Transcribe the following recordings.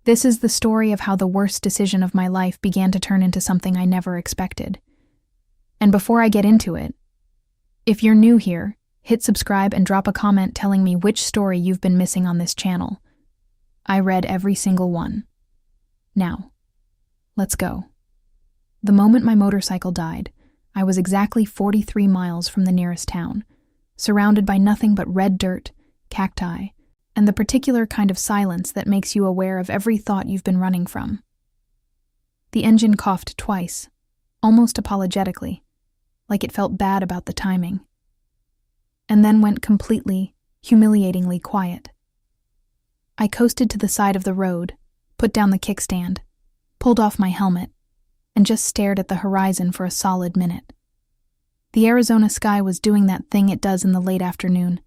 This is the story of how the worst decision of my life began to turn into something I never expected. And before I get into it, if you're new here, hit subscribe and drop a comment telling me which story you've been missing on this channel. I read every single one. Now, let's go. The moment my motorcycle died, I was exactly 43 miles from the nearest town, surrounded by nothing but red dirt, cacti, and the particular kind of silence that makes you aware of every thought you've been running from. The engine coughed twice, almost apologetically, like it felt bad about the timing, and then went completely, humiliatingly quiet. I coasted to the side of the road, put down the kickstand, pulled off my helmet, and just stared at the horizon for a solid minute. The Arizona sky was doing that thing it does in the late afternoon,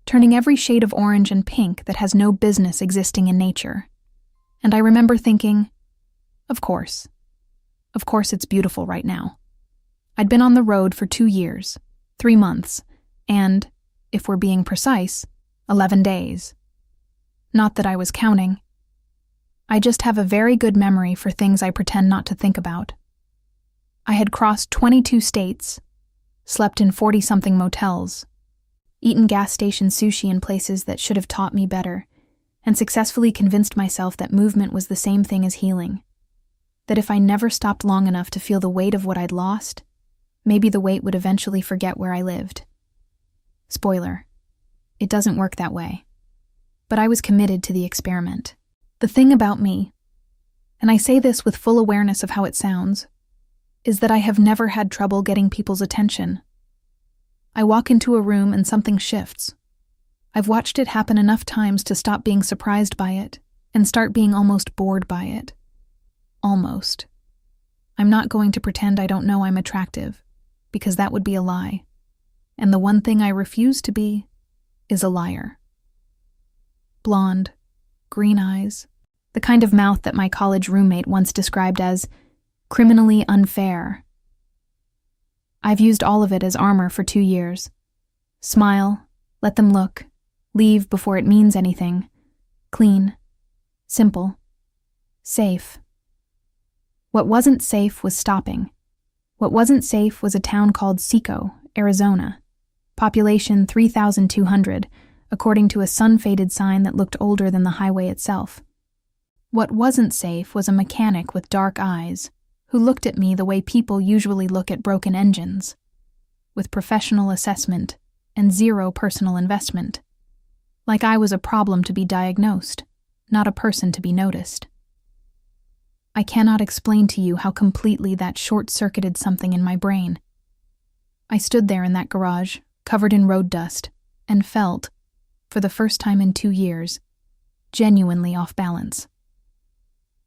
turning every shade of orange and pink that has no business existing in nature. And I remember thinking, of course it's beautiful right now. I'd been on the road for 2 years, 3 months, and, if we're being precise, 11 days. Not that I was counting. I just have a very good memory for things I pretend not to think about. I had crossed 22 states, slept in 40-something motels, eaten gas station sushi in places that should have taught me better, and successfully convinced myself that movement was the same thing as healing. That if I never stopped long enough to feel the weight of what I'd lost, maybe the weight would eventually forget where I lived. Spoiler, it doesn't work that way. But I was committed to the experiment. The thing about me, and I say this with full awareness of how it sounds, is that I have never had trouble getting people's attention. I walk into a room and something shifts. I've watched it happen enough times to stop being surprised by it and start being almost bored by it. Almost. I'm not going to pretend I don't know I'm attractive, because that would be a lie. And the one thing I refuse to be is a liar. Blonde, green eyes, the kind of mouth that my college roommate once described as criminally unfair. I've used all of it as armor for 2 years. Smile, let them look, leave before it means anything. Clean, simple, safe. What wasn't safe was stopping. What wasn't safe was a town called Seco, Arizona. Population 3,200, according to a sun-faded sign that looked older than the highway itself. What wasn't safe was a mechanic with dark eyes, who looked at me the way people usually look at broken engines, with professional assessment and zero personal investment. Like I was a problem to be diagnosed, not a person to be noticed. I cannot explain to you how completely that short-circuited something in my brain. I stood there in that garage, covered in road dust, and felt, for the first time in 2 years, genuinely off balance.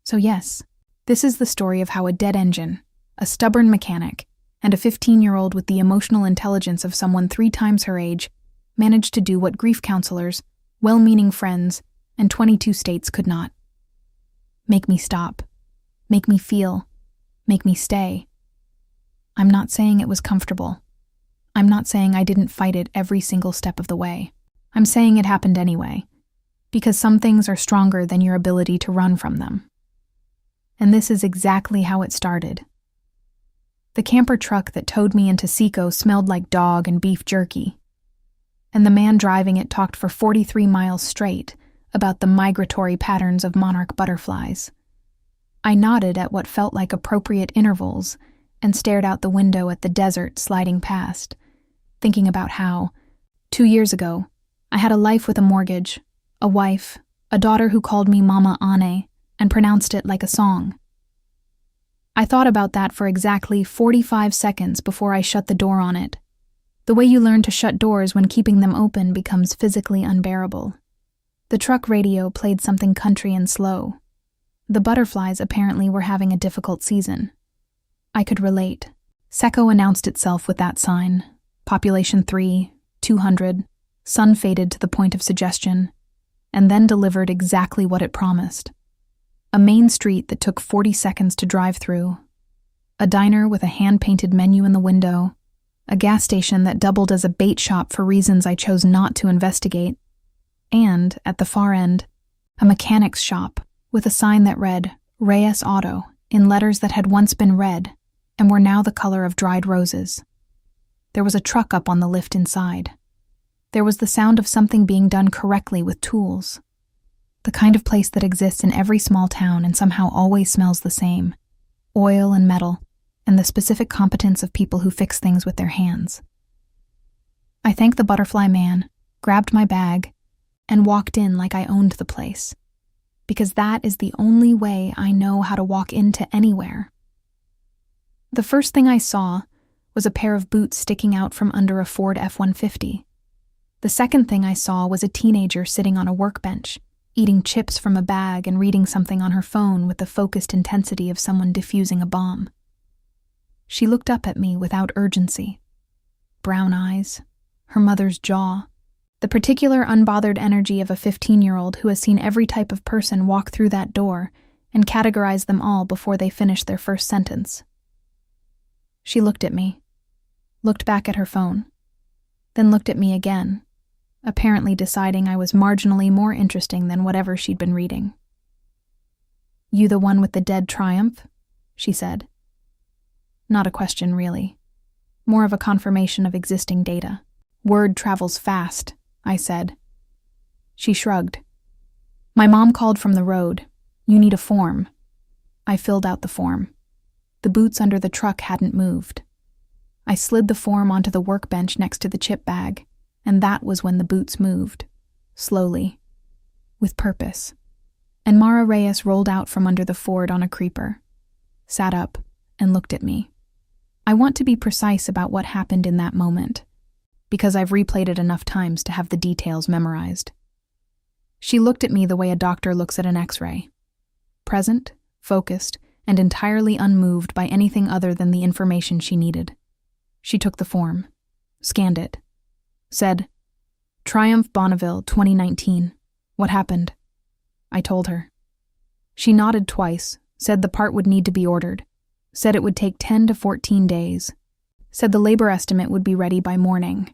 So yes, this is the story of how a dead engine, a stubborn mechanic, and a 15-year-old with the emotional intelligence of someone 3 times her age managed to do what grief counselors, well-meaning friends, and 22 states could not. Make me stop. Make me feel. Make me stay. I'm not saying it was comfortable. I'm not saying I didn't fight it every single step of the way. I'm saying it happened anyway, because some things are stronger than your ability to run from them. And this is exactly how it started. The camper truck that towed me into Seco smelled like dog and beef jerky, and the man driving it talked for 43 miles straight about the migratory patterns of monarch butterflies. I nodded at what felt like appropriate intervals and stared out the window at the desert sliding past, thinking about how, 2 years ago, I had a life with a mortgage, a wife, a daughter who called me Mama Ane and pronounced it like a song. I thought about that for exactly 45 seconds before I shut the door on it. The way you learn to shut doors when keeping them open becomes physically unbearable. The truck radio played something country and slow. The butterflies apparently were having a difficult season. I could relate. Seco announced itself with that sign. Population 3, 200, sun faded to the point of suggestion, and then delivered exactly what it promised. A main street that took 40 seconds to drive through. A diner with a hand-painted menu in the window. A gas station that doubled as a bait shop for reasons I chose not to investigate. And, at the far end, a mechanic's shop with a sign that read, Reyes Auto, in letters that had once been red and were now the color of dried roses. There was a truck up on the lift inside. There was the sound of something being done correctly with tools. The kind of place that exists in every small town and somehow always smells the same. Oil and metal, and the specific competence of people who fix things with their hands. I thanked the butterfly man, grabbed my bag, and walked in like I owned the place. Because that is the only way I know how to walk into anywhere. The first thing I saw was a pair of boots sticking out from under a Ford F-150. The second thing I saw was a teenager sitting on a workbench, eating chips from a bag and reading something on her phone with the focused intensity of someone defusing a bomb. She looked up at me without urgency. Brown eyes, her mother's jaw, the particular unbothered energy of a 15-year-old who has seen every type of person walk through that door and categorize them all before they finish their first sentence. She looked at me, looked back at her phone, then looked at me again, apparently deciding I was marginally more interesting than whatever she'd been reading. "You the one with the dead Triumph?" she said. Not a question, really. More of a confirmation of existing data. "Word travels fast," I said. She shrugged. "My mom called from the road. You need a form." I filled out the form. The boots under the truck hadn't moved. I slid the form onto the workbench next to the chip bag, and that was when the boots moved. Slowly. With purpose. And Mara Reyes rolled out from under the Ford on a creeper, sat up, and looked at me. I want to be precise about what happened in that moment, because I've replayed it enough times to have the details memorized. She looked at me the way a doctor looks at an X-ray. Present, focused, and entirely unmoved by anything other than the information she needed. She took the form, scanned it, said, "Triumph Bonneville, 2019. What happened?" I told her. She nodded twice, said the part would need to be ordered, said it would take 10 to 14 days, said the labor estimate would be ready by morning.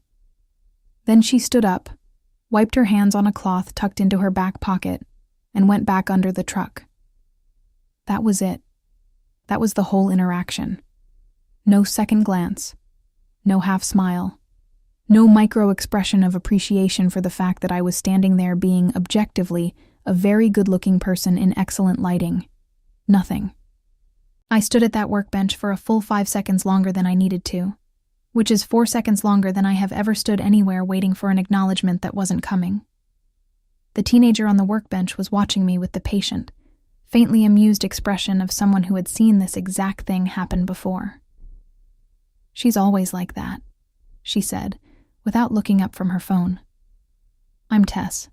Then she stood up, wiped her hands on a cloth tucked into her back pocket, and went back under the truck. That was it. That was the whole interaction. No second glance. No half smile. No micro-expression of appreciation for the fact that I was standing there being, objectively, a very good-looking person in excellent lighting. Nothing. I stood at that workbench for a full 5 seconds longer than I needed to, which is 4 seconds longer than I have ever stood anywhere waiting for an acknowledgement that wasn't coming. The teenager on the workbench was watching me with the patient, faintly amused expression of someone who had seen this exact thing happen before. "She's always like that," she said, without looking up from her phone. "I'm Tess."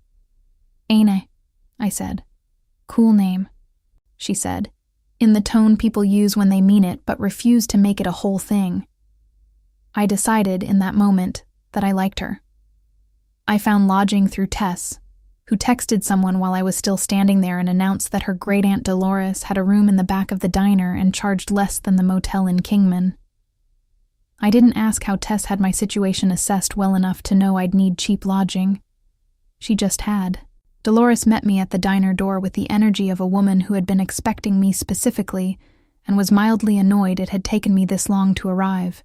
"Ain't I said. "Cool name," she said, in the tone people use when they mean it but refuse to make it a whole thing. I decided, in that moment, that I liked her. I found lodging through Tess, who texted someone while I was still standing there and announced that her great-aunt Dolores had a room in the back of the diner and charged less than the motel in Kingman. I didn't ask how Tess had my situation assessed well enough to know I'd need cheap lodging. She just had. Dolores met me at the diner door with the energy of a woman who had been expecting me specifically and was mildly annoyed it had taken me this long to arrive.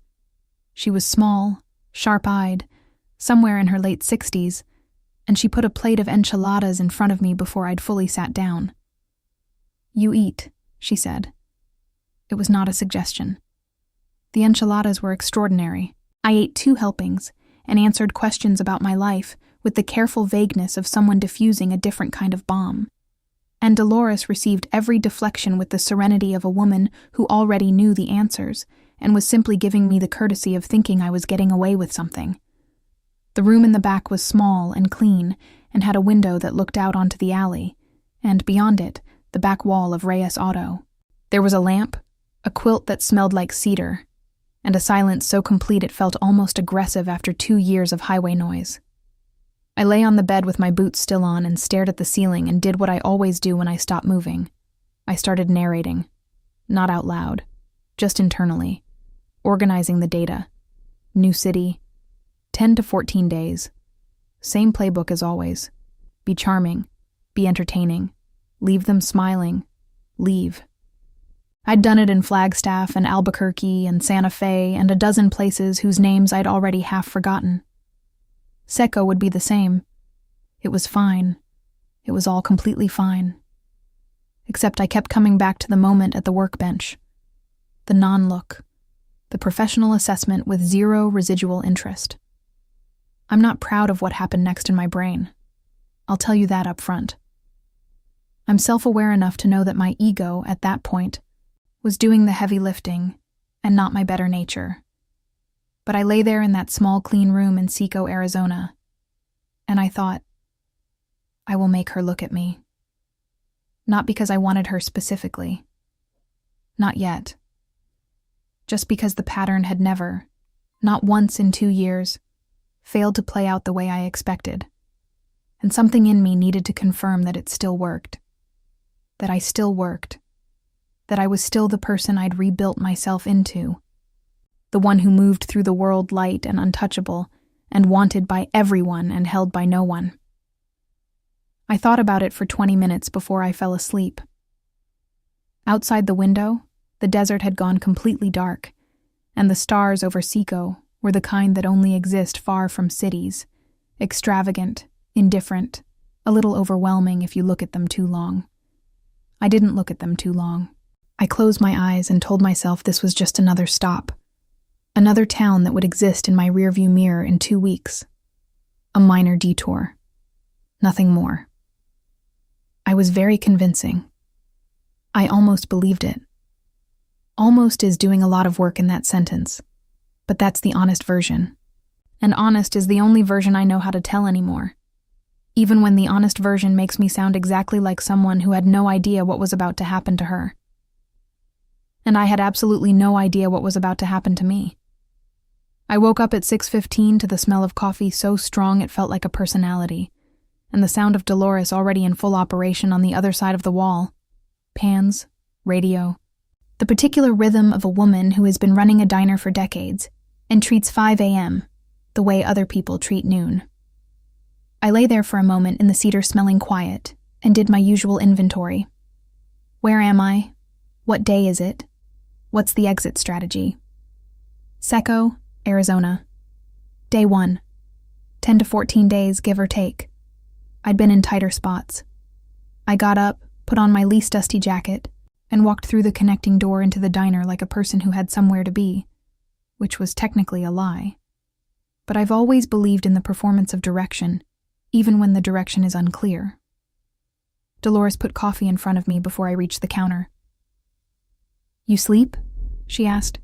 She was small, sharp-eyed, somewhere in her late 60s, and she put a plate of enchiladas in front of me before I'd fully sat down. "You eat," she said. It was not a suggestion. The enchiladas were extraordinary. I ate 2 helpings and answered questions about my life with the careful vagueness of someone diffusing a different kind of bomb. And Dolores received every deflection with the serenity of a woman who already knew the answers and was simply giving me the courtesy of thinking I was getting away with something. The room in the back was small and clean and had a window that looked out onto the alley, and beyond it, the back wall of Reyes Auto. There was a lamp, a quilt that smelled like cedar, and a silence so complete it felt almost aggressive after 2 years of highway noise. I lay on the bed with my boots still on and stared at the ceiling and did what I always do when I stop moving. I started narrating. Not out loud, just internally. Organizing the data. New city. 10 to 14 days. Same playbook as always. Be charming. Be entertaining. leave them smiling, leave. I'd done it in Flagstaff and Albuquerque and Santa Fe and a dozen places whose names I'd already half forgotten. Seco would be the same. It was fine. It was all completely fine. Except I kept coming back to the moment at the workbench. The non-look. The professional assessment with zero residual interest. I'm not proud of what happened next in my brain. I'll tell you that up front. I'm self-aware enough to know that my ego, at that point, was doing the heavy lifting, and not my better nature. But I lay there in that small, clean room in Seco, Arizona, and I thought, I will make her look at me. Not because I wanted her specifically. Not yet. Just because the pattern had never, not once in 2 years, failed to play out the way I expected. And something in me needed to confirm that it still worked. That I still worked. That I was still the person I'd rebuilt myself into. The one who moved through the world light and untouchable, and wanted by everyone and held by no one. I thought about it for 20 minutes before I fell asleep. Outside the window, the desert had gone completely dark, and the stars over Seco were the kind that only exist far from cities, extravagant, indifferent, a little overwhelming if you look at them too long. I didn't look at them too long. I closed my eyes and told myself this was just another stop, another town that would exist in my rearview mirror in 2 weeks. A minor detour. Nothing more. I was very convincing. I almost believed it. Almost is doing a lot of work in that sentence, but that's the honest version. And honest is the only version I know how to tell anymore. Even when the honest version makes me sound exactly like someone who had no idea what was about to happen to her. And I had absolutely no idea what was about to happen to me. I woke up at 6:15 to the smell of coffee so strong it felt like a personality, and the sound of Dolores already in full operation on the other side of the wall. Pans, radio, the particular rhythm of a woman who has been running a diner for decades and treats 5 a.m. the way other people treat noon. I lay there for a moment in the cedar-smelling quiet and did my usual inventory. Where am I? What day is it? What's the exit strategy? Seco, Arizona. Day 1. 10 to 14 days, give or take. I'd been in tighter spots. I got up, put on my least dusty jacket, and walked through the connecting door into the diner like a person who had somewhere to be, which was technically a lie. But I've always believed in the performance of direction, even when the direction is unclear. Dolores put coffee in front of me before I reached the counter. You sleep? She asked.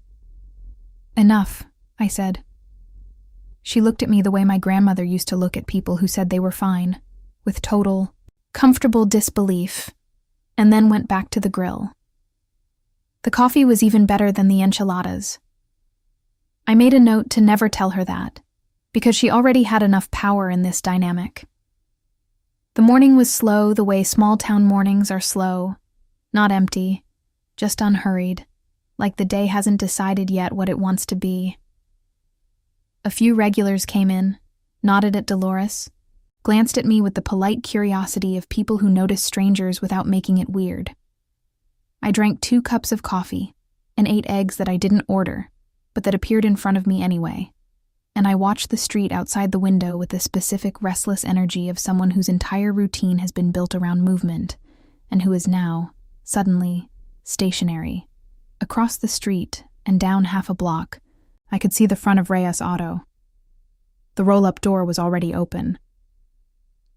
Enough, I said. She looked at me the way my grandmother used to look at people who said they were fine, with total, comfortable disbelief, and then went back to the grill. The coffee was even better than the enchiladas. I made a note to never tell her that, because she already had enough power in this dynamic. The morning was slow the way small-town mornings are slow, not empty, just unhurried, like the day hasn't decided yet what it wants to be. A few regulars came in, nodded at Dolores, glanced at me with the polite curiosity of people who notice strangers without making it weird. I drank 2 cups of coffee and ate eggs that I didn't order, but that appeared in front of me anyway, and I watched the street outside the window with the specific restless energy of someone whose entire routine has been built around movement, and who is now, suddenly, stationary. Across the street and down half a block, I could see the front of Reyes Auto. The roll-up door was already open.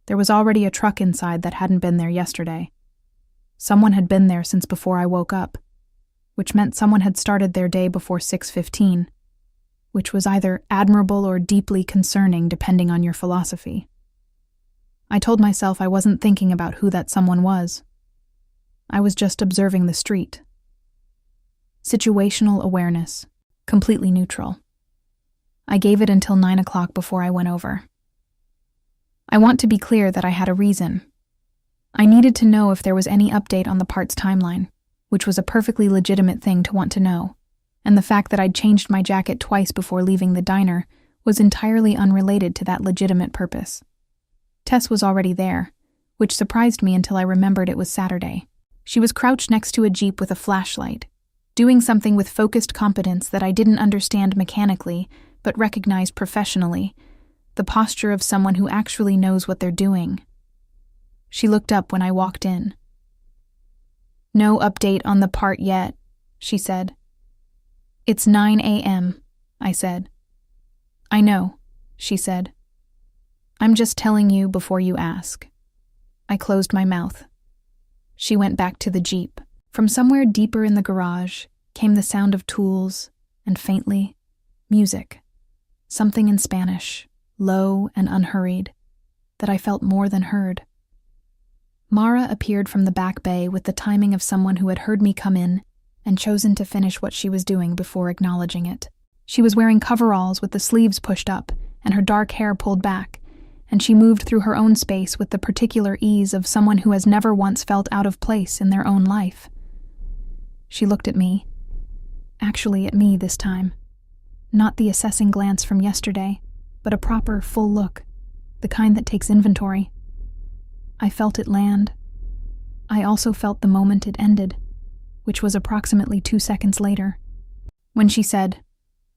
There was already a truck inside that hadn't been there yesterday. Someone had been there since before I woke up, which meant someone had started their day before 6:15, which was either admirable or deeply concerning depending on your philosophy. I told myself I wasn't thinking about who that someone was. I was just observing the street. Situational awareness, completely neutral. I gave it until 9 o'clock before I went over. I want to be clear that I had a reason. I needed to know if there was any update on the part's timeline, which was a perfectly legitimate thing to want to know, and the fact that I'd changed my jacket twice before leaving the diner was entirely unrelated to that legitimate purpose. Tess was already there, which surprised me until I remembered it was Saturday. She was crouched next to a Jeep with a flashlight, doing something with focused competence that I didn't understand mechanically, but recognized professionally, the posture of someone who actually knows what they're doing. She looked up when I walked in. "No update on the part yet," she said. "It's 9 a.m., I said. "I know," she said. "I'm just telling you before you ask." I closed my mouth. She went back to the Jeep. From somewhere deeper in the garage came the sound of tools and, faintly, music. Something in Spanish, low and unhurried, that I felt more than heard. Mara appeared from the back bay with the timing of someone who had heard me come in and chosen to finish what she was doing before acknowledging it. She was wearing coveralls with the sleeves pushed up and her dark hair pulled back, and she moved through her own space with the particular ease of someone who has never once felt out of place in their own life. She looked at me. Actually at me this time. Not the assessing glance from yesterday, but a proper, full look, the kind that takes inventory. I felt it land. I also felt the moment it ended, which was approximately 2 seconds later, when she said,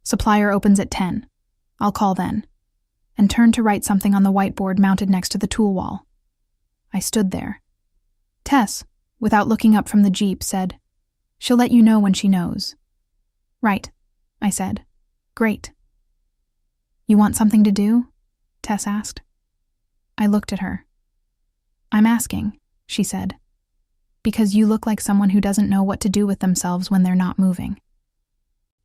"Supplier opens at 10. I'll call then," and turned to write something on the whiteboard mounted next to the tool wall. I stood there. Tess, without looking up from the Jeep, said, "She'll let you know when she knows." "Right," I said. "Great." "You want something to do?" Tess asked. I looked at her. "I'm asking," she said, "because you look like someone who doesn't know what to do with themselves when they're not moving."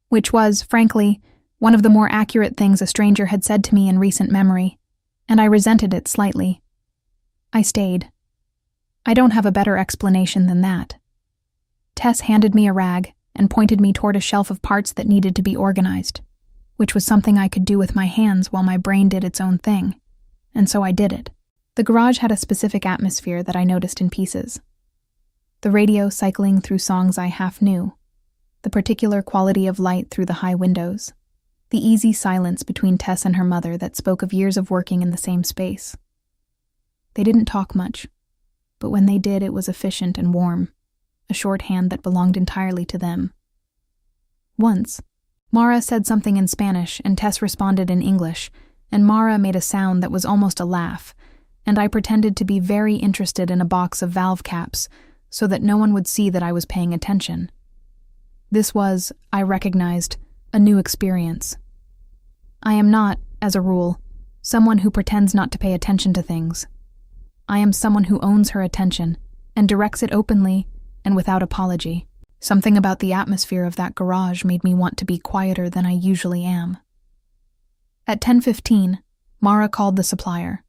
Which was, frankly, one of the more accurate things a stranger had said to me in recent memory, and I resented it slightly. I stayed. I don't have a better explanation than that. Tess handed me a rag and pointed me toward a shelf of parts that needed to be organized, which was something I could do with my hands while my brain did its own thing, and so I did it. The garage had a specific atmosphere that I noticed in pieces. The radio cycling through songs I half knew, the particular quality of light through the high windows, the easy silence between Tess and her mother that spoke of years of working in the same space. They didn't talk much, but when they did it was efficient and warm, a shorthand that belonged entirely to them. Once, Mara said something in Spanish and Tess responded in English, and Mara made a sound that was almost a laugh, and I pretended to be very interested in a box of valve caps so that no one would see that I was paying attention. This was, I recognized, a new experience. I am not, as a rule, someone who pretends not to pay attention to things. I am someone who owns her attention and directs it openly and without apology. Something about the atmosphere of that garage made me want to be quieter than I usually am. At 10:15, Mara called the supplier.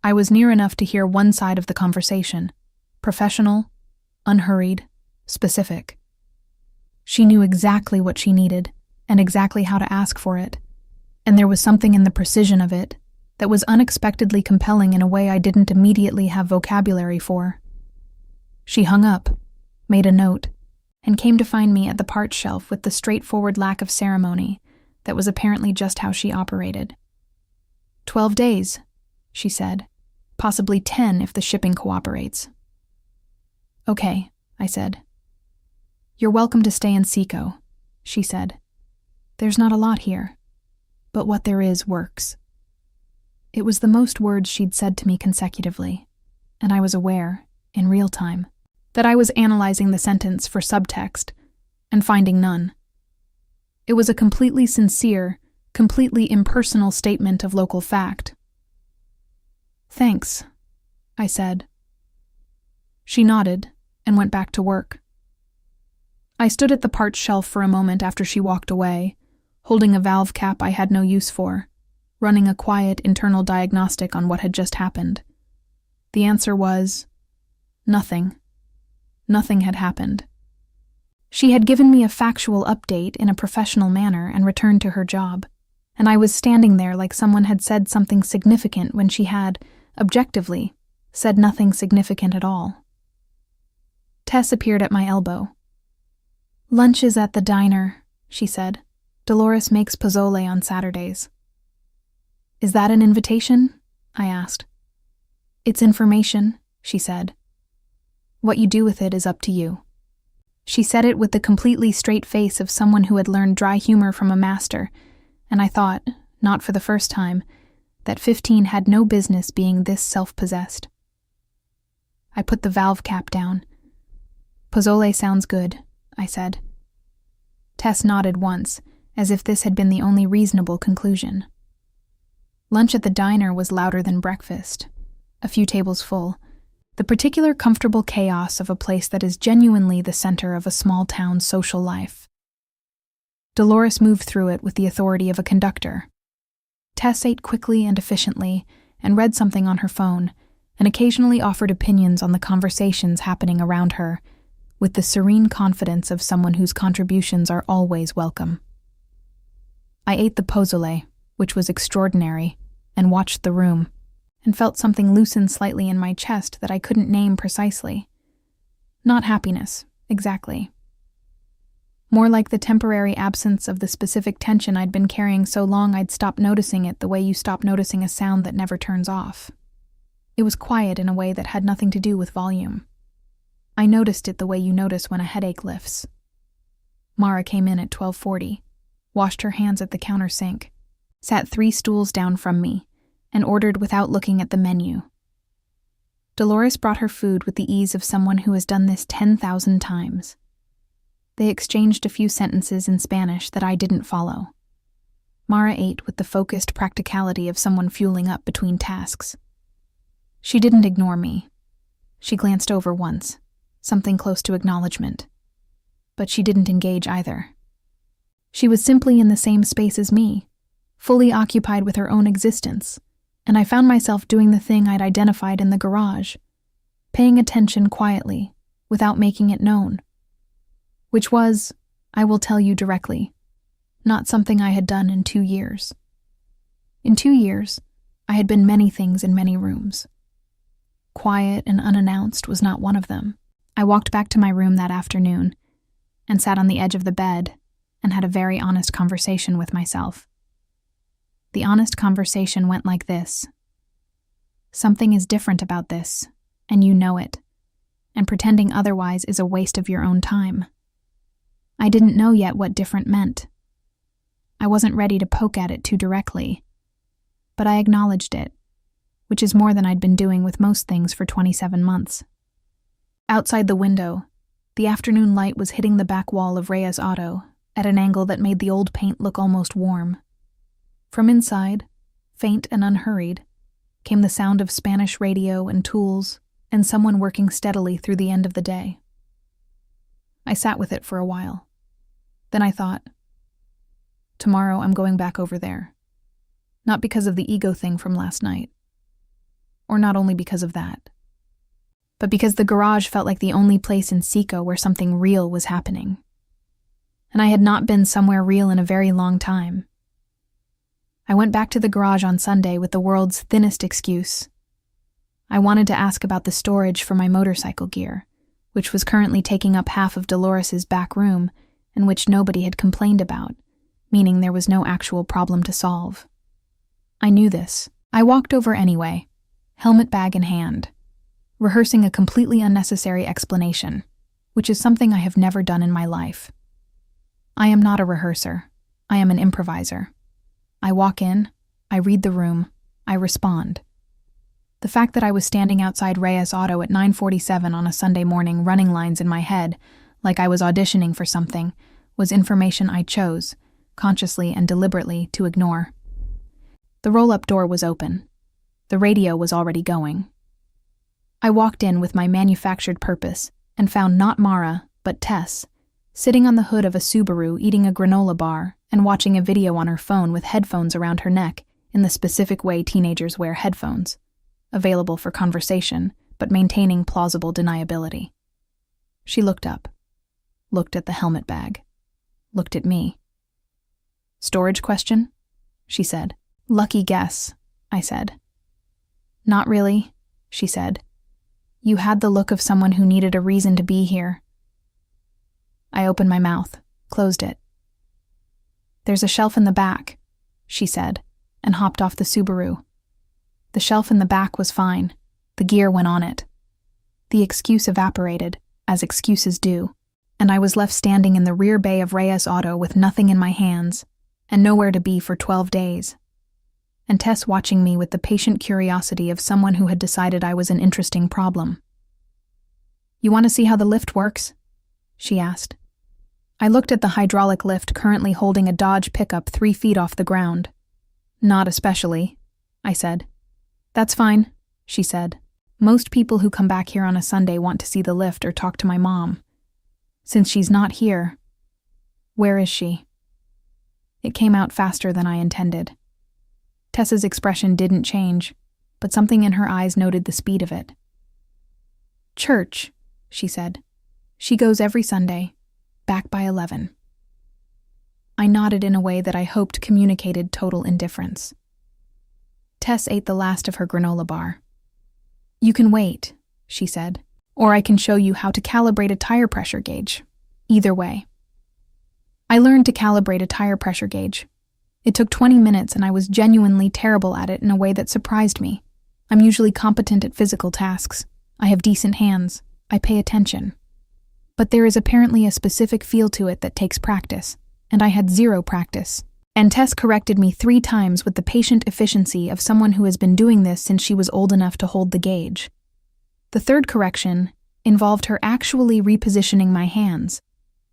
I was near enough to hear one side of the conversation, professional, unhurried, specific. She knew exactly what she needed and exactly how to ask for it, and there was something in the precision of it that was unexpectedly compelling in a way I didn't immediately have vocabulary for. She hung up, made a note, and came to find me at the parts shelf with the straightforward lack of ceremony that was apparently just how she operated. 12 days, she said, possibly 10 if the shipping cooperates. Okay, I said. You're welcome to stay in Seco, she said. There's not a lot here, but what there is works. It was the most words she'd said to me consecutively, and I was aware, in real time, that I was analyzing the sentence for subtext and finding none. It was a completely sincere, completely impersonal statement of local fact. Thanks, I said. She nodded and went back to work. I stood at the parts shelf for a moment after she walked away, holding a valve cap I had no use for, running a quiet internal diagnostic on what had just happened. The answer was nothing. Nothing had happened. She had given me a factual update in a professional manner and returned to her job, and I was standing there like someone had said something significant when she had, objectively, said nothing significant at all. Tess appeared at my elbow. Lunch is at the diner, she said. Dolores makes pozole on Saturdays. Is that an invitation? I asked. It's information, she said. What you do with it is up to you. She said it with the completely straight face of someone who had learned dry humor from a master, and I thought, not for the first time, that 15 had no business being this self-possessed. I put the valve cap down. Pozole sounds good, I said. Tess nodded once, as if this had been the only reasonable conclusion. Lunch at the diner was louder than breakfast, a few tables full, the particular comfortable chaos of a place that is genuinely the center of a small-town social life. Dolores moved through it with the authority of a conductor. Tess ate quickly and efficiently and read something on her phone, and occasionally offered opinions on the conversations happening around her, with the serene confidence of someone whose contributions are always welcome. I ate the pozole, which was extraordinary, and watched the room, and felt something loosen slightly in my chest that I couldn't name precisely. Not happiness, exactly. More like the temporary absence of the specific tension I'd been carrying so long I'd stopped noticing it the way you stop noticing a sound that never turns off. It was quiet in a way that had nothing to do with volume. I noticed it the way you notice when a headache lifts. Mara came in at 12:40, washed her hands at the counter sink, sat 3 stools down from me, and ordered without looking at the menu. Dolores brought her food with the ease of someone who has done this 10,000 times. They exchanged a few sentences in Spanish that I didn't follow. Mara ate with the focused practicality of someone fueling up between tasks. She didn't ignore me. She glanced over once, something close to acknowledgement. But she didn't engage either. She was simply in the same space as me, fully occupied with her own existence, and I found myself doing the thing I'd identified in the garage, paying attention quietly, without making it known. Which was, I will tell you directly, not something I had done in 2 years. In 2 years, I had been many things in many rooms. Quiet and unannounced was not one of them. I walked back to my room that afternoon and sat on the edge of the bed and had a very honest conversation with myself. The honest conversation went like this. Something is different about this, and you know it, and pretending otherwise is a waste of your own time. I didn't know yet what different meant. I wasn't ready to poke at it too directly, but I acknowledged it, which is more than I'd been doing with most things for 27 months. Outside the window, the afternoon light was hitting the back wall of Rhea's auto at an angle that made the old paint look almost warm. From inside, faint and unhurried, came the sound of Spanish radio and tools and someone working steadily through the end of the day. I sat with it for a while. Then I thought, tomorrow I'm going back over there. Not because of the ego thing from last night. Or not only because of that. But because the garage felt like the only place in Seco where something real was happening. And I had not been somewhere real in a very long time. I went back to the garage on Sunday with the world's thinnest excuse. I wanted to ask about the storage for my motorcycle gear, which was currently taking up half of Dolores's back room and which nobody had complained about, meaning there was no actual problem to solve. I knew this. I walked over anyway, helmet bag in hand, rehearsing a completely unnecessary explanation, which is something I have never done in my life. I am not a rehearser. I am an improviser. I walk in, I read the room, I respond. The fact that I was standing outside Rhea's auto at 9:47 on a Sunday morning running lines in my head, like I was auditioning for something, was information I chose, consciously and deliberately, to ignore. The roll-up door was open. The radio was already going. I walked in with my manufactured purpose and found not Mara, but Tess, sitting on the hood of a Subaru eating a granola bar and watching a video on her phone with headphones around her neck in the specific way teenagers wear headphones, available for conversation, but maintaining plausible deniability. She looked up, looked at the helmet bag, looked at me. "Storage question?" she said. "Lucky guess," I said. "Not really," she said. "You had the look of someone who needed a reason to be here." I opened my mouth, closed it. "There's a shelf in the back," she said, and hopped off the Subaru. The shelf in the back was fine. The gear went on it. The excuse evaporated, as excuses do, and I was left standing in the rear bay of Reyes Auto with nothing in my hands, and nowhere to be for 12 days. And Tess watching me with the patient curiosity of someone who had decided I was an interesting problem. "You want to see how the lift works?" she asked. I looked at the hydraulic lift currently holding a Dodge pickup 3 feet off the ground. "Not especially," I said. "That's fine," she said. "Most people who come back here on a Sunday want to see the lift or talk to my mom. Since she's not here, where is she?" It came out faster than I intended. Tess's expression didn't change, but something in her eyes noted the speed of it. "Church," she said. "She goes every Sunday, back by 11. I nodded in a way that I hoped communicated total indifference. Tess ate the last of her granola bar. "You can wait," she said, "or I can show you how to calibrate a tire pressure gauge. Either way." I learned to calibrate a tire pressure gauge. It took 20 minutes and I was genuinely terrible at it in a way that surprised me. I'm usually competent at physical tasks. I have decent hands. I pay attention. But there is apparently a specific feel to it that takes practice, and I had 0 practice. And Tess corrected me 3 times with the patient efficiency of someone who has been doing this since she was old enough to hold the gauge. The third correction involved her actually repositioning my hands,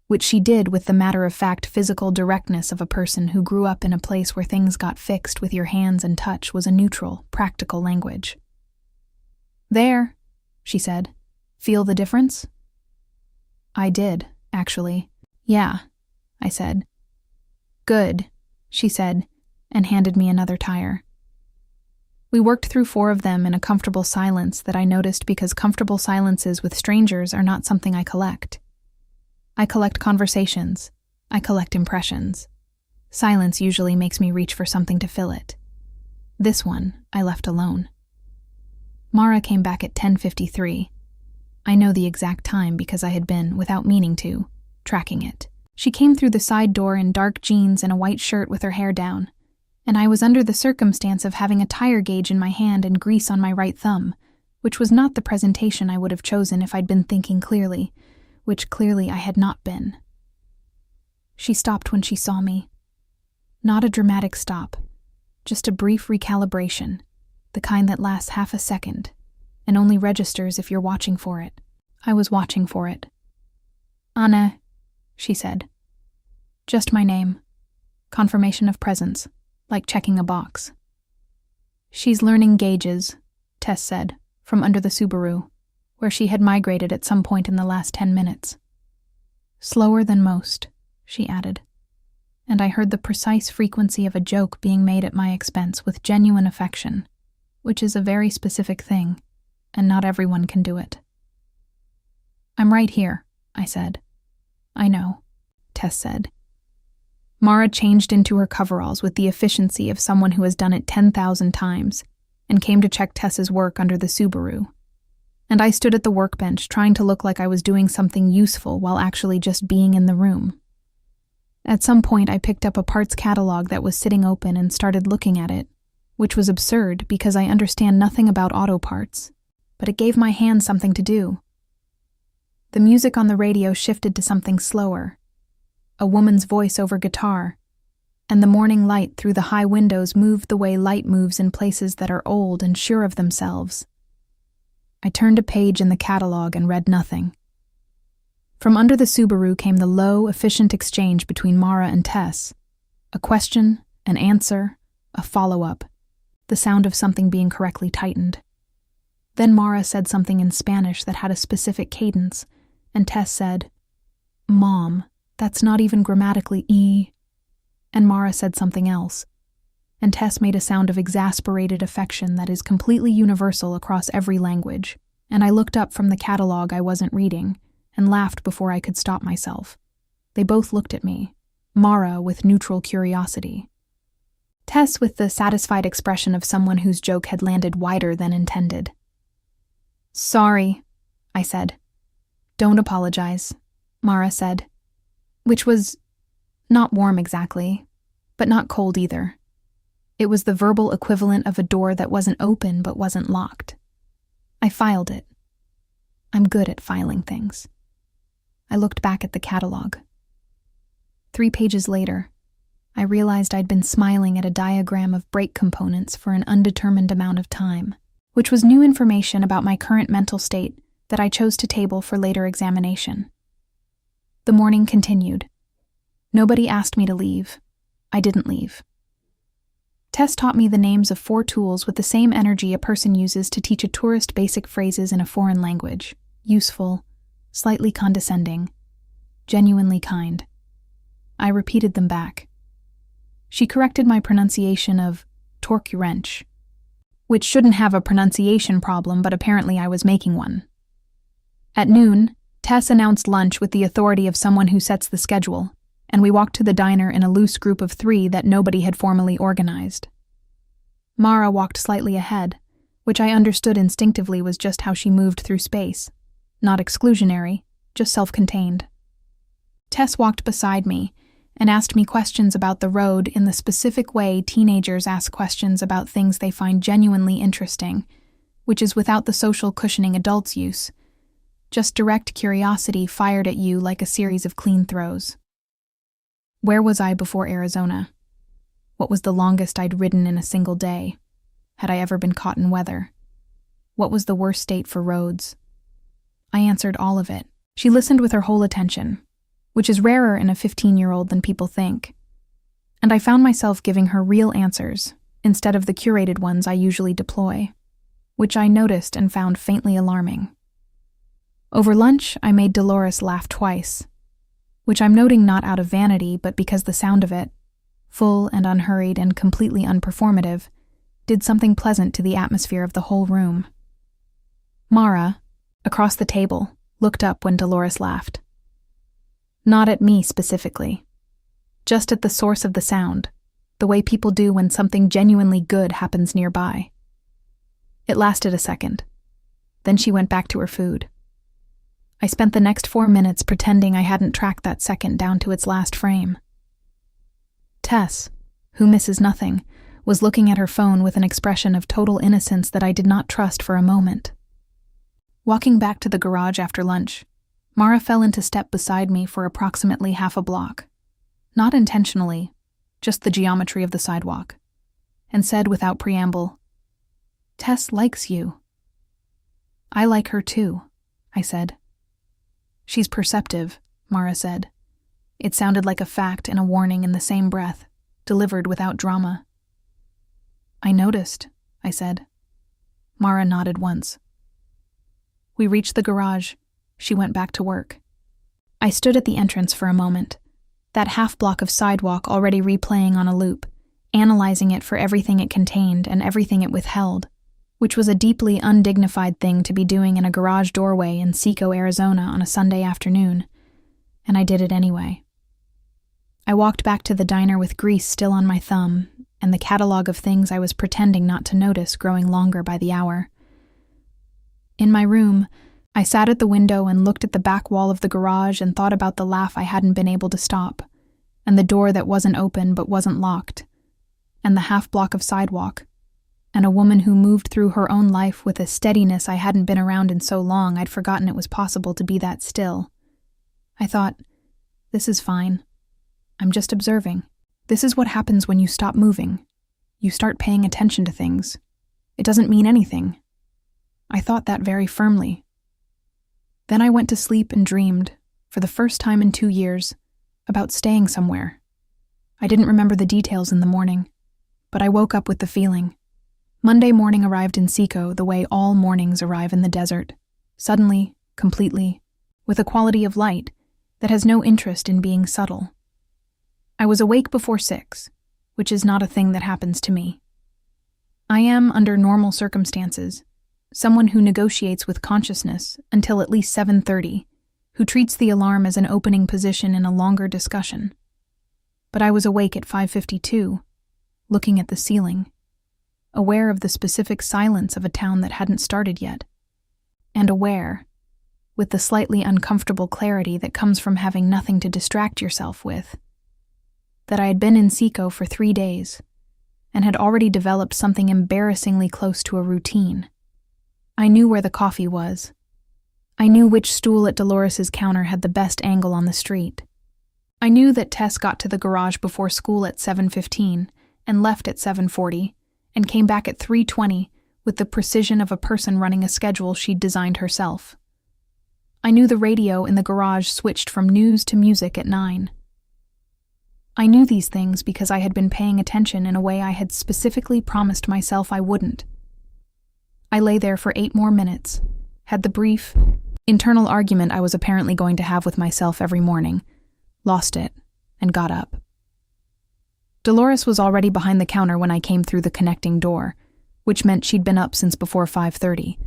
which she did with the matter-of-fact physical directness of a person who grew up in a place where things got fixed with your hands and touch was a neutral, practical language. "There," she said. "Feel the difference?" I did, actually. "Yeah," I said. "Good," she said, and handed me another tire. We worked through 4 of them in a comfortable silence that I noticed because comfortable silences with strangers are not something I collect. I collect conversations. I collect impressions. Silence usually makes me reach for something to fill it. This one, I left alone. Mara came back at 10:53. I know the exact time because I had been, without meaning to, tracking it. She came through the side door in dark jeans and a white shirt with her hair down, and I was under the circumstance of having a tire gauge in my hand and grease on my right thumb, which was not the presentation I would have chosen if I'd been thinking clearly, which clearly I had not been. She stopped when she saw me. Not a dramatic stop, just a brief recalibration, the kind that lasts half a second, and only registers if you're watching for it. I was watching for it. "Anna," she said. Just my name. Confirmation of presence, like checking a box. "She's learning gauges," Tess said, from under the Subaru, where she had migrated at some point in the last 10 minutes. "Slower than most," she added, and I heard the precise frequency of a joke being made at my expense with genuine affection, which is a very specific thing, and not everyone can do it. "I'm right here," I said. "I know," Tess said. Mara changed into her coveralls with the efficiency of someone who has done it 10,000 times, and came to check Tess's work under the Subaru. And I stood at the workbench trying to look like I was doing something useful while actually just being in the room. At some point I picked up a parts catalog that was sitting open and started looking at it, which was absurd because I understand nothing about auto parts, but it gave my hand something to do. The music on the radio shifted to something slower, a woman's voice over guitar, and the morning light through the high windows moved the way light moves in places that are old and sure of themselves. I turned a page in the catalog and read nothing. From under the Subaru came the low, efficient exchange between Mara and Tess. A question, an answer, a follow-up, the sound of something being correctly tightened. Then Mara said something in Spanish that had a specific cadence, and Tess said, "Mom, that's not even grammatically E." And Mara said something else, and Tess made a sound of exasperated affection that is completely universal across every language, and I looked up from the catalog I wasn't reading, and laughed before I could stop myself. They both looked at me, Mara with neutral curiosity, Tess with the satisfied expression of someone whose joke had landed wider than intended. "Sorry," I said. "Don't apologize," Mara said, which was not warm exactly, but not cold either. It was the verbal equivalent of a door that wasn't open but wasn't locked. I filed it. I'm good at filing things. I looked back at the catalog. 3 pages later, I realized I'd been smiling at a diagram of brake components for an undetermined amount of time, which was new information about my current mental state that I chose to table for later examination. The morning continued. Nobody asked me to leave. I didn't leave. Tess taught me the names of 4 tools with the same energy a person uses to teach a tourist basic phrases in a foreign language: useful, slightly condescending, genuinely kind. I repeated them back. She corrected my pronunciation of torque wrench, which shouldn't have a pronunciation problem, but apparently I was making one. At noon, Tess announced lunch with the authority of someone who sets the schedule, and we walked to the diner in a loose group of 3 that nobody had formally organized. Mara walked slightly ahead, which I understood instinctively was just how she moved through space. Not exclusionary, just self-contained. Tess walked beside me and asked me questions about the road in the specific way teenagers ask questions about things they find genuinely interesting, which is without the social cushioning adults use. Just direct curiosity fired at you like a series of clean throws. Where was I before Arizona? What was the longest I'd ridden in a single day? Had I ever been caught in weather? What was the worst state for roads? I answered all of it. She listened with her whole attention, which is rarer in a 15-year-old than people think. And I found myself giving her real answers instead of the curated ones I usually deploy, which I noticed and found faintly alarming. Over lunch, I made Dolores laugh twice, which I'm noting not out of vanity, but because the sound of it, full and unhurried and completely unperformative, did something pleasant to the atmosphere of the whole room. Mara, across the table, looked up when Dolores laughed. Not at me specifically, just at the source of the sound, the way people do when something genuinely good happens nearby. It lasted a second. Then she went back to her food. I spent the next 4 minutes pretending I hadn't tracked that second down to its last frame. Tess, who misses nothing, was looking at her phone with an expression of total innocence that I did not trust for a moment. Walking back to the garage after lunch, Mara fell into step beside me for approximately half a block. Not intentionally, just the geometry of the sidewalk, and said without preamble, "Tess likes you." "I like her too," I said. "She's perceptive," Mara said. It sounded like a fact and a warning in the same breath, delivered without drama. "I noticed," I said. Mara nodded once. We reached the garage. She went back to work. I stood at the entrance for a moment, that half block of sidewalk already replaying on a loop, analyzing it for everything it contained and everything it withheld, which was a deeply undignified thing to be doing in a garage doorway in Seco, Arizona on a Sunday afternoon, and I did it anyway. I walked back to the diner with grease still on my thumb and the catalog of things I was pretending not to notice growing longer by the hour. In my room, I sat at the window and looked at the back wall of the garage and thought about the laugh I hadn't been able to stop, and the door that wasn't open but wasn't locked, and the half block of sidewalk, and a woman who moved through her own life with a steadiness I hadn't been around in so long I'd forgotten it was possible to be that still. I thought, this is fine. I'm just observing. This is what happens when you stop moving. You start paying attention to things. It doesn't mean anything. I thought that very firmly. Then I went to sleep and dreamed, for the first time in 2 years, about staying somewhere. I didn't remember the details in the morning, but I woke up with the feeling. Monday morning arrived in Seco the way all mornings arrive in the desert, suddenly, completely, with a quality of light that has no interest in being subtle. I was awake before 6, which is not a thing that happens to me. I am, under normal circumstances, someone who negotiates with consciousness until at least 7:30, who treats the alarm as an opening position in a longer discussion. But I was awake at 5:52, looking at the ceiling, aware of the specific silence of a town that hadn't started yet, and aware, with the slightly uncomfortable clarity that comes from having nothing to distract yourself with, that I had been in Seco for 3 days and had already developed something embarrassingly close to a routine. I I knew where the coffee was. I knew which stool at Dolores's counter had the best angle on the street. I knew that Tess got to the garage before school at 7:15 and left at 7:40 and came back at 3:20 with the precision of a person running a schedule she'd designed herself. I knew the radio in the garage switched from news to music at 9. I knew these things because I had been paying attention in a way I had specifically promised myself I wouldn't. I lay there for 8 more minutes, had the brief, internal argument I was apparently going to have with myself every morning, lost it, and got up. Dolores was already behind the counter when I came through the connecting door, which meant she'd been up since before 5:30,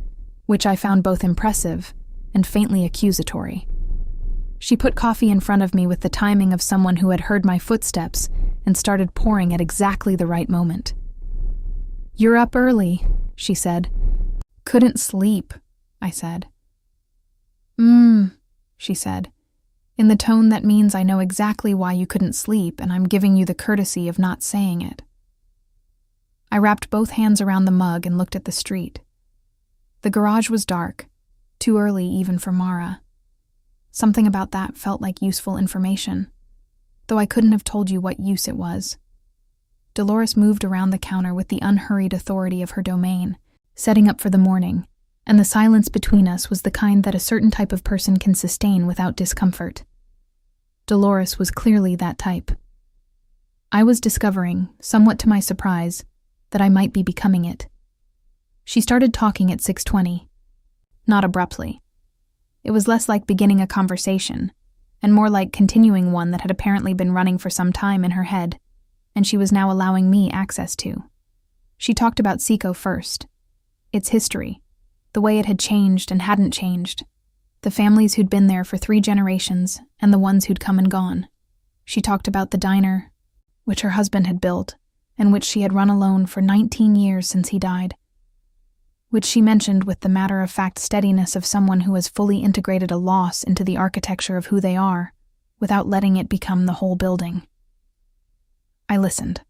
which I found both impressive and faintly accusatory. She put coffee in front of me with the timing of someone who had heard my footsteps and started pouring at exactly the right moment. "You're up early," she said. "Couldn't sleep," I said. She said, in the tone that means I know exactly why you couldn't sleep and I'm giving you the courtesy of not saying it. I wrapped both hands around the mug and looked at the street. The garage was dark, too early even for Mara. Something about that felt like useful information, though I couldn't have told you what use it was. Dolores moved around the counter with the unhurried authority of her domain, setting up for the morning, and the silence between us was the kind that a certain type of person can sustain without discomfort. Dolores was clearly that type. I was discovering, somewhat to my surprise, that I might be becoming it. She started talking at 6:20. Not abruptly. It was less like beginning a conversation, and more like continuing one that had apparently been running for some time in her head, and she was now allowing me access to. She talked about Seco first, its history, the way it had changed and hadn't changed, the families who'd been there for 3 generations and the ones who'd come and gone. She talked about the diner, which her husband had built, and which she had run alone for 19 years since he died, which she mentioned with the matter-of-fact steadiness of someone who has fully integrated a loss into the architecture of who they are, without letting it become the whole building. I listened.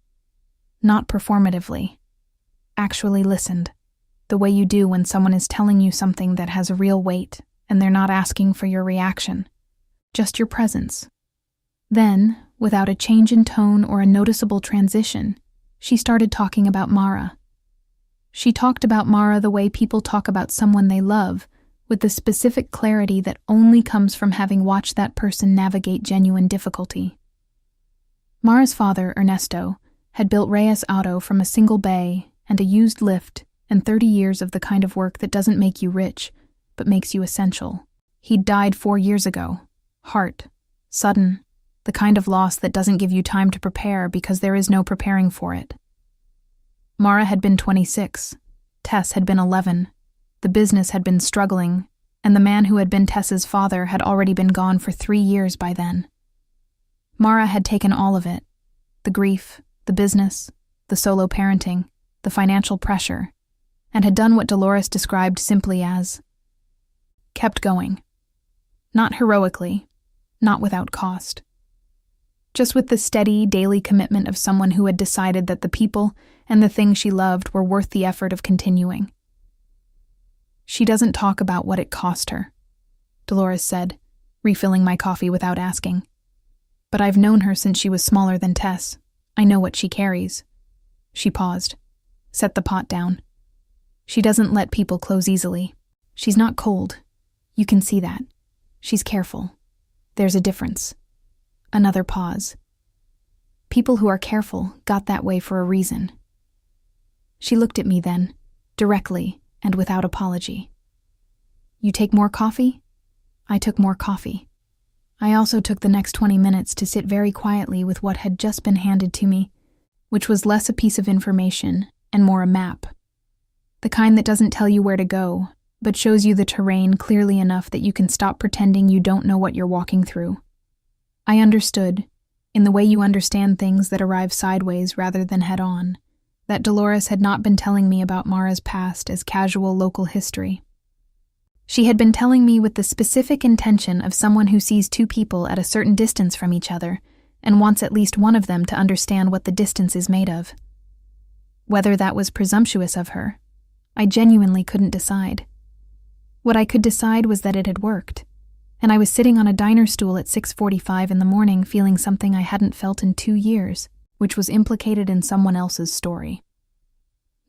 Not performatively. Actually listened, the way you do when someone is telling you something that has a real weight and they're not asking for your reaction, just your presence. Then, without a change in tone or a noticeable transition, she started talking about Mara. She talked about Mara the way people talk about someone they love, with the specific clarity that only comes from having watched that person navigate genuine difficulty. Mara's father, Ernesto, had built Reyes Auto from a single bay and a used lift and 30 years of the kind of work that doesn't make you rich, but makes you essential. He'd died 4 years ago. Heart. Sudden. The kind of loss that doesn't give you time to prepare because there is no preparing for it. Mara had been 26. Tess had been 11. The business had been struggling, and the man who had been Tess's father had already been gone for 3 years by then. Mara had taken all of it. The grief, the business, the solo parenting, the financial pressure, and had done what Dolores described simply as kept going. Not heroically, not without cost. Just with the steady, daily commitment of someone who had decided that the people and the things she loved were worth the effort of continuing. "She doesn't talk about what it cost her," Dolores said, refilling my coffee without asking. "But I've known her since she was smaller than Tess. I know what she carries." She paused, set the pot down. "She doesn't let people close easily. She's not cold. You can see that. She's careful. There's a difference." Another pause. People who are careful got that way for a reason. She looked at me then, directly and without apology. "You take more coffee?" I took more coffee. I also took the next 20 minutes to sit very quietly with what had just been handed to me, which was less a piece of information and more a map. The kind that doesn't tell you where to go, but shows you the terrain clearly enough that you can stop pretending you don't know what you're walking through. I understood, in the way you understand things that arrive sideways rather than head-on, that Dolores had not been telling me about Mara's past as casual local history. She had been telling me with the specific intention of someone who sees 2 people at a certain distance from each other and wants at least one of them to understand what the distance is made of. Whether that was presumptuous of her, I genuinely couldn't decide. What I could decide was that it had worked, and I was sitting on a diner stool at 6:45 in the morning feeling something I hadn't felt in 2 years, which was implicated in someone else's story.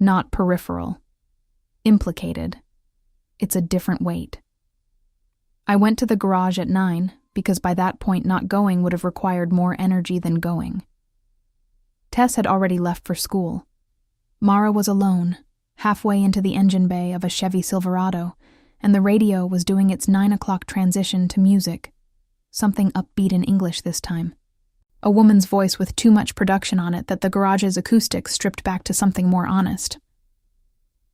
Not peripheral. Implicated. It's a different weight. I went to the garage at 9, because by that point not going would have required more energy than going. Tess had already left for school. Mara was alone, halfway into the engine bay of a Chevy Silverado, and the radio was doing its 9 o'clock transition to music, something upbeat in English this time. A woman's voice with too much production on it that the garage's acoustics stripped back to something more honest.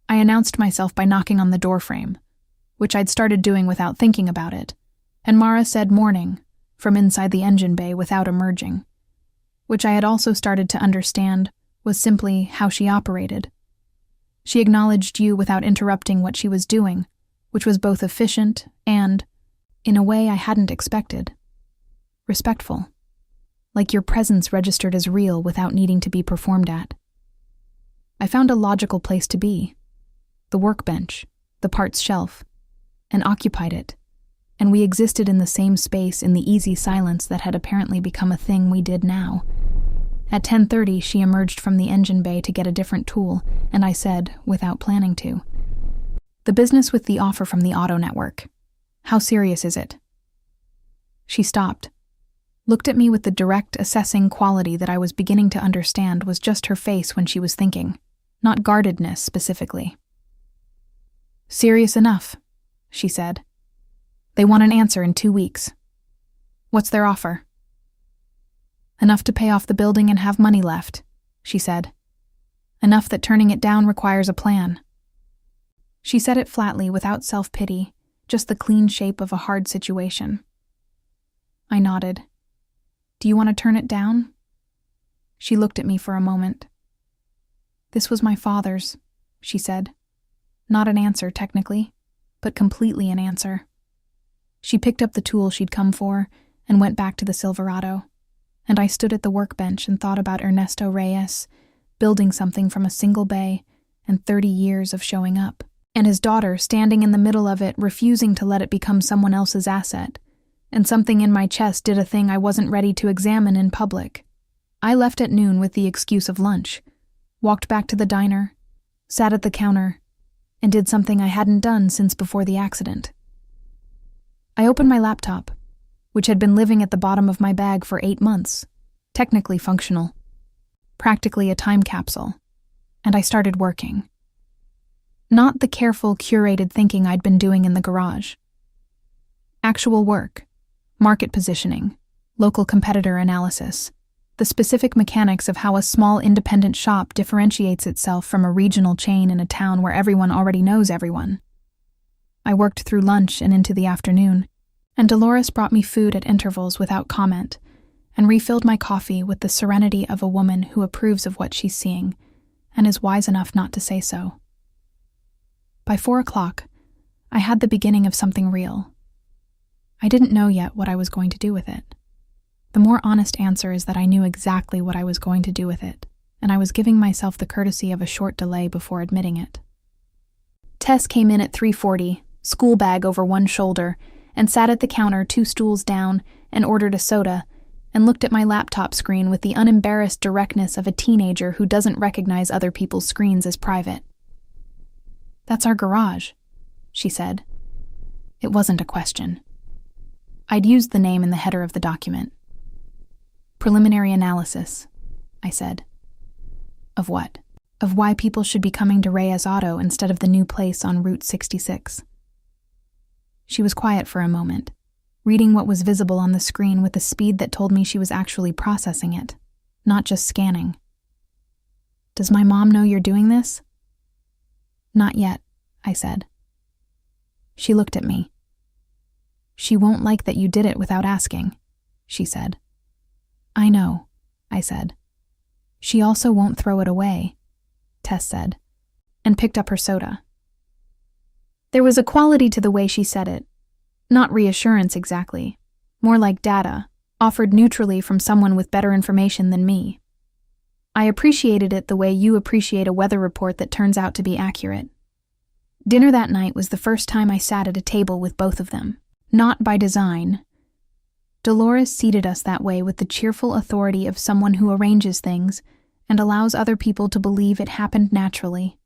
I announced myself by knocking on the doorframe, which I'd started doing without thinking about it, and Mara said morning, from inside the engine bay without emerging, which I had also started to understand was simply how she operated. She acknowledged you without interrupting what she was doing, which was both efficient and, in a way I hadn't expected, respectful. Like your presence registered as real without needing to be performed at. I found a logical place to be, the workbench, the parts shelf, and occupied it, and we existed in the same space in the easy silence that had apparently become a thing we did now. At 10:30, she emerged from the engine bay to get a different tool, and I said, without planning to, "The business with the offer from the auto network. How serious is it?" She stopped, looked at me with the direct, assessing quality that I was beginning to understand was just her face when she was thinking, not guardedness specifically. "Serious enough," she said. "They want an answer in 2 weeks. What's their offer?" "Enough to pay off the building and have money left," she said. "Enough that turning it down requires a plan." She said it flatly, without self-pity, just the clean shape of a hard situation. I nodded. "Do you want to turn it down?" She looked at me for a moment. "This was my father's," she said. Not an answer, technically, but completely an answer. She picked up the tool she'd come for and went back to the Silverado, and I stood at the workbench and thought about Ernesto Reyes, building something from a single bay and 30 years of showing up, and his daughter standing in the middle of it, refusing to let it become someone else's asset, and something in my chest did a thing I wasn't ready to examine in public. I left at noon with the excuse of lunch, walked back to the diner, sat at the counter, and did something I hadn't done since before the accident. I opened my laptop, which had been living at the bottom of my bag for 8 months, technically functional, practically a time capsule, and I started working. Not the careful, curated thinking I'd been doing in the garage. Actual work, market positioning, local competitor analysis, the specific mechanics of how a small independent shop differentiates itself from a regional chain in a town where everyone already knows everyone. I worked through lunch and into the afternoon, and Dolores brought me food at intervals without comment, and refilled my coffee with the serenity of a woman who approves of what she's seeing, and is wise enough not to say so. By 4 o'clock, I had the beginning of something real. I didn't know yet what I was going to do with it. The more honest answer is that I knew exactly what I was going to do with it, and I was giving myself the courtesy of a short delay before admitting it. Tess came in at 3:40, school bag over one shoulder, and sat at the counter 2 stools down and ordered a soda, and looked at my laptop screen with the unembarrassed directness of a teenager who doesn't recognize other people's screens as private. "That's our garage," she said. It wasn't a question. I'd used the name in the header of the document. "Preliminary analysis," I said. "Of what?" "Of why people should be coming to Reyes Auto instead of the new place on Route 66. She was quiet for a moment, reading what was visible on the screen with a speed that told me she was actually processing it, not just scanning. "Does my mom know you're doing this?" "Not yet," I said. She looked at me. "She won't like that you did it without asking," she said. "I know," I said. "She also won't throw it away," Tess said, and picked up her soda. There was a quality to the way she said it. Not reassurance exactly, more like data, offered neutrally from someone with better information than me. I appreciated it the way you appreciate a weather report that turns out to be accurate. Dinner that night was the first time I sat at a table with both of them. Not by design. Dolores seated us that way with the cheerful authority of someone who arranges things and allows other people to believe it happened naturally.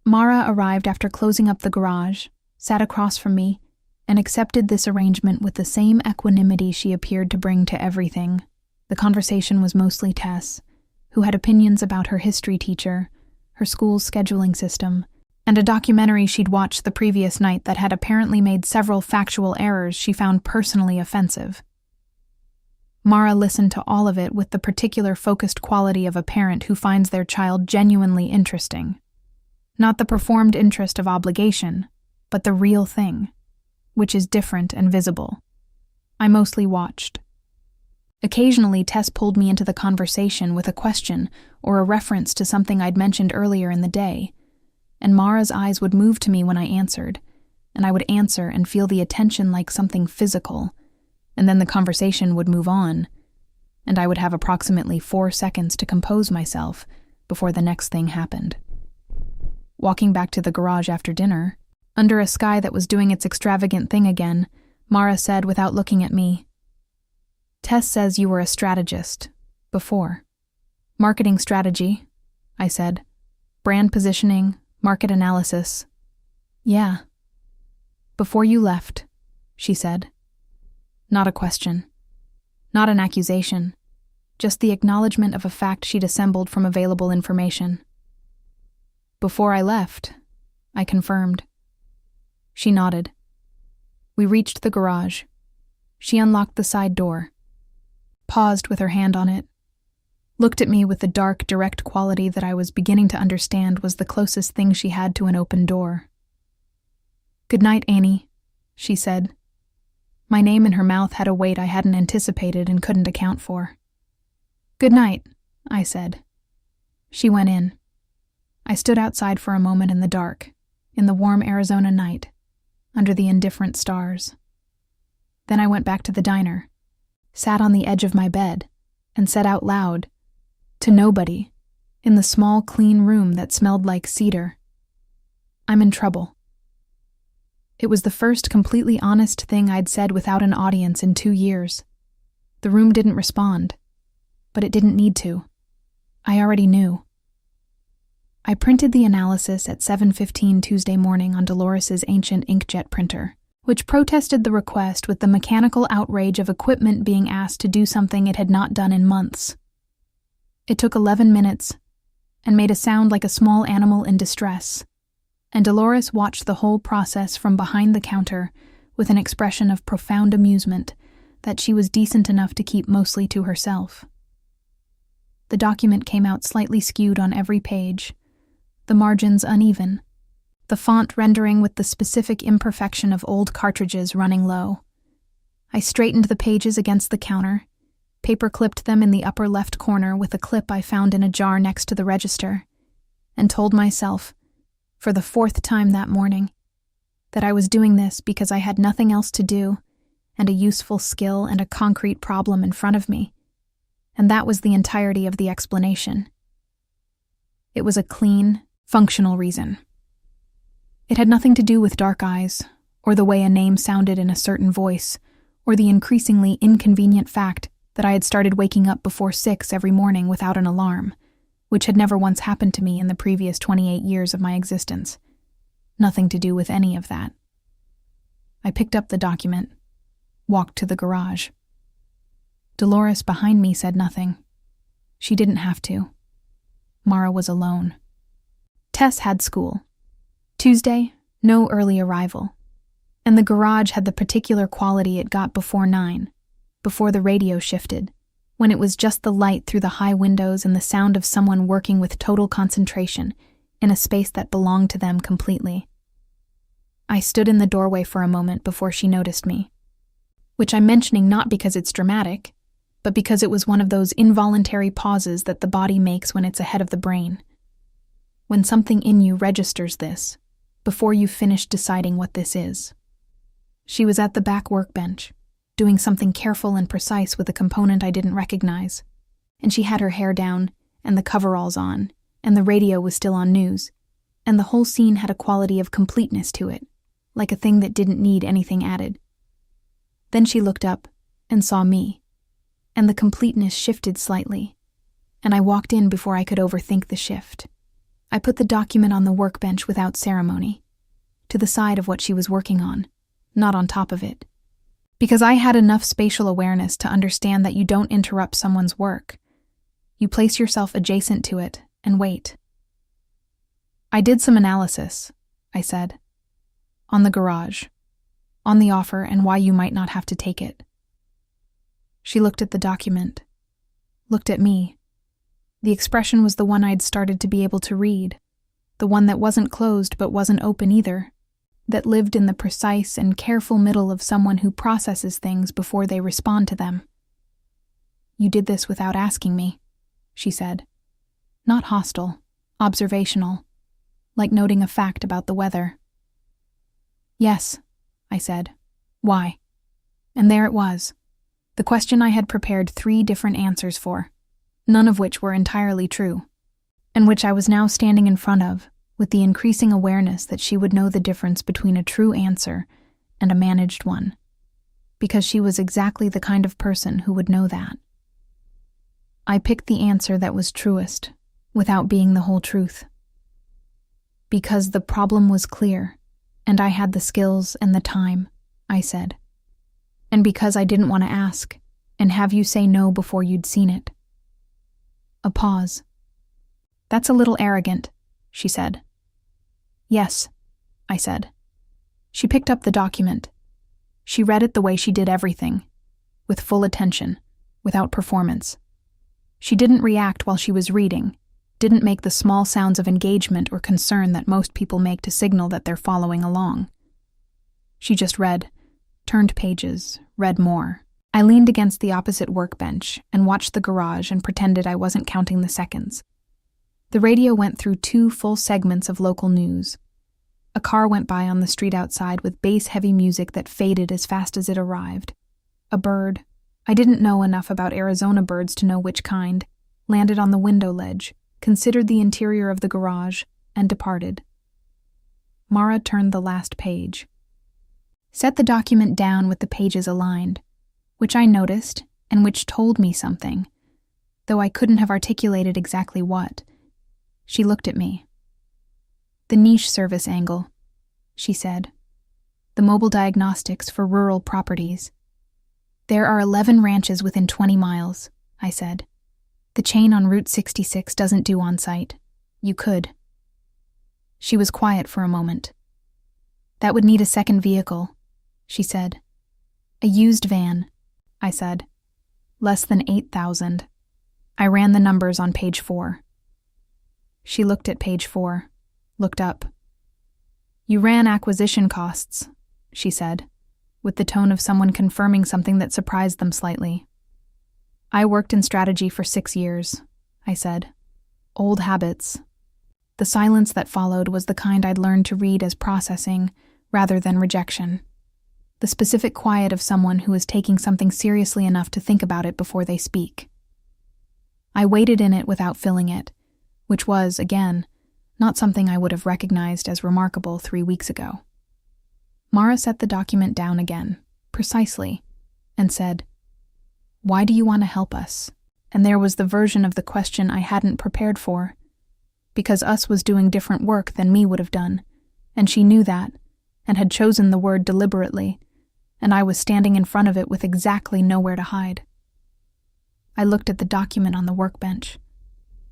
Mara arrived after closing up the garage, sat across from me, and accepted this arrangement with the same equanimity she appeared to bring to everything. The conversation was mostly Tess, who had opinions about her history teacher, her school's scheduling system, and a documentary she'd watched the previous night that had apparently made several factual errors she found personally offensive. Mara listened to all of it with the particular focused quality of a parent who finds their child genuinely interesting. Not the performed interest of obligation, but the real thing, which is different and visible. I mostly watched. Occasionally, Tess pulled me into the conversation with a question or a reference to something I'd mentioned earlier in the day, and Mara's eyes would move to me when I answered, and I would answer and feel the attention like something physical, and then the conversation would move on, and I would have approximately 4 seconds to compose myself before the next thing happened. Walking back to the garage after dinner, under a sky that was doing its extravagant thing again, Mara said without looking at me, "Tess says you were a strategist, before." "Marketing strategy," I said. "Brand positioning, market analysis." "Yeah." "Before you left," she said. Not a question. Not an accusation. Just the acknowledgement of a fact she'd assembled from available information. "Before I left," I confirmed. She nodded. We reached the garage. She unlocked the side door, paused with her hand on it, looked at me with the dark, direct quality that I was beginning to understand was the closest thing she had to an open door. "Good night, Annie," she said. My name in her mouth had a weight I hadn't anticipated and couldn't account for. "Good night," I said. She went in. I stood outside for a moment in the dark, in the warm Arizona night, under the indifferent stars. Then I went back to the diner, sat on the edge of my bed, and said out loud, to nobody, in the small, clean room that smelled like cedar, "I'm in trouble." It was the first completely honest thing I'd said without an audience in 2 years. The room didn't respond, but it didn't need to. I already knew. I printed the analysis at 7:15 Tuesday morning on Dolores's ancient inkjet printer, which protested the request with the mechanical outrage of equipment being asked to do something it had not done in months. It took 11 minutes and made a sound like a small animal in distress, and Dolores watched the whole process from behind the counter with an expression of profound amusement that she was decent enough to keep mostly to herself. The document came out slightly skewed on every page, the margins uneven, the font rendering with the specific imperfection of old cartridges running low. I straightened the pages against the counter, paper-clipped them in the upper left corner with a clip I found in a jar next to the register, and told myself, for the 4th time that morning, that I was doing this because I had nothing else to do and a useful skill and a concrete problem in front of me, and that was the entirety of the explanation. It was a clean, functional reason. It had nothing to do with dark eyes, or the way a name sounded in a certain voice, or the increasingly inconvenient fact that I had started waking up before 6 every morning without an alarm, which had never once happened to me in the previous 28 years of my existence. Nothing to do with any of that. I picked up the document, walked to the garage. Dolores behind me said nothing. She didn't have to. Mara was alone. Tess had school. Tuesday, no early arrival. And the garage had the particular quality it got before 9, before the radio shifted, when it was just the light through the high windows and the sound of someone working with total concentration in a space that belonged to them completely. I stood in the doorway for a moment before she noticed me, which I'm mentioning not because it's dramatic, but because it was one of those involuntary pauses that the body makes when it's ahead of the brain. When something in you registers this, before you've finished deciding what this is. She was at the back workbench, doing something careful and precise with a component I didn't recognize, and she had her hair down and the coveralls on, and the radio was still on news, and the whole scene had a quality of completeness to it, like a thing that didn't need anything added. Then she looked up and saw me, and the completeness shifted slightly, and I walked in before I could overthink the shift. I put the document on the workbench without ceremony, to the side of what she was working on, not on top of it, because I had enough spatial awareness to understand that you don't interrupt someone's work. You place yourself adjacent to it and wait. I did some analysis, I said, on the garage, on the offer and why you might not have to take it. She looked at the document, looked at me. The expression was the one I'd started to be able to read, the one that wasn't closed but wasn't open either, that lived in the precise and careful middle of someone who processes things before they respond to them. You did this without asking me, she said. Not hostile, observational, like noting a fact about the weather. Yes, I said. Why? And there it was, the question I had prepared 3 different answers for, none of which were entirely true, and which I was now standing in front of, with the increasing awareness that she would know the difference between a true answer and a managed one, because she was exactly the kind of person who would know that. I picked the answer that was truest, without being the whole truth. Because the problem was clear, and I had the skills and the time, I said. And because I didn't want to ask, and have you say no before you'd seen it. A pause. That's a little arrogant, she said. Yes, I said. She picked up the document. She read it the way she did everything, with full attention, without performance. She didn't react while she was reading, didn't make the small sounds of engagement or concern that most people make to signal that they're following along. She just read, turned pages, read more. I leaned against the opposite workbench and watched the garage and pretended I wasn't counting the seconds. The radio went through 2 full segments of local news. A car went by on the street outside with bass-heavy music that faded as fast as it arrived. A bird, I didn't know enough about Arizona birds to know which kind, landed on the window ledge, considered the interior of the garage, and departed. Mara turned the last page. Set the document down with the pages aligned, which I noticed and which told me something, though I couldn't have articulated exactly what. She looked at me. The niche service angle, she said. The mobile diagnostics for rural properties. There are 11 ranches within 20 miles, I said. The chain on Route 66 doesn't do on-site. You could. She was quiet for a moment. That would need a second vehicle, she said. A used van, I said. Less than 8,000. I ran the numbers on page 4. She looked at page 4, looked up. You ran acquisition costs, she said, with the tone of someone confirming something that surprised them slightly. I worked in strategy for 6 years, I said. Old habits. The silence that followed was the kind I'd learned to read as processing rather than rejection. The specific quiet of someone who is taking something seriously enough to think about it before they speak. I waited in it without filling it, which was, again, not something I would have recognized as remarkable 3 weeks ago. Mara set the document down again, precisely, and said, Why do you want to help us? And there was the version of the question I hadn't prepared for. Because us was doing different work than me would have done, and she knew that, and had chosen the word deliberately, and I was standing in front of it with exactly nowhere to hide. I looked at the document on the workbench,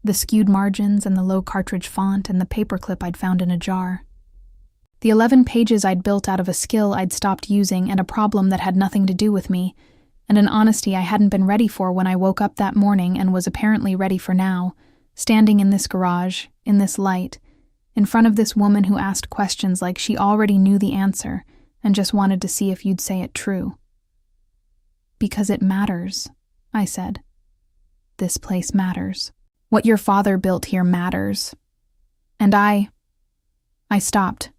the skewed margins and the low cartridge font and the paperclip I'd found in a jar. The 11 pages I'd built out of a skill I'd stopped using and a problem that had nothing to do with me, and an honesty I hadn't been ready for when I woke up that morning and was apparently ready for now, standing in this garage, in this light, in front of this woman who asked questions like she already knew the answer and just wanted to see if you'd say it true. Because it matters, I said. This place matters. What your father built here matters. And I stopped.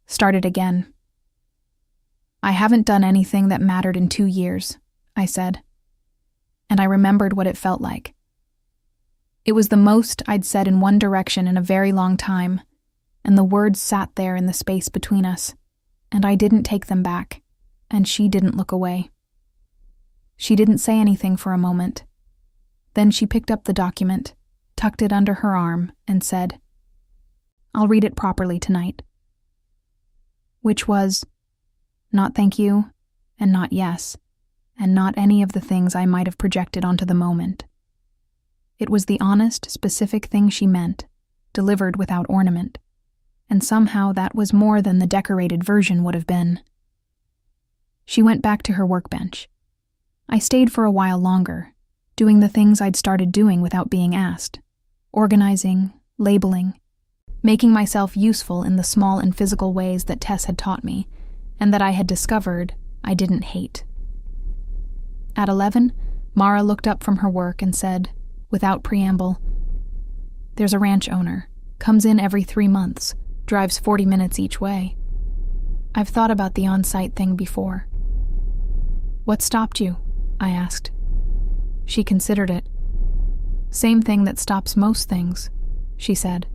Started again. I haven't done anything that mattered in 2 years, I said. And I remembered what it felt like. It was the most I'd said in one direction in a very long time, and the words sat there in the space between us, and I didn't take them back, and she didn't look away. She didn't say anything for a moment. Then she picked up the document, tucked it under her arm, and said, "I'll read it properly tonight." Which was, not thank you, and not yes, and not any of the things I might have projected onto the moment. It was the honest, specific thing she meant, delivered without ornament, and somehow that was more than the decorated version would have been. She went back to her workbench. I stayed for a while longer, doing the things I'd started doing without being asked, organizing, labeling, making myself useful in the small and physical ways that Tess had taught me, and that I had discovered I didn't hate. At 11, Mara looked up from her work and said, without preamble, "There's a ranch owner, comes in every 3 months, drives 40 minutes each way. I've thought about the on-site thing before." "What stopped you?" I asked. She considered it. "Same thing that stops most things," she said.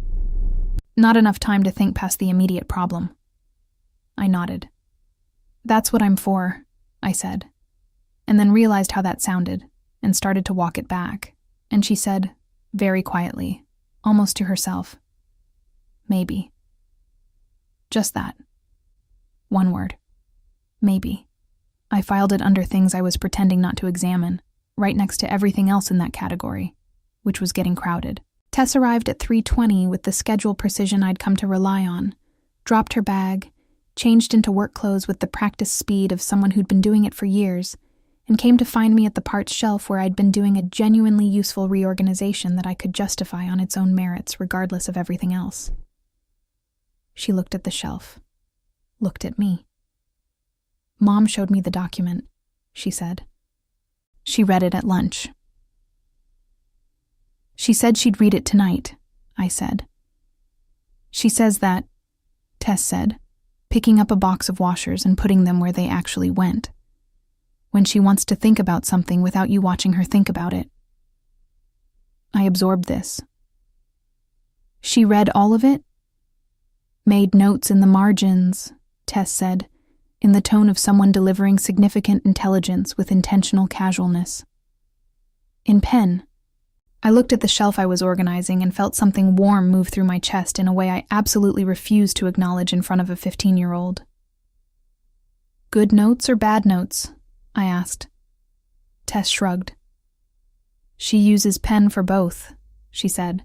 "Not enough time to think past the immediate problem." I nodded. "That's what I'm for," I said, and then realized how that sounded, and started to walk it back, and she said, very quietly, almost to herself, "Maybe." Just that. One word. Maybe. I filed it under things I was pretending not to examine, right next to everything else in that category, which was getting crowded. Tess arrived at 3:20 with the schedule precision I'd come to rely on, dropped her bag, changed into work clothes with the practiced speed of someone who'd been doing it for years, and came to find me at the parts shelf where I'd been doing a genuinely useful reorganization that I could justify on its own merits regardless of everything else. She looked at the shelf, looked at me. "Mom showed me the document," she said. "She read it at lunch." "She said she'd read it tonight," I said. "She says that," Tess said, picking up a box of washers and putting them where they actually went, "when she wants to think about something without you watching her think about it." I absorbed this. "She read all of it?" "Made notes in the margins," Tess said, in the tone of someone delivering significant intelligence with intentional casualness. "In pen." I looked at the shelf I was organizing and felt something warm move through my chest in a way I absolutely refused to acknowledge in front of a 15-year-old. "Good notes or bad notes?" I asked. Tess shrugged. "She uses pen for both," she said.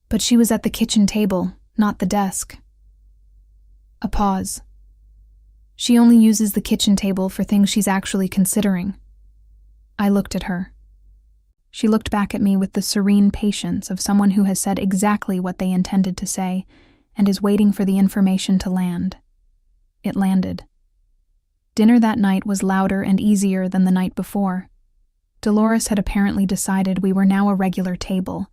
"But she was at the kitchen table, not the desk." A pause. "She only uses the kitchen table for things she's actually considering." I looked at her. She looked back at me with the serene patience of someone who has said exactly what they intended to say and is waiting for the information to land. It landed. Dinner that night was louder and easier than the night before. Dolores had apparently decided we were now a regular table,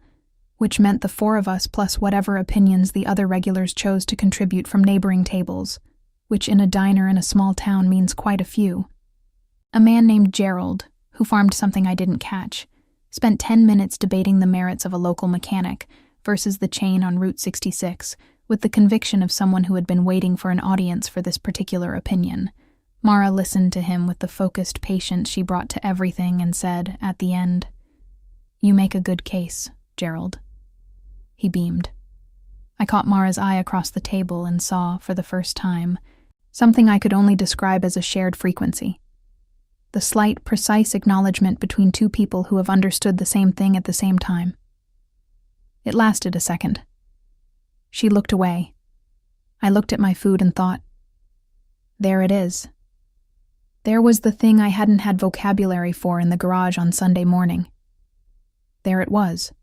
which meant the 4 of us plus whatever opinions the other regulars chose to contribute from neighboring tables, which in a diner in a small town means quite a few. A man named Gerald, who farmed something I didn't catch, spent 10 minutes debating the merits of a local mechanic versus the chain on Route 66, with the conviction of someone who had been waiting for an audience for this particular opinion. Mara listened to him with the focused patience she brought to everything and said, at the end, "You make a good case, Gerald." He beamed. I caught Mara's eye across the table and saw, for the first time, something I could only describe as a shared frequency. The slight, precise acknowledgement between 2 people who have understood the same thing at the same time. It lasted a second. She looked away. I looked at my food and thought, there it is. There was the thing I hadn't had vocabulary for in the garage on Sunday morning. There it was.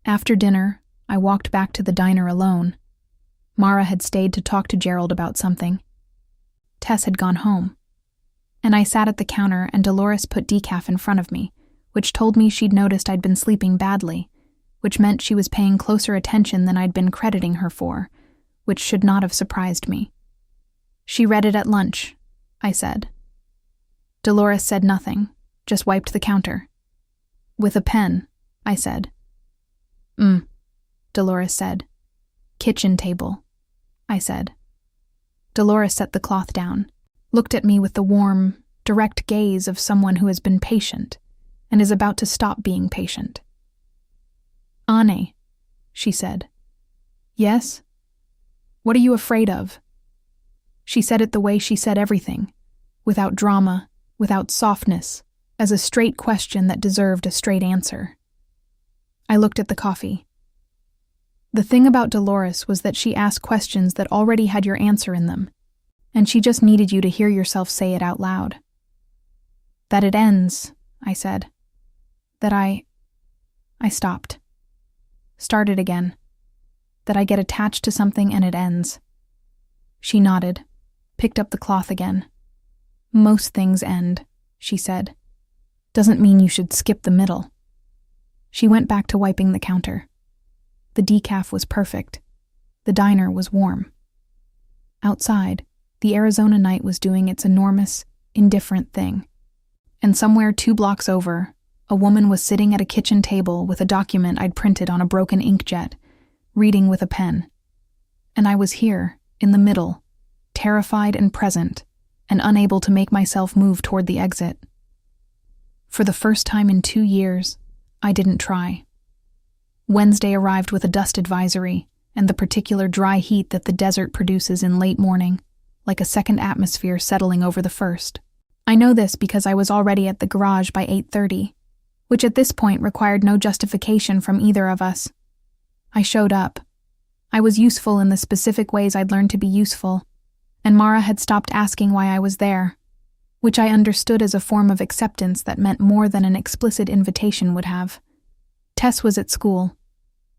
After dinner, I walked back to the diner alone. Mara had stayed to talk to Gerald about something. Tess had gone home. And I sat at the counter and Dolores put decaf in front of me, which told me she'd noticed I'd been sleeping badly, which meant she was paying closer attention than I'd been crediting her for, which should not have surprised me. "She read it at lunch," I said. Dolores said nothing, just wiped the counter. "With a pen," I said. Dolores said. Kitchen table, I said. Dolores set the cloth down, looked at me with the warm, direct gaze of someone who has been patient and is about to stop being patient. Anne, she said. Yes? What are you afraid of? She said it the way she said everything, without drama, without softness, as a straight question that deserved a straight answer. I looked at the coffee. The thing about Dolores was that she asked questions that already had your answer in them, and she just needed you to hear yourself say it out loud. That it ends, I said. That I stopped. Started again. That I get attached to something and it ends. She nodded, picked up the cloth again. Most things end, she said. Doesn't mean you should skip the middle. She went back to wiping the counter. The decaf was perfect. The diner was warm. Outside, the Arizona night was doing its enormous, indifferent thing. And somewhere 2 blocks over, a woman was sitting at a kitchen table with a document I'd printed on a broken inkjet, reading with a pen. And I was here, in the middle, terrified and present, and unable to make myself move toward the exit. For the first time in 2 years, I didn't try. Wednesday arrived with a dust advisory and the particular dry heat that the desert produces in late morning, like a second atmosphere settling over the first. I know this because I was already at the garage by 8:30, which at this point required no justification from either of us. I showed up. I was useful in the specific ways I'd learned to be useful, and Mara had stopped asking why I was there, which I understood as a form of acceptance that meant more than an explicit invitation would have. Tess was at school.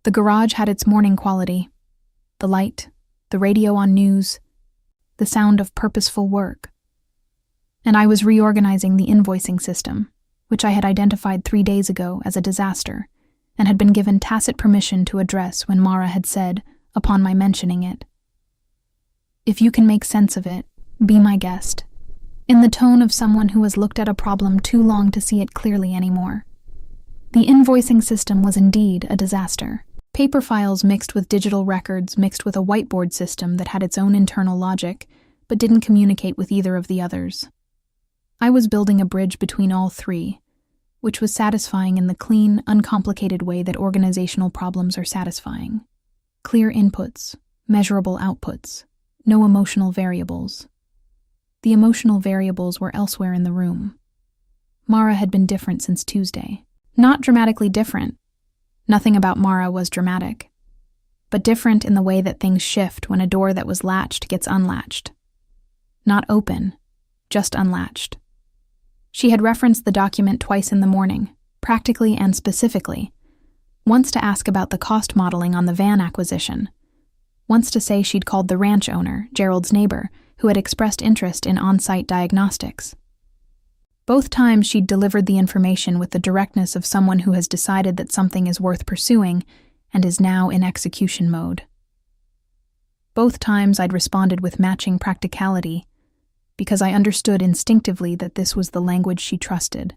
The garage had its morning quality. The light, the radio on news, the sound of purposeful work. And I was reorganizing the invoicing system, which I had identified 3 days ago as a disaster, and had been given tacit permission to address when Mara had said, upon my mentioning it, "If you can make sense of it, be my guest," in the tone of someone who has looked at a problem too long to see it clearly anymore. The invoicing system was indeed a disaster. Paper files mixed with digital records mixed with a whiteboard system that had its own internal logic, but didn't communicate with either of the others. I was building a bridge between all three, which was satisfying in the clean, uncomplicated way that organizational problems are satisfying. Clear inputs, measurable outputs, no emotional variables. The emotional variables were elsewhere in the room. Mara had been different since Tuesday. Not dramatically different. Nothing about Mara was dramatic. But different in the way that things shift when a door that was latched gets unlatched. Not open, just unlatched. She had referenced the document twice in the morning, practically and specifically. Once to ask about the cost modeling on the van acquisition. Once to say she'd called the ranch owner, Gerald's neighbor, who had expressed interest in on-site diagnostics. Both times she'd delivered the information with the directness of someone who has decided that something is worth pursuing and is now in execution mode. Both times I'd responded with matching practicality, because I understood instinctively that this was the language she trusted.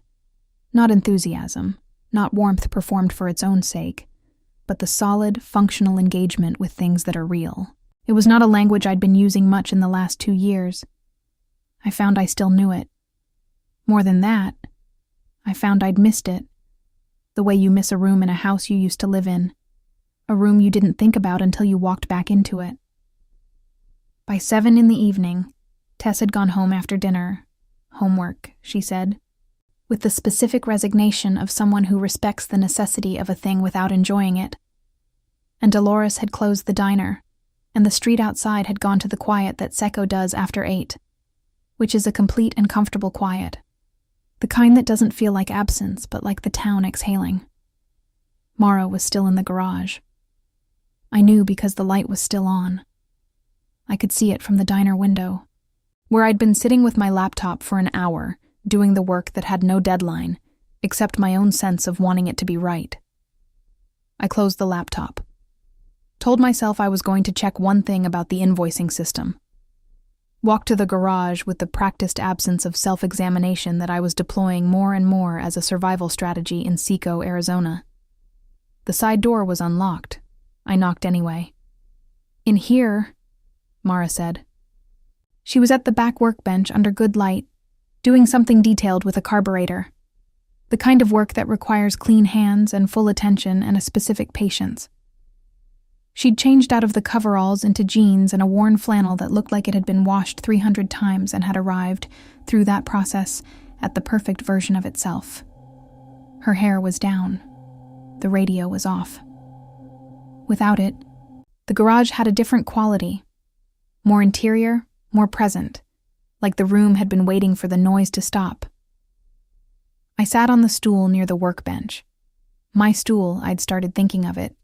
Not enthusiasm, not warmth performed for its own sake, but the solid, functional engagement with things that are real. It was not a language I'd been using much in the last 2 years. I found I still knew it. More than that, I found I'd missed it. The way you miss a room in a house you used to live in. A room you didn't think about until you walked back into it. By 7 in the evening, Tess had gone home after dinner. Homework, she said, with the specific resignation of someone who respects the necessity of a thing without enjoying it. And Dolores had closed the diner, and the street outside had gone to the quiet that Seco does after 8, which is a complete and comfortable quiet. The kind that doesn't feel like absence, but like the town exhaling. Mara was still in the garage. I knew because the light was still on. I could see it from the diner window, where I'd been sitting with my laptop for an hour, doing the work that had no deadline, except my own sense of wanting it to be right. I closed the laptop. Told myself I was going to check one thing about the invoicing system. Walked to the garage with the practiced absence of self-examination that I was deploying more and more as a survival strategy in Seco, Arizona. The side door was unlocked. I knocked anyway. In here, Mara said. She was at the back workbench under good light, doing something detailed with a carburetor. The kind of work that requires clean hands and full attention and a specific patience. She'd changed out of the coveralls into jeans and a worn flannel that looked like it had been washed 300 times and had arrived, through that process, at the perfect version of itself. Her hair was down. The radio was off. Without it, the garage had a different quality. More interior, more present, like the room had been waiting for the noise to stop. I sat on the stool near the workbench. My stool, I'd started thinking of it,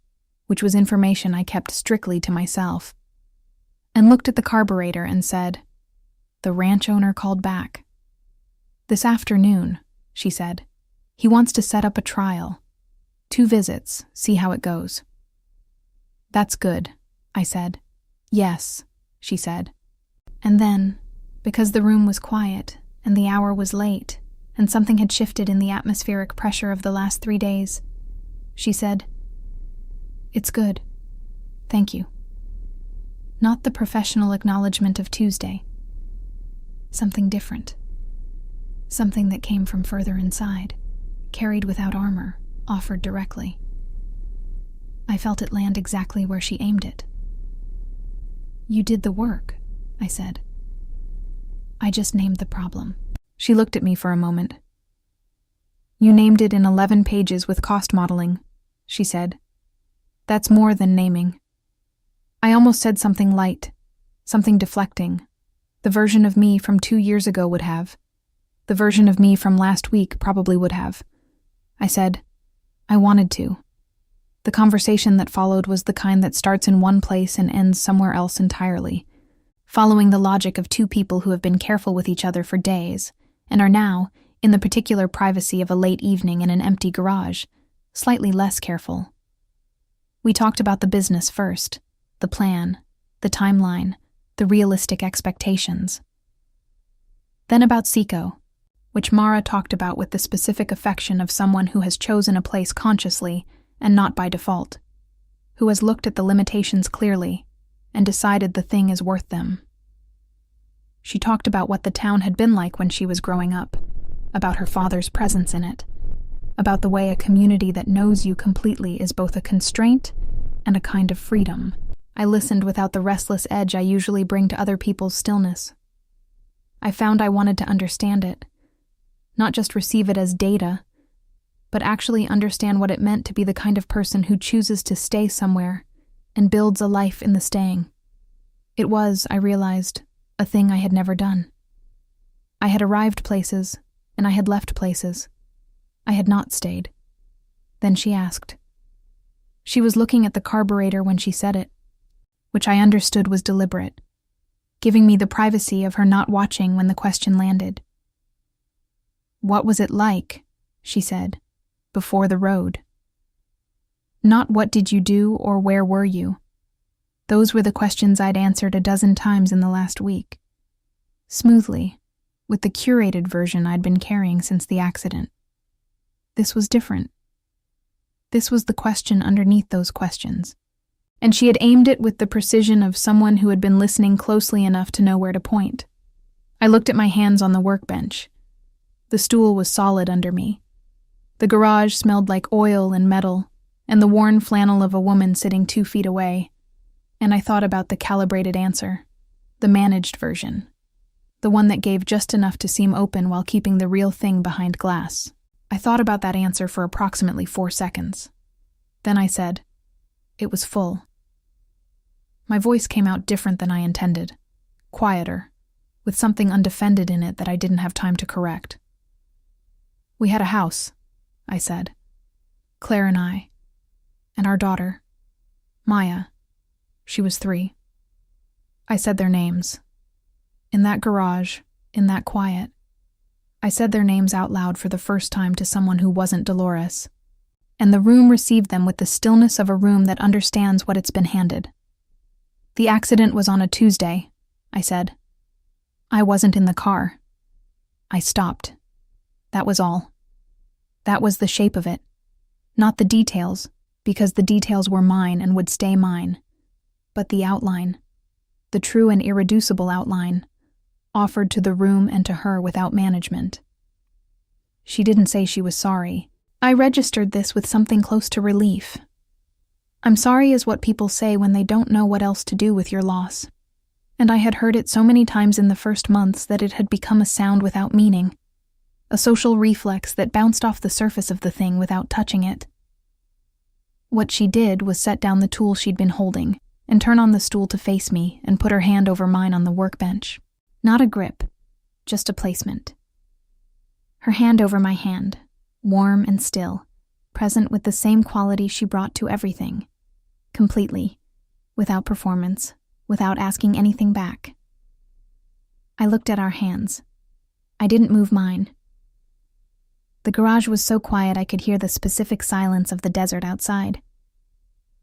which was information I kept strictly to myself, and looked at the carburetor and said, "The ranch owner called back. This afternoon," she said. "He wants to set up a trial. 2 visits, see how it goes." "That's good," I said. "Yes," she said. And then, because the room was quiet, and the hour was late, and something had shifted in the atmospheric pressure of the last 3 days, she said, "It's good. Thank you." Not the professional acknowledgement of Tuesday. Something different. Something that came from further inside, carried without armor, offered directly. I felt it land exactly where she aimed it. "You did the work," I said. "I just named the problem." She looked at me for a moment. "You named it in 11 pages with cost modeling," she said. "That's more than naming." I almost said something light, something deflecting. The version of me from 2 years ago would have. The version of me from last week probably would have. I said, "I wanted to." The conversation that followed was the kind that starts in one place and ends somewhere else entirely, following the logic of 2 people who have been careful with each other for days, and are now, in the particular privacy of a late evening in an empty garage, slightly less careful. We talked about the business first, the plan, the timeline, the realistic expectations. Then about Seco, which Mara talked about with the specific affection of someone who has chosen a place consciously and not by default, who has looked at the limitations clearly and decided the thing is worth them. She talked about what the town had been like when she was growing up, about her father's presence in it, about the way a community that knows you completely is both a constraint and a kind of freedom. I listened without the restless edge I usually bring to other people's stillness. I found I wanted to understand it, not just receive it as data, but actually understand what it meant to be the kind of person who chooses to stay somewhere and builds a life in the staying. It was, I realized, a thing I had never done. I had arrived places, and I had left places. I had not stayed. Then she asked. She was looking at the carburetor when she said it, which I understood was deliberate, giving me the privacy of her not watching when the question landed. "What was it like," she said, "before the road?" Not what did you do or where were you. Those were the questions I'd answered a dozen times in the last week. Smoothly, with the curated version I'd been carrying since the accident. This was different. This was the question underneath those questions. And she had aimed it with the precision of someone who had been listening closely enough to know where to point. I looked at my hands on the workbench. The stool was solid under me. The garage smelled like oil and metal, and the worn flannel of a woman sitting 2 feet away. And I thought about the calibrated answer, the managed version, the one that gave just enough to seem open while keeping the real thing behind glass. I thought about that answer for approximately 4 seconds. Then I said, "It was full." My voice came out different than I intended, quieter, with something undefended in it that I didn't have time to correct. "We had a house," I said. "Claire and I. And our daughter, Maya. She was 3. I said their names. In that garage, in that quiet, I said their names out loud for the first time to someone who wasn't Dolores. And the room received them with the stillness of a room that understands what it's been handed. "The accident was on a Tuesday," I said. "I wasn't in the car. I stopped. That was all. That was the shape of it. Not the details, because the details were mine and would stay mine. but the outline, the true and irreducible outline, offered to the room and to her without management. She didn't say she was sorry. I registered this with something close to relief. I'm sorry is what people say when they don't know what else to do with your loss. And I had heard it so many times in the first months that it had become a sound without meaning, a social reflex that bounced off the surface of the thing without touching it. What she did was set down the tool she'd been holding and turn on the stool to face me and put her hand over mine on the workbench. Not a grip, just a placement. Her hand over my hand, warm and still, present with the same quality she brought to everything, completely, without performance, without asking anything back. I looked at our hands. I didn't move mine. The garage was so quiet I could hear the specific silence of the desert outside.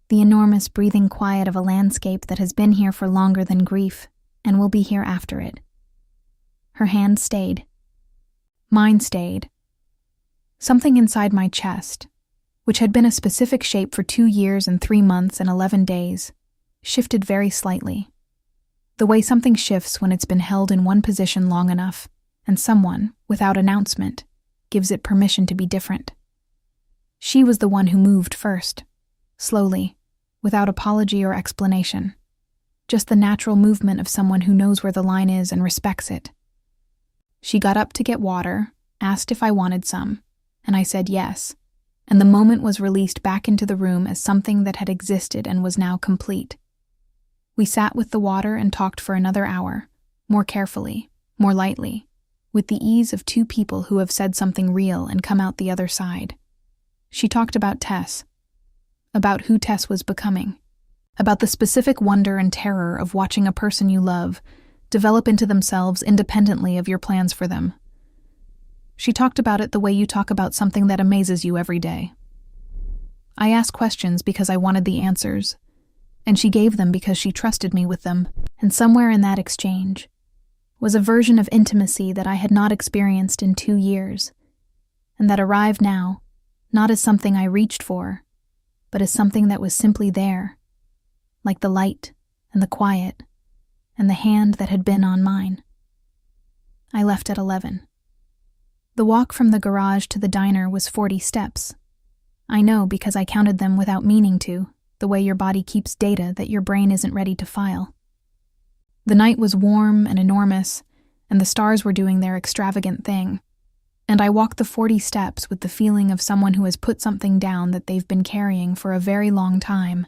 The enormous breathing quiet of a landscape that has been here for longer than grief and will be here after it. Her hand stayed. Mine stayed. Something inside my chest, which had been a specific shape for 2 years and 3 months and 11 days, shifted very slightly. The way something shifts when it's been held in one position long enough, and someone, without announcement, gives it permission to be different. She was the one who moved first, slowly, without apology or explanation. Just the natural movement of someone who knows where the line is and respects it. She got up to get water, asked if I wanted some, and I said yes, and the moment was released back into the room as something that had existed and was now complete. We sat with the water and talked for another hour, more carefully, more lightly, with the ease of 2 people who have said something real and come out the other side. She talked about Tess, about who Tess was becoming, about the specific wonder and terror of watching a person you love develop into themselves independently of your plans for them. She talked about it the way you talk about something that amazes you every day. I asked questions because I wanted the answers, and she gave them because she trusted me with them, and somewhere in that exchange was a version of intimacy that I had not experienced in 2 years, and that arrived now, not as something I reached for, but as something that was simply there, like the light and the quiet, and the hand that had been on mine. I left at 11. The walk from the garage to the diner was 40 steps. I know because I counted them without meaning to, the way your body keeps data that your brain isn't ready to file. The night was warm and enormous, and the stars were doing their extravagant thing, and I walked the 40 steps with the feeling of someone who has put something down that they've been carrying for a very long time,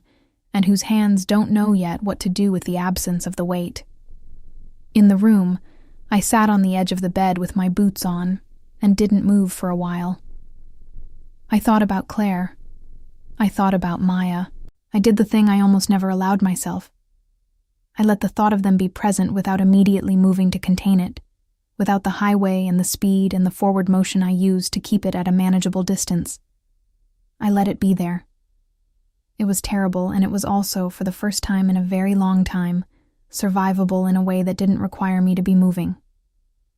and whose hands don't know yet what to do with the absence of the weight. In the room, I sat on the edge of the bed with my boots on, and didn't move for a while. I thought about Claire. I thought about Maya. I did the thing I almost never allowed myself. I let the thought of them be present without immediately moving to contain it, without the highway and the speed and the forward motion I used to keep it at a manageable distance. I let it be there. It was terrible, and it was also, for the first time in a very long time, survivable in a way that didn't require me to be moving.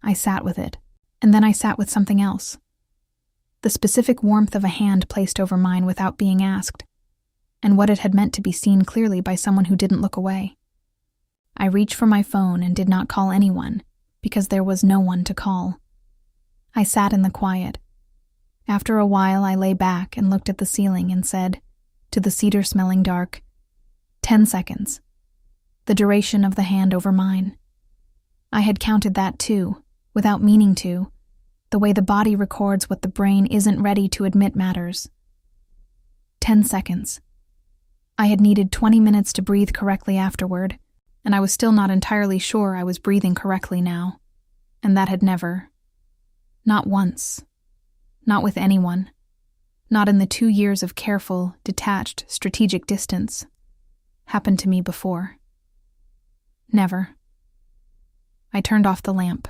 I sat with it, and then I sat with something else. The specific warmth of a hand placed over mine without being asked, and what it had meant to be seen clearly by someone who didn't look away. I reached for my phone and did not call anyone, because there was no one to call. I sat in the quiet. After a while, I lay back and looked at the ceiling and said, to the cedar-smelling dark, 10 seconds. The duration of the hand over mine. I had counted that too, without meaning to, the way the body records what the brain isn't ready to admit matters. 10 seconds. I had needed 20 minutes to breathe correctly afterward, and I was still not entirely sure I was breathing correctly now, and that had never, not once, not with anyone, not in the 2 years of careful, detached, strategic distance, happened to me before. Never. I turned off the lamp.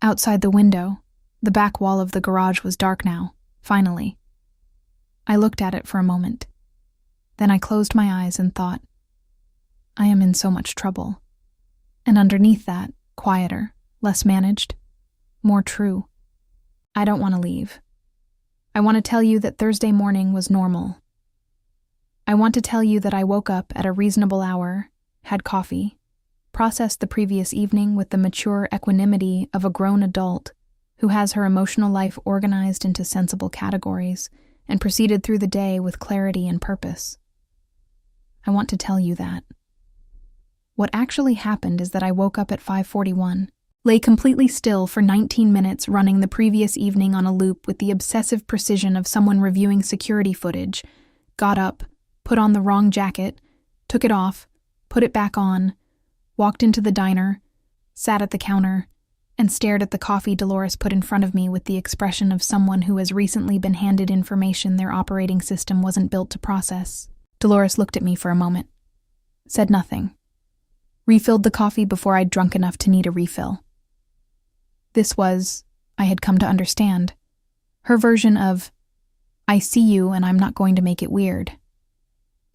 Outside the window, the back wall of the garage was dark now, finally. I looked at it for a moment. Then I closed my eyes and thought, I am in so much trouble. And underneath that, quieter, less managed, more true. I don't want to leave. I want to tell you that Thursday morning was normal. I want to tell you that I woke up at a reasonable hour, had coffee, processed the previous evening with the mature equanimity of a grown adult who has her emotional life organized into sensible categories, and proceeded through the day with clarity and purpose. I want to tell you that. What actually happened is that I woke up at 5:41, lay completely still for 19 minutes running the previous evening on a loop with the obsessive precision of someone reviewing security footage, got up, put on the wrong jacket, took it off, put it back on, walked into the diner, sat at the counter, and stared at the coffee Dolores put in front of me with the expression of someone who has recently been handed information their operating system wasn't built to process. Dolores looked at me for a moment, said nothing, refilled the coffee before I'd drunk enough to need a refill. This was, I had come to understand, her version of, I see you and I'm not going to make it weird.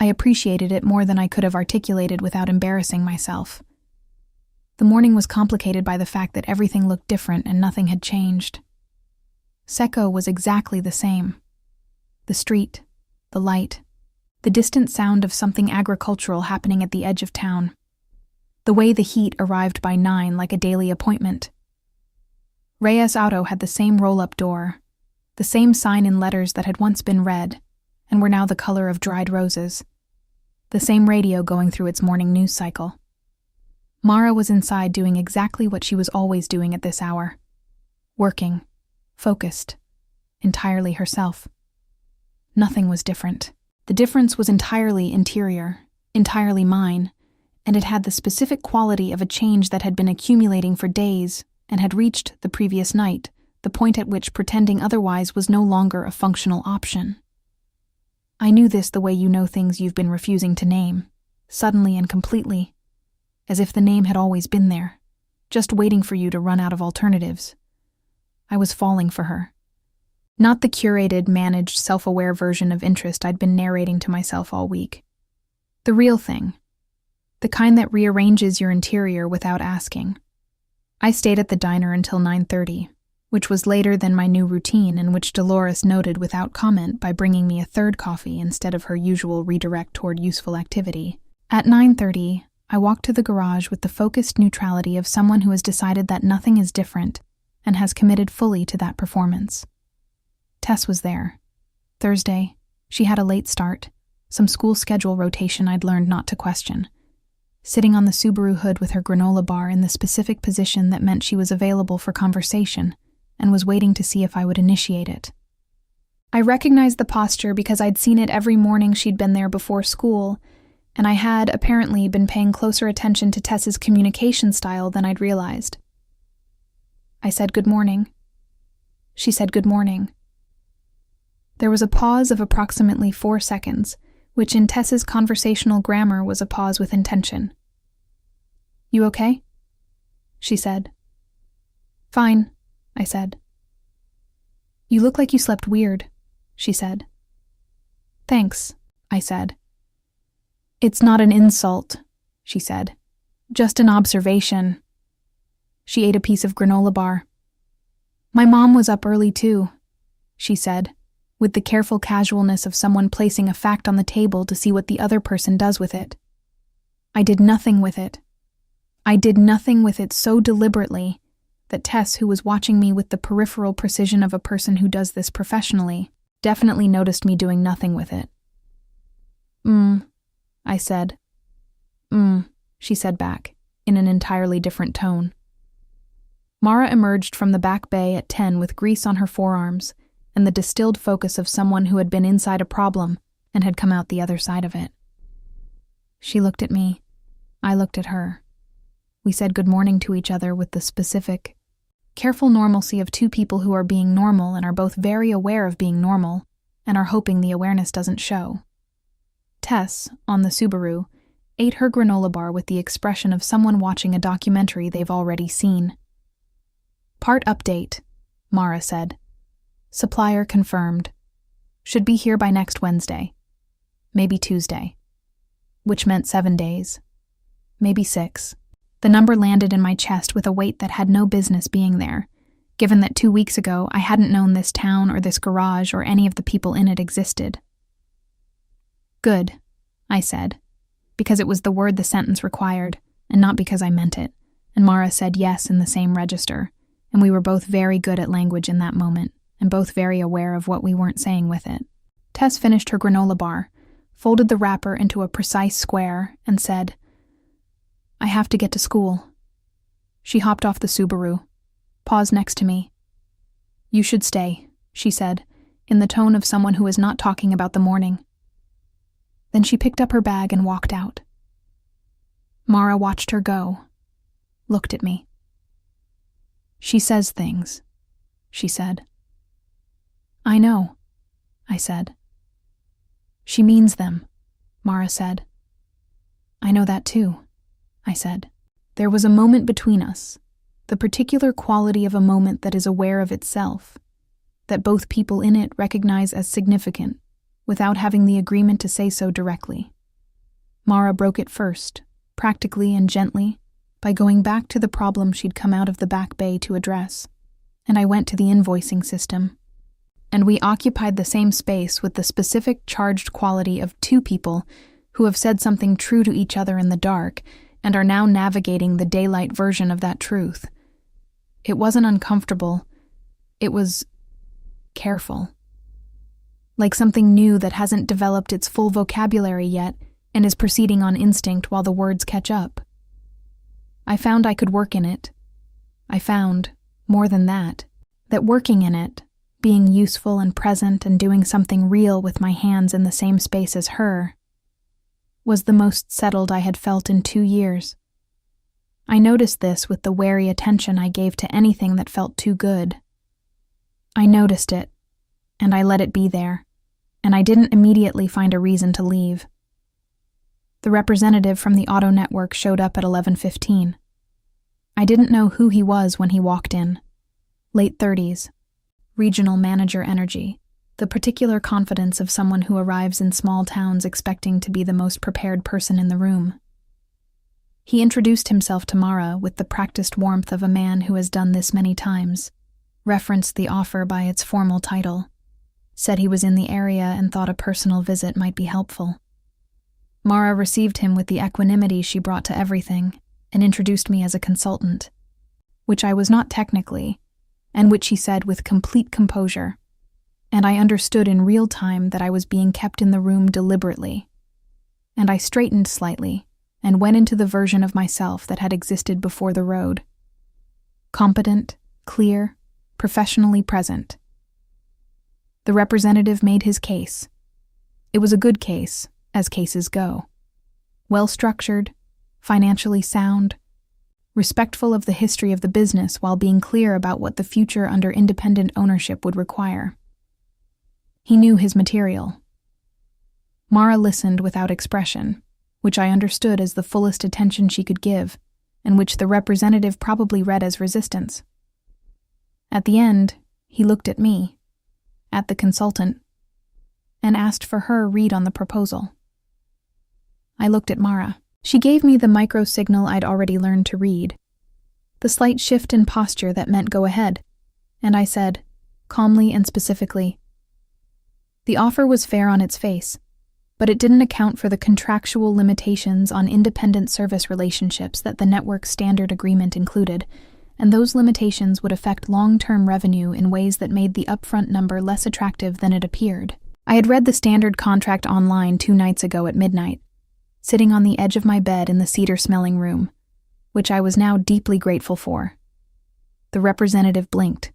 I appreciated it more than I could have articulated without embarrassing myself. The morning was complicated by the fact that everything looked different and nothing had changed. Seco was exactly the same. The street, the light, the distant sound of something agricultural happening at the edge of town. The way the heat arrived by 9 like a daily appointment. Reyes Auto had the same roll-up door, the same sign in letters that had once been red and were now the color of dried roses, the same radio going through its morning news cycle. Mara was inside doing exactly what she was always doing at this hour. Working, focused, entirely herself. Nothing was different. The difference was entirely interior, entirely mine, and it had the specific quality of a change that had been accumulating for days and had reached, the previous night, the point at which pretending otherwise was no longer a functional option. I knew this the way you know things you've been refusing to name, suddenly and completely, as if the name had always been there, just waiting for you to run out of alternatives. I was falling for her. Not the curated, managed, self-aware version of interest I'd been narrating to myself all week. The real thing. The kind that rearranges your interior without asking. I stayed at the diner until 9:30, which was later than my new routine and which Dolores noted without comment by bringing me a third coffee instead of her usual redirect toward useful activity. At 9:30, I walked to the garage with the focused neutrality of someone who has decided that nothing is different and has committed fully to that performance. Tess was there. Thursday, she had a late start, some school schedule rotation I'd learned not to question. Sitting on the Subaru hood with her granola bar in the specific position that meant she was available for conversation and was waiting to see if I would initiate it. I recognized the posture because I'd seen it every morning she'd been there before school, and I had, apparently, been paying closer attention to Tess's communication style than I'd realized. I said good morning. She said good morning. There was a pause of approximately 4 seconds, which in Tess's conversational grammar was a pause with intention. You okay? She said. Fine, I said. You look like you slept weird, she said. Thanks, I said. It's not an insult, she said. Just an observation. She ate a piece of granola bar. My mom was up early too, she said, with the careful casualness of someone placing a fact on the table to see what the other person does with it. I did nothing with it. I did nothing with it so deliberately that Tess, who was watching me with the peripheral precision of a person who does this professionally, definitely noticed me doing nothing with it. I said. She said back, in an entirely different tone. Mara emerged from the back bay at 10 with grease on her forearms and the distilled focus of someone who had been inside a problem and had come out the other side of it. She looked at me. I looked at her. We said good morning to each other with the specific, careful normalcy of two people who are being normal and are both very aware of being normal and are hoping the awareness doesn't show. Tess, on the Subaru, ate her granola bar with the expression of someone watching a documentary they've already seen. Part update, Mara said. Supplier confirmed. Should be here by next Wednesday. Maybe Tuesday. Which meant 7 days. Maybe 6. The number landed in my chest with a weight that had no business being there, given that 2 weeks ago I hadn't known this town or this garage or any of the people in it existed. Good, I said, because it was the word the sentence required, and not because I meant it, and Mara said yes in the same register, and we were both very good at language in that moment, and both very aware of what we weren't saying with it. Tess finished her granola bar, folded the wrapper into a precise square, and said, "I have to get to school." She hopped off the Subaru, paused next to me. "You should stay," she said, in the tone of someone who is not talking about the morning. Then she picked up her bag and walked out. Mara watched her go, looked at me. "She says things," she said. "I know," I said. "She means them," Mara said. "I know that too," I said. There was a moment between us, the particular quality of a moment that is aware of itself, that both people in it recognize as significant, without having the agreement to say so directly. Mara broke it first, practically and gently, by going back to the problem she'd come out of the back bay to address, and I went to the invoicing system. And we occupied the same space with the specific charged quality of two people who have said something true to each other in the dark and are now navigating the daylight version of that truth. It wasn't uncomfortable. It was careful. Like something new that hasn't developed its full vocabulary yet and is proceeding on instinct while the words catch up. I found I could work in it. I found, more than that working in it, being useful and present and doing something real with my hands in the same space as her, was the most settled I had felt in 2 years. I noticed this with the wary attention I gave to anything that felt too good. I noticed it, and I let it be there, and I didn't immediately find a reason to leave. The representative from the auto network showed up at 11:15. I didn't know who he was when he walked in. Late 30s. Regional manager energy, the particular confidence of someone who arrives in small towns expecting to be the most prepared person in the room. He introduced himself to Mara with the practiced warmth of a man who has done this many times, referenced the offer by its formal title, said he was in the area and thought a personal visit might be helpful. Mara received him with the equanimity she brought to everything and introduced me as a consultant, which I was not technically, and which she said with complete composure, and I understood in real time that I was being kept in the room deliberately. And I straightened slightly and went into the version of myself that had existed before the road. Competent, clear, professionally present. The representative made his case. It was a good case, as cases go. Well-structured, financially sound, respectful of the history of the business while being clear about what the future under independent ownership would require. He knew his material. Mara listened without expression, which I understood as the fullest attention she could give, and which the representative probably read as resistance. At the end, he looked at me, at the consultant, and asked for her read on the proposal. I looked at Mara. She gave me the micro-signal I'd already learned to read, the slight shift in posture that meant go ahead, and I said, calmly and specifically, the offer was fair on its face, but it didn't account for the contractual limitations on independent service relationships that the network standard agreement included, and those limitations would affect long-term revenue in ways that made the upfront number less attractive than it appeared. I had read the standard contract online 2 nights ago at midnight, sitting on the edge of my bed in the cedar-smelling room, which I was now deeply grateful for. The representative blinked,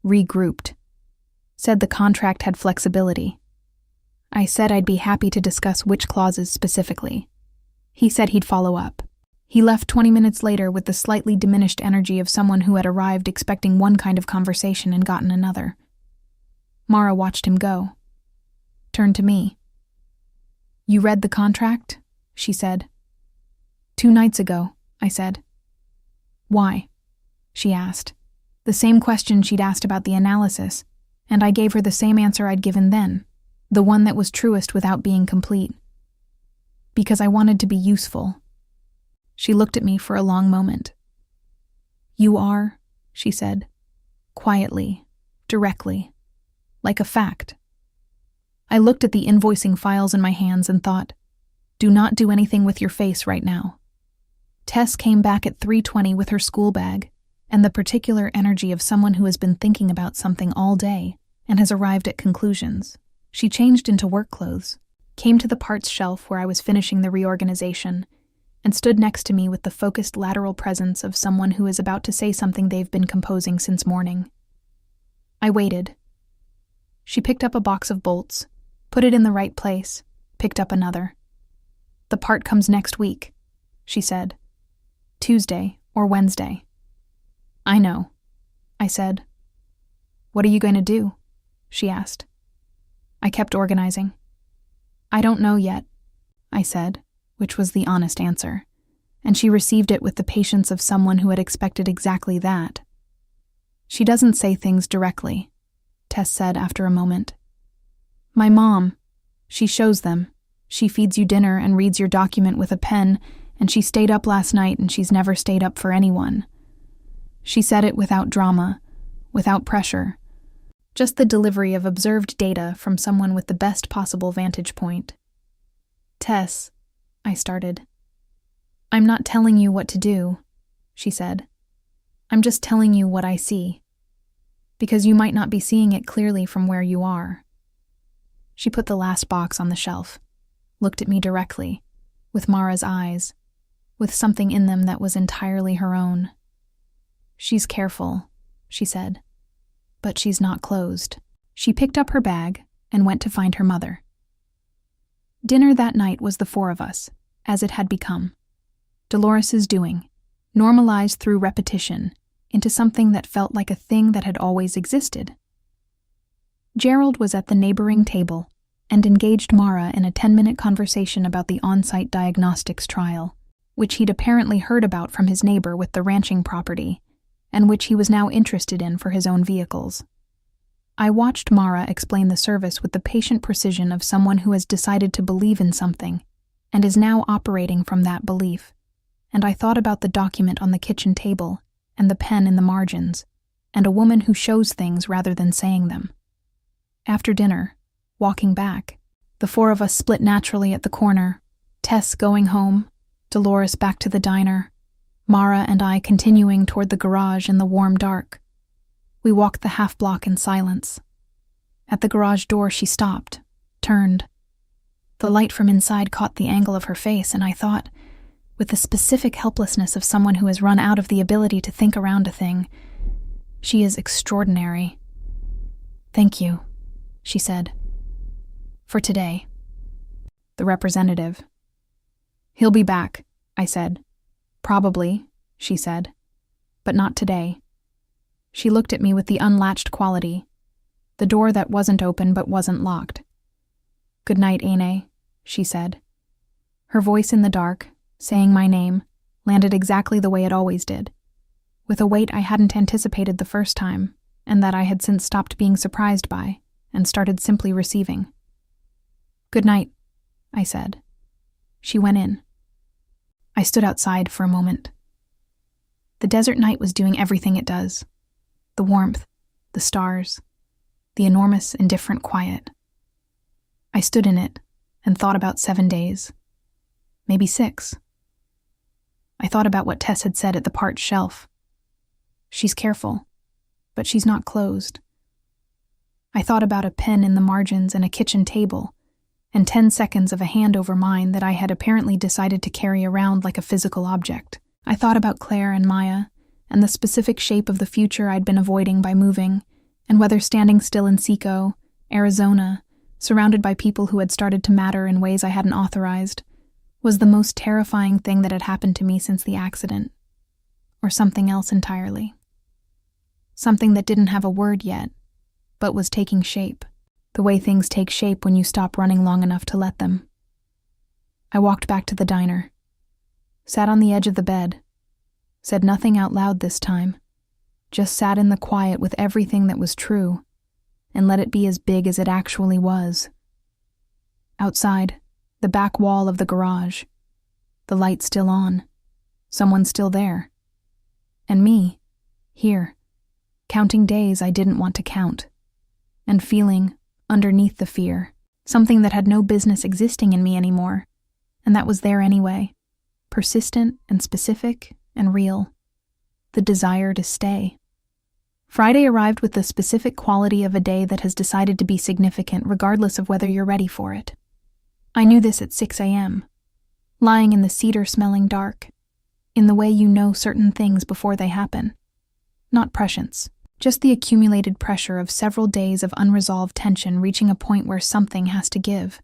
regrouped, said the contract had flexibility. I said I'd be happy to discuss which clauses specifically. He said he'd follow up. He left 20 minutes later with the slightly diminished energy of someone who had arrived expecting one kind of conversation and gotten another. Mara watched him go. Turned to me. "You read the contract?" she said. 2 nights ago, I said. "Why?" she asked. The same question she'd asked about the analysis, and I gave her the same answer I'd given then, the one that was truest without being complete. Because I wanted to be useful. She looked at me for a long moment. "You are," she said, quietly, directly, like a fact. I looked at the invoicing files in my hands and thought, Do not do anything with your face right now. Tess came back at 3:20 with her school bag and the particular energy of someone who has been thinking about something all day and has arrived at conclusions. She changed into work clothes, came to the parts shelf where I was finishing the reorganization, and stood next to me with the focused lateral presence of someone who is about to say something they've been composing since morning. I waited. She picked up a box of bolts, put it in the right place, picked up another. The part comes next week, she said. Tuesday or Wednesday. I know, I said. What are you going to do? She asked. I kept organizing. I don't know yet, I said, which was the honest answer, and she received it with the patience of someone who had expected exactly that. She doesn't say things directly, Tess said after a moment. My mom, she shows them. She feeds you dinner and reads your document with a pen, and she stayed up last night and she's never stayed up for anyone. She said it without drama, without pressure, just the delivery of observed data from someone with the best possible vantage point. Tess, I started. I'm not telling you what to do, she said. I'm just telling you what I see, because you might not be seeing it clearly from where you are. She put the last box on the shelf, looked at me directly, with Mara's eyes, with something in them that was entirely her own. She's careful, she said, but she's not closed. She picked up her bag and went to find her mother. Dinner that night was the four of us, as it had become. Dolores's doing, normalized through repetition, into something that felt like a thing that had always existed. Gerald was at the neighboring table and engaged Mara in a 10-minute conversation about the on-site diagnostics trial, which he'd apparently heard about from his neighbor with the ranching property, and which he was now interested in for his own vehicles. I watched Mara explain the service with the patient precision of someone who has decided to believe in something and is now operating from that belief, and I thought about the document on the kitchen table and the pen in the margins, and a woman who shows things rather than saying them. After dinner, walking back, the four of us split naturally at the corner, Tess going home, Dolores back to the diner, Mara and I continuing toward the garage in the warm dark. We walked the half-block in silence. At the garage door she stopped, turned. The light from inside caught the angle of her face, and I thought, with the specific helplessness of someone who has run out of the ability to think around a thing, she is extraordinary. Thank you, she said. For today. The representative. He'll be back, I said. Probably, she said. But not today. She looked at me with the unlatched quality, the door that wasn't open but wasn't locked. Good night, Aine, she said. Her voice in the dark, saying my name, landed exactly the way it always did, with a weight I hadn't anticipated the first time, and that I had since stopped being surprised by, and started simply receiving. Good night, I said. She went in. I stood outside for a moment. The desert night was doing everything it does. The warmth, the stars, the enormous, indifferent quiet. I stood in it and thought about 7 days, maybe 6. I thought about what Tess had said at the parts shelf. She's careful, but she's not closed. I thought about a pen in the margins and a kitchen table, and 10 seconds of a hand over mine that I had apparently decided to carry around like a physical object. I thought about Claire and Maya, and the specific shape of the future I'd been avoiding by moving, and whether standing still in Seco, Arizona, surrounded by people who had started to matter in ways I hadn't authorized, was the most terrifying thing that had happened to me since the accident, or something else entirely. Something that didn't have a word yet, but was taking shape, the way things take shape when you stop running long enough to let them. I walked back to the diner, sat on the edge of the bed, said nothing out loud this time, just sat in the quiet with everything that was true, and let it be as big as it actually was. Outside, the back wall of the garage, the light still on, someone still there, and me, here, counting days I didn't want to count, and feeling, underneath the fear, something that had no business existing in me anymore, and that was there anyway, persistent and specific and real. The desire to stay. Friday arrived with the specific quality of a day that has decided to be significant regardless of whether you're ready for it. I knew this at 6 a.m., lying in the cedar-smelling dark, in the way you know certain things before they happen. Not prescience, just the accumulated pressure of several days of unresolved tension reaching a point where something has to give.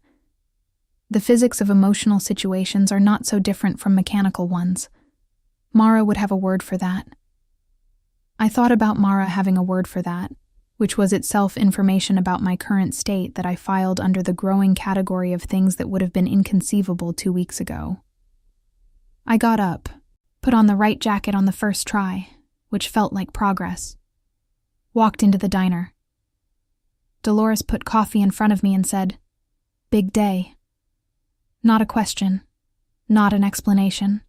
The physics of emotional situations are not so different from mechanical ones. Mara would have a word for that. I thought about Mara having a word for that, which was itself information about my current state that I filed under the growing category of things that would have been inconceivable 2 weeks ago. I got up, put on the right jacket on the first try, which felt like progress. Walked into the diner. Dolores put coffee in front of me and said, "Big day." Not a question, not an explanation,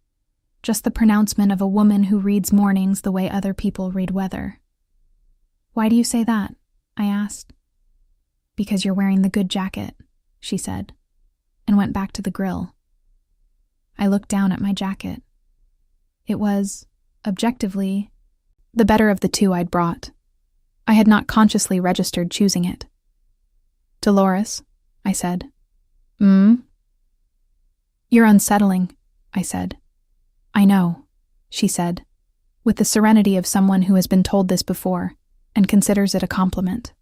just the pronouncement of a woman who reads mornings the way other people read weather. "Why do you say that?" I asked. "Because you're wearing the good jacket," she said, and went back to the grill. I looked down at my jacket. It was, objectively, the better of the two I'd brought. I had not consciously registered choosing it. "Dolores," I said. "You're unsettling," I said. "I know," she said, with the serenity of someone who has been told this before and considers it a compliment.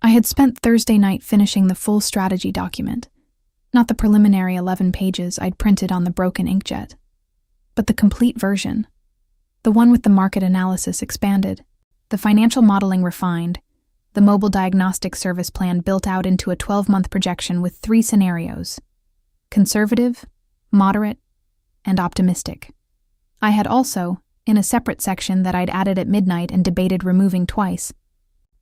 I had spent Thursday night finishing the full strategy document, not the preliminary 11 pages I'd printed on the broken inkjet, but the complete version, the one with the market analysis expanded, the financial modeling refined, the mobile diagnostic service plan built out into a 12-month projection with 3 scenarios: conservative, moderate, and optimistic. I had also, in a separate section that I'd added at midnight and debated removing twice,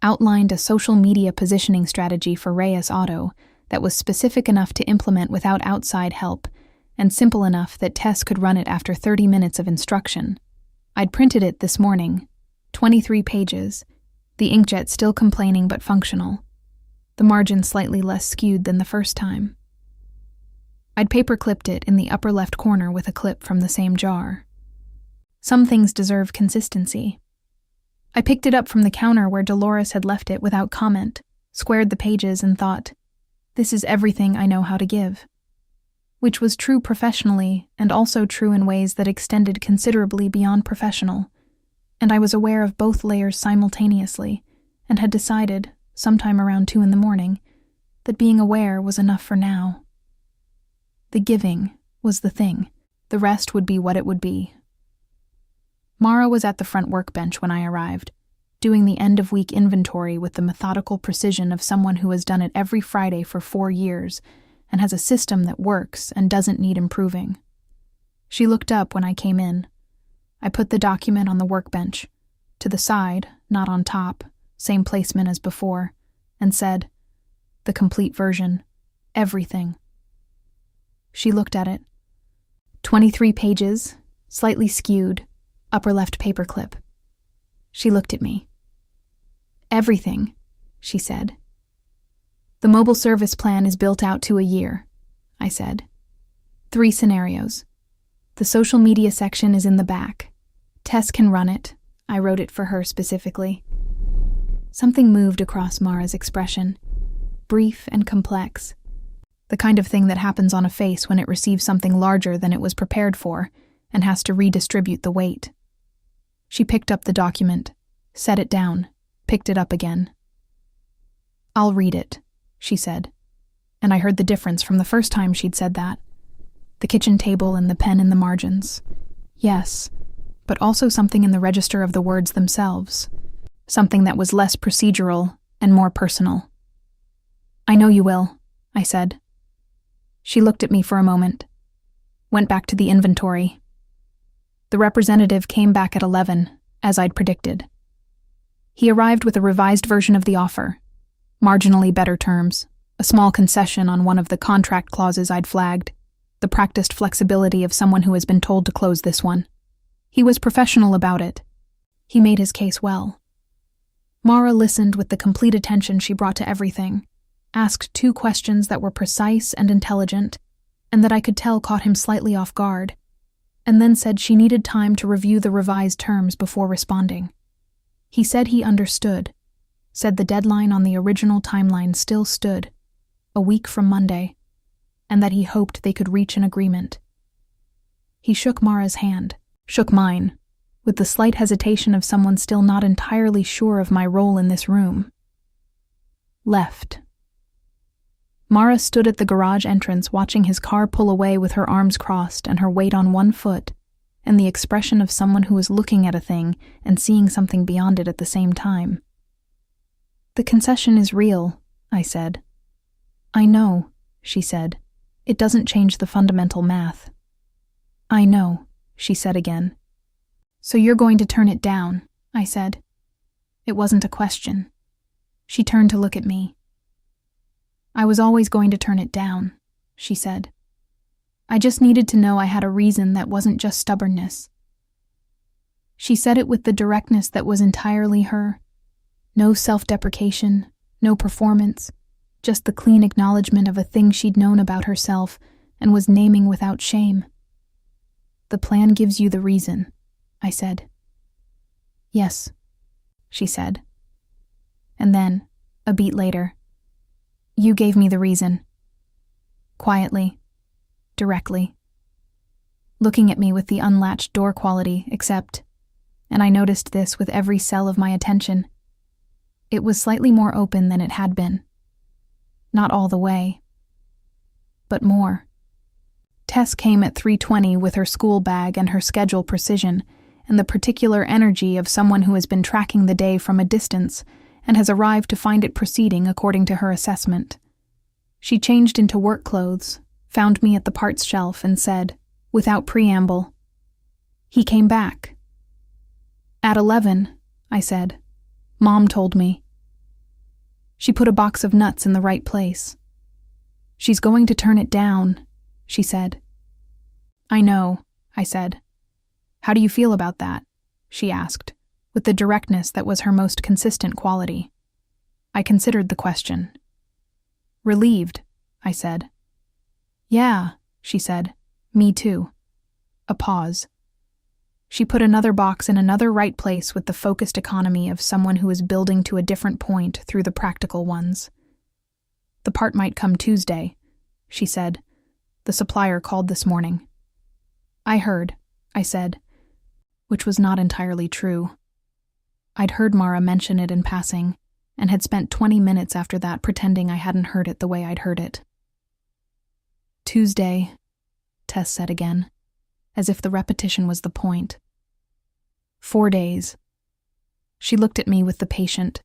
outlined a social media positioning strategy for Reyes Auto that was specific enough to implement without outside help and simple enough that Tess could run it after 30 minutes of instruction. I'd printed it this morning, 23 pages, the inkjet still complaining but functional, the margin slightly less skewed than the first time. I'd paper-clipped it in the upper left corner with a clip from the same jar. Some things deserve consistency. I picked it up from the counter where Dolores had left it without comment, squared the pages, and thought, "This is everything I know how to give." Which was true professionally and also true in ways that extended considerably beyond professional, and I was aware of both layers simultaneously and had decided, sometime around 2 a.m, that being aware was enough for now. The giving was the thing. The rest would be what it would be. Mara was at the front workbench when I arrived, doing the end-of-week inventory with the methodical precision of someone who has done it every Friday for 4 years and has a system that works and doesn't need improving. She looked up when I came in. I put the document on the workbench, to the side, not on top, same placement as before, and said, "The complete version. Everything." She looked at it. 23 pages, slightly skewed, upper left paperclip. She looked at me. "Everything," she said. "The mobile service plan is built out to a year," I said. 3 scenarios. The social media section is in the back. Tess can run it. I wrote it for her specifically. Something moved across Mara's expression, brief and complex. The kind of thing that happens on a face when it receives something larger than it was prepared for and has to redistribute the weight. She picked up the document, set it down, picked it up again. "I'll read it," she said, and I heard the difference from the first time she'd said that. The kitchen table and the pen in the margins. Yes, but also something in the register of the words themselves, something that was less procedural and more personal. "I know you will," I said. She looked at me for a moment, went back to the inventory. The representative came back at 11, as I'd predicted. He arrived with a revised version of the offer, marginally better terms, a small concession on one of the contract clauses I'd flagged, the practiced flexibility of someone who has been told to close this one. He was professional about it. He made his case well. Mara listened with the complete attention she brought to everything, asked 2 questions that were precise and intelligent, and that I could tell caught him slightly off guard, and then said she needed time to review the revised terms before responding. He said he understood, said the deadline on the original timeline still stood, a week from Monday, and that he hoped they could reach an agreement. He shook Mara's hand, shook mine, with the slight hesitation of someone still not entirely sure of my role in this room. Left. Mara stood at the garage entrance watching his car pull away with her arms crossed and her weight on one foot, and the expression of someone who was looking at a thing and seeing something beyond it at the same time. "The concession is real," I said. "I know," she said. "It doesn't change the fundamental math." "I know," she said again. "So you're going to turn it down," I said. It wasn't a question. She turned to look at me. "I was always going to turn it down," she said. "I just needed to know I had a reason that wasn't just stubbornness." She said it with the directness that was entirely her. No self-deprecation, no performance, just the clean acknowledgement of a thing she'd known about herself and was naming without shame. "The plan gives you the reason," I said. "Yes," she said. And then, a beat later, "You gave me the reason." Quietly, directly, looking at me with the unlatched door quality, except, and I noticed this with every cell of my attention, it was slightly more open than it had been. Not all the way, but more. Tess came at 3:20 with her school bag and her schedule precision and the particular energy of someone who has been tracking the day from a distance and has arrived to find it proceeding according to her assessment. She changed into work clothes, found me at the parts shelf, and said, without preamble, "He came back." "At 11, I said. "Mom told me." She put a box of nuts in the right place. "She's going to turn it down," she said. "I know," I said. "How do you feel about that?" she asked, with the directness that was her most consistent quality. I considered the question. "Relieved," I said. "Yeah," she said. "Me too." A pause. She put another box in another right place with the focused economy of someone who is building to a different point through the practical ones. "The part might come Tuesday," she said. "The supplier called this morning." "I heard," I said, which was not entirely true. I'd heard Mara mention it in passing, and had spent 20 minutes after that pretending I hadn't heard it the way I'd heard it. "Tuesday," Tess said again, as if the repetition was the point. 4 days. She looked at me with the patient,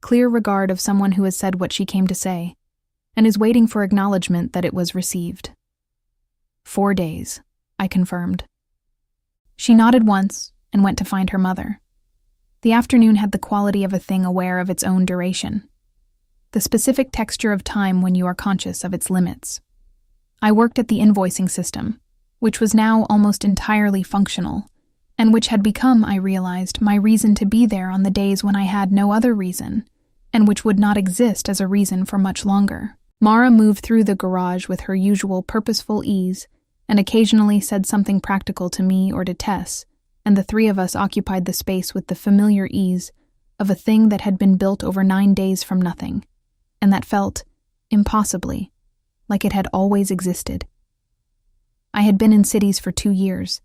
clear regard of someone who has said what she came to say, and is waiting for acknowledgement that it was received. 4 days, I confirmed. She nodded once and went to find her mother. The afternoon had the quality of a thing aware of its own duration, the specific texture of time when you are conscious of its limits. I worked at the invoicing system, which was now almost entirely functional, and which had become, I realized, my reason to be there on the days when I had no other reason, and which would not exist as a reason for much longer. Mara moved through the garage with her usual purposeful ease, and occasionally said something practical to me or to Tess, and the three of us occupied the space with the familiar ease of a thing that had been built over 9 days from nothing, and that felt, impossibly, like it had always existed. I had been in cities for 2 years.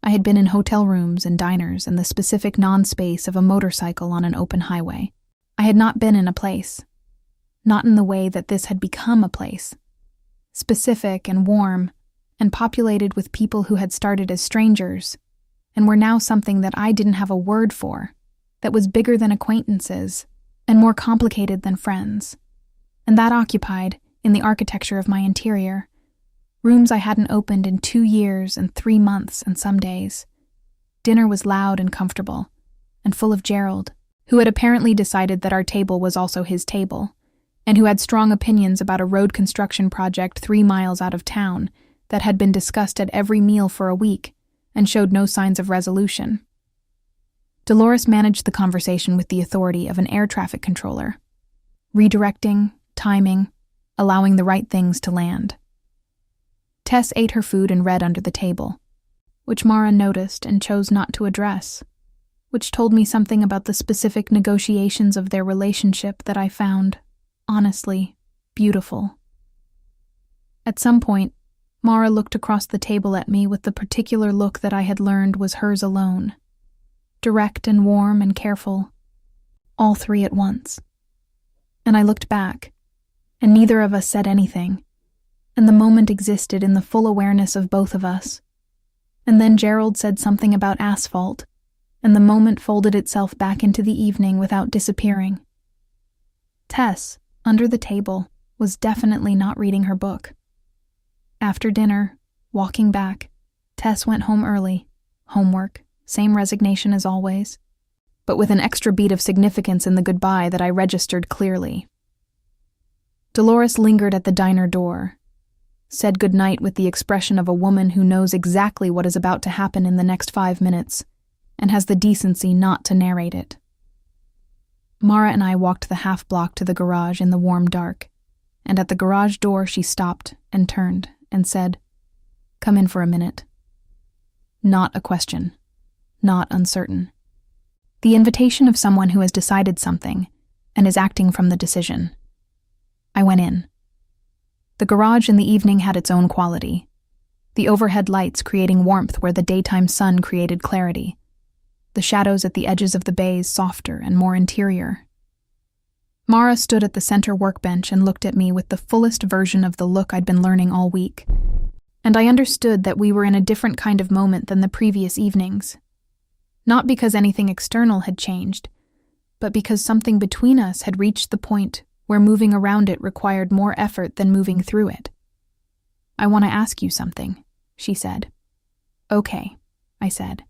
I had been in hotel rooms and diners and the specific non-space of a motorcycle on an open highway. I had not been in a place. Not in the way that this had become a place. Specific and warm, and populated with people who had started as strangers, and were now something that I didn't have a word for, that was bigger than acquaintances, and more complicated than friends. And that occupied, in the architecture of my interior, rooms I hadn't opened in 2 years and 3 months and some days. Dinner was loud and comfortable, and full of Gerald, who had apparently decided that our table was also his table, and who had strong opinions about a road construction project 3 miles out of town that had been discussed at every meal for a week and showed no signs of resolution. Dolores managed the conversation with the authority of an air traffic controller, redirecting, timing, allowing the right things to land. Tess ate her food and read under the table, which Mara noticed and chose not to address, which told me something about the specific negotiations of their relationship that I found, honestly, beautiful. At some point, Mara looked across the table at me with the particular look that I had learned was hers alone. Direct and warm and careful, all three at once. And I looked back, and neither of us said anything, and the moment existed in the full awareness of both of us. And then Gerald said something about asphalt, and the moment folded itself back into the evening without disappearing. Tess, under the table, was definitely not reading her book. After dinner, walking back, Tess went home early. Homework, same resignation as always, but with an extra beat of significance in the goodbye that I registered clearly. Dolores lingered at the diner door, said goodnight with the expression of a woman who knows exactly what is about to happen in the next 5 minutes, and has the decency not to narrate it. Mara and I walked the half-block to the garage in the warm dark, and at the garage door she stopped and turned and said, "Come in for a minute." Not a question. Not uncertain. The invitation of someone who has decided something and is acting from the decision. I went in. The garage in the evening had its own quality. The overhead lights creating warmth where the daytime sun created clarity. The shadows at the edges of the bays softer and more interior. Mara stood at the center workbench and looked at me with the fullest version of the look I'd been learning all week. And I understood that we were in a different kind of moment than the previous evenings. Not because anything external had changed, but because something between us had reached the point where moving around it required more effort than moving through it. "I want to ask you something," she said. "Okay," I said.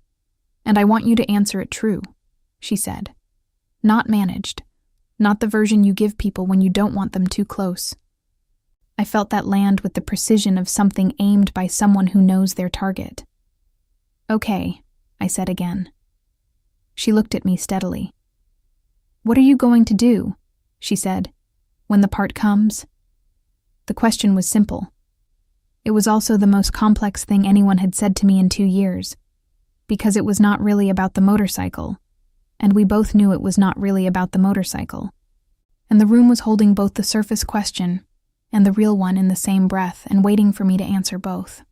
"And I want you to answer it true," she said. "Not managed. Not the version you give people when you don't want them too close." I felt that land with the precision of something aimed by someone who knows their target. "Okay," I said again. She looked at me steadily. "What are you going to do?" she said. "When the part comes?" The question was simple. It was also the most complex thing anyone had said to me in 2 years, because it was not really about the motorcycle, and we both knew it was not really about the motorcycle. And the room was holding both the surface question and the real one in the same breath and waiting for me to answer both.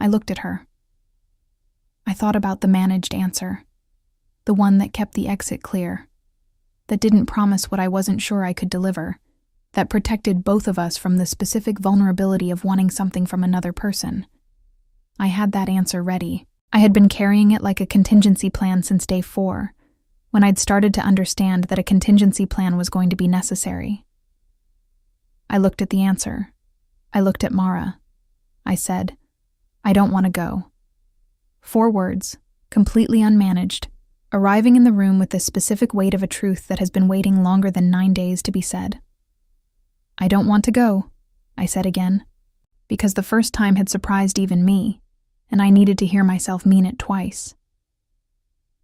I looked at her. I thought about the managed answer, the one that kept the exit clear, that didn't promise what I wasn't sure I could deliver, that protected both of us from the specific vulnerability of wanting something from another person. I had that answer ready. I had been carrying it like a contingency plan since day 4, when I'd started to understand that a contingency plan was going to be necessary. I looked at the answer. I looked at Mara. I said, "I don't want to go." 4 words, completely unmanaged, arriving in the room with the specific weight of a truth that has been waiting longer than 9 days to be said. "I don't want to go," I said again, because the first time had surprised even me, and I needed to hear myself mean it twice.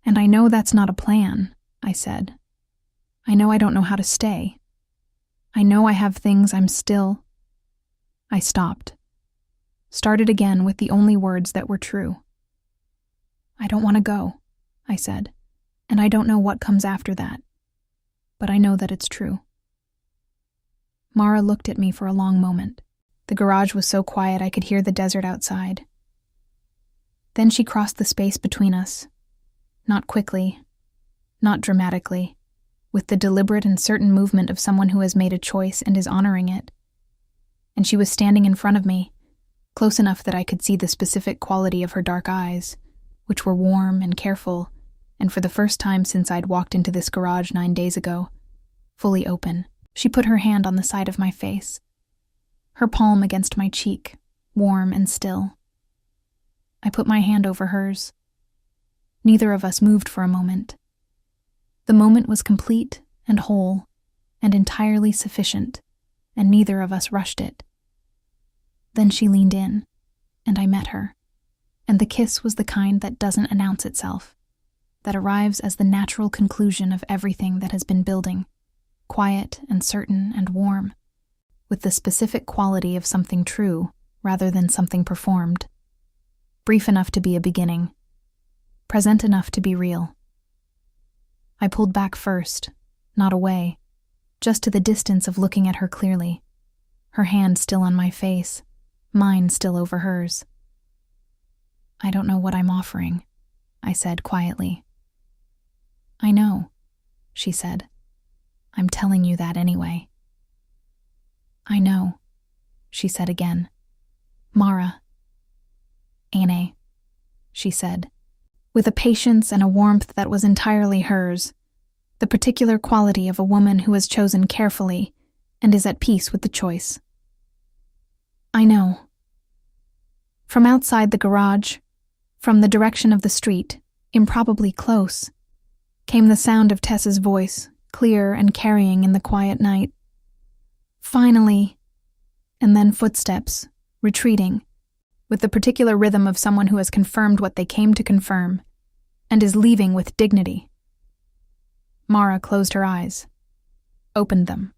"And I know that's not a plan," I said. "I know I don't know how to stay. I know I have things I'm still—" I stopped. Started again with the only words that were true. "I don't want to go," I said, "and I don't know what comes after that. But I know that it's true." Mara looked at me for a long moment. The garage was so quiet I could hear the desert outside. Then she crossed the space between us. Not quickly, not dramatically, with the deliberate and certain movement of someone who has made a choice and is honoring it. And she was standing in front of me, close enough that I could see the specific quality of her dark eyes, which were warm and careful, and for the first time since I'd walked into this garage 9 days ago, fully open. She put her hand on the side of my face, her palm against my cheek, warm and still. I put my hand over hers. Neither of us moved for a moment. The moment was complete and whole and entirely sufficient, and neither of us rushed it. Then she leaned in, and I met her, and the kiss was the kind that doesn't announce itself, that arrives as the natural conclusion of everything that has been building, quiet and certain and warm, with the specific quality of something true rather than something performed. Brief enough to be a beginning. Present enough to be real. I pulled back first, not away, just to the distance of looking at her clearly, her hand still on my face, mine still over hers. "I don't know what I'm offering," I said quietly. "I know," she said. "I'm telling you that anyway." "I know," she said again. "Mara." "Ane," she said, with a patience and a warmth that was entirely hers, the particular quality of a woman who has chosen carefully and is at peace with the choice. "I know." From outside the garage, from the direction of the street, improbably close, came the sound of Tess's voice, clear and carrying in the quiet night. "Finally," and then footsteps, retreating, with the particular rhythm of someone who has confirmed what they came to confirm, and is leaving with dignity. Mara closed her eyes, opened them.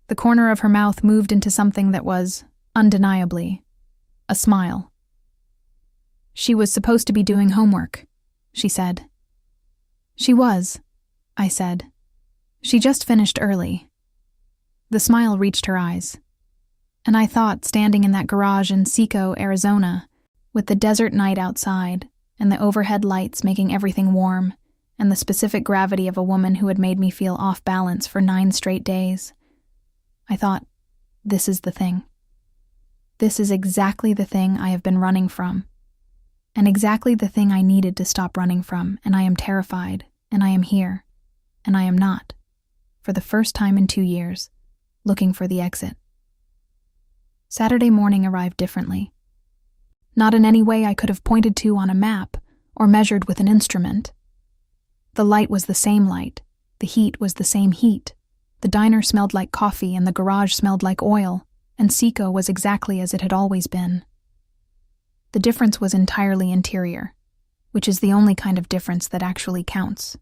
The corner of her mouth moved into something that was, undeniably, a smile. "She was supposed to be doing homework," she said. "She was," I said. "She just finished early." The smile reached her eyes, and I thought, standing in that garage in Seco, Arizona, with the desert night outside, and the overhead lights making everything warm, and the specific gravity of a woman who had made me feel off balance for 9 straight days, I thought, this is the thing. This is exactly the thing I have been running from, and exactly the thing I needed to stop running from, and I am terrified, and I am here, and I am not, for the first time in 2 years, looking for the exit. Saturday morning arrived differently. Not in any way I could have pointed to on a map or measured with an instrument. The light was the same light, the heat was the same heat, the diner smelled like coffee and the garage smelled like oil, and Seco was exactly as it had always been. The difference was entirely interior, which is the only kind of difference that actually counts.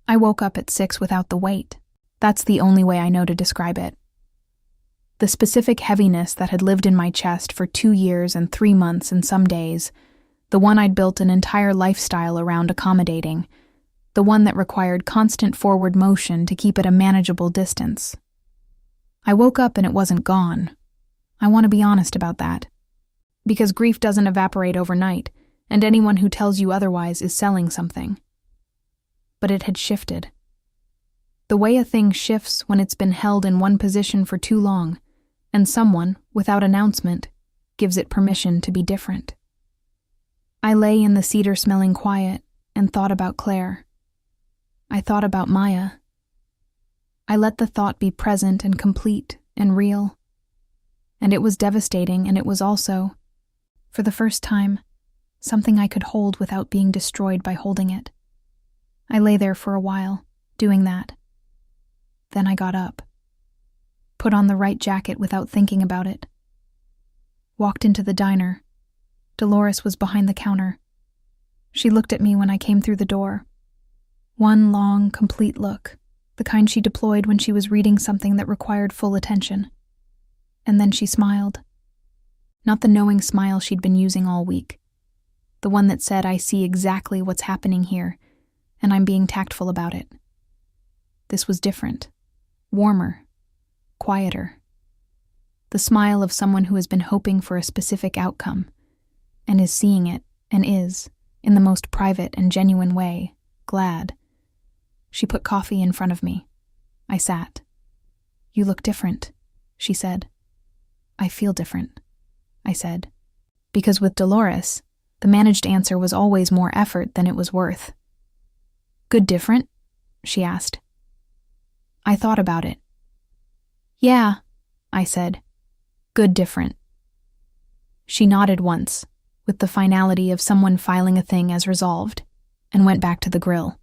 I woke up at 6 without the weight. That's the only way I know to describe it. The specific heaviness that had lived in my chest for 2 years and 3 months and some days, the one I'd built an entire lifestyle around accommodating, the one that required constant forward motion to keep at a manageable distance. I woke up and it wasn't gone. I want to be honest about that. Because grief doesn't evaporate overnight, and anyone who tells you otherwise is selling something. But it had shifted. The way a thing shifts when it's been held in one position for too long, and someone, without announcement, gives it permission to be different. I lay in the cedar-smelling quiet and thought about Claire. I thought about Maya. I let the thought be present and complete and real. And it was devastating, and it was also, for the first time, something I could hold without being destroyed by holding it. I lay there for a while, doing that. Then I got up, put on the right jacket without thinking about it, walked into the diner. Dolores was behind the counter. She looked at me when I came through the door. One long, complete look, the kind she deployed when she was reading something that required full attention. And then she smiled. Not the knowing smile she'd been using all week. The one that said, I see exactly what's happening here, and I'm being tactful about it. This was different, warmer, quieter. The smile of someone who has been hoping for a specific outcome, and is seeing it, and is, in the most private and genuine way, glad. She put coffee in front of me. I sat. You look different, she said. I feel different, I said. Because with Dolores, the managed answer was always more effort than it was worth. Good different? She asked. I thought about it. Yeah, I said. Good different. She nodded once, with the finality of someone filing a thing as resolved, and went back to the grill.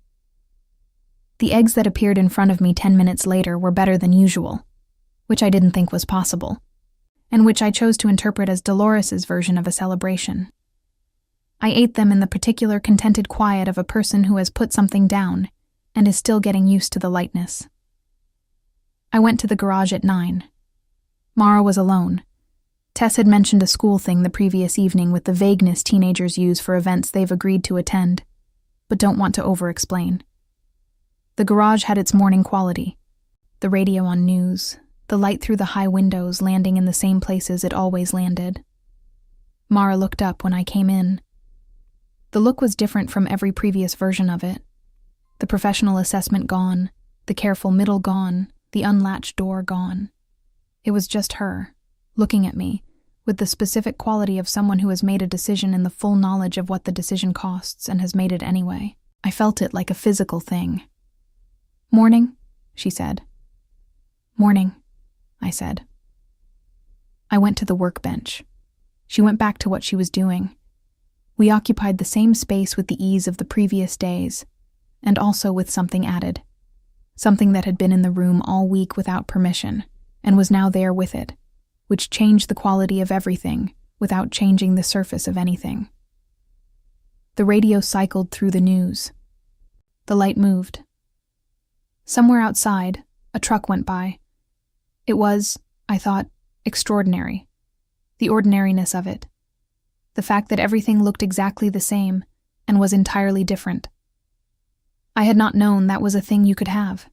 The eggs that appeared in front of me 10 minutes later were better than usual, which I didn't think was possible, and which I chose to interpret as Dolores's version of a celebration. I ate them in the particular contented quiet of a person who has put something down and is still getting used to the lightness. I went to the garage at 9. Mara was alone. Tess had mentioned a school thing the previous evening with the vagueness teenagers use for events they've agreed to attend, but don't want to over-explain. The garage had its morning quality. The radio on news, the light through the high windows landing in the same places it always landed. Mara looked up when I came in. The look was different from every previous version of it. The professional assessment gone, the careful middle gone, the unlatched door gone. It was just her, looking at me, with the specific quality of someone who has made a decision in the full knowledge of what the decision costs and has made it anyway. I felt it like a physical thing. "Morning," she said. "Morning," I said. I went to the workbench. She went back to what she was doing. We occupied the same space with the ease of the previous days, and also with something added. Something that had been in the room all week without permission, and was now there with it, which changed the quality of everything without changing the surface of anything. The radio cycled through the news. The light moved. Somewhere outside, a truck went by. It was, I thought, extraordinary. The ordinariness of it. The fact that everything looked exactly the same and was entirely different. I had not known that was a thing you could have.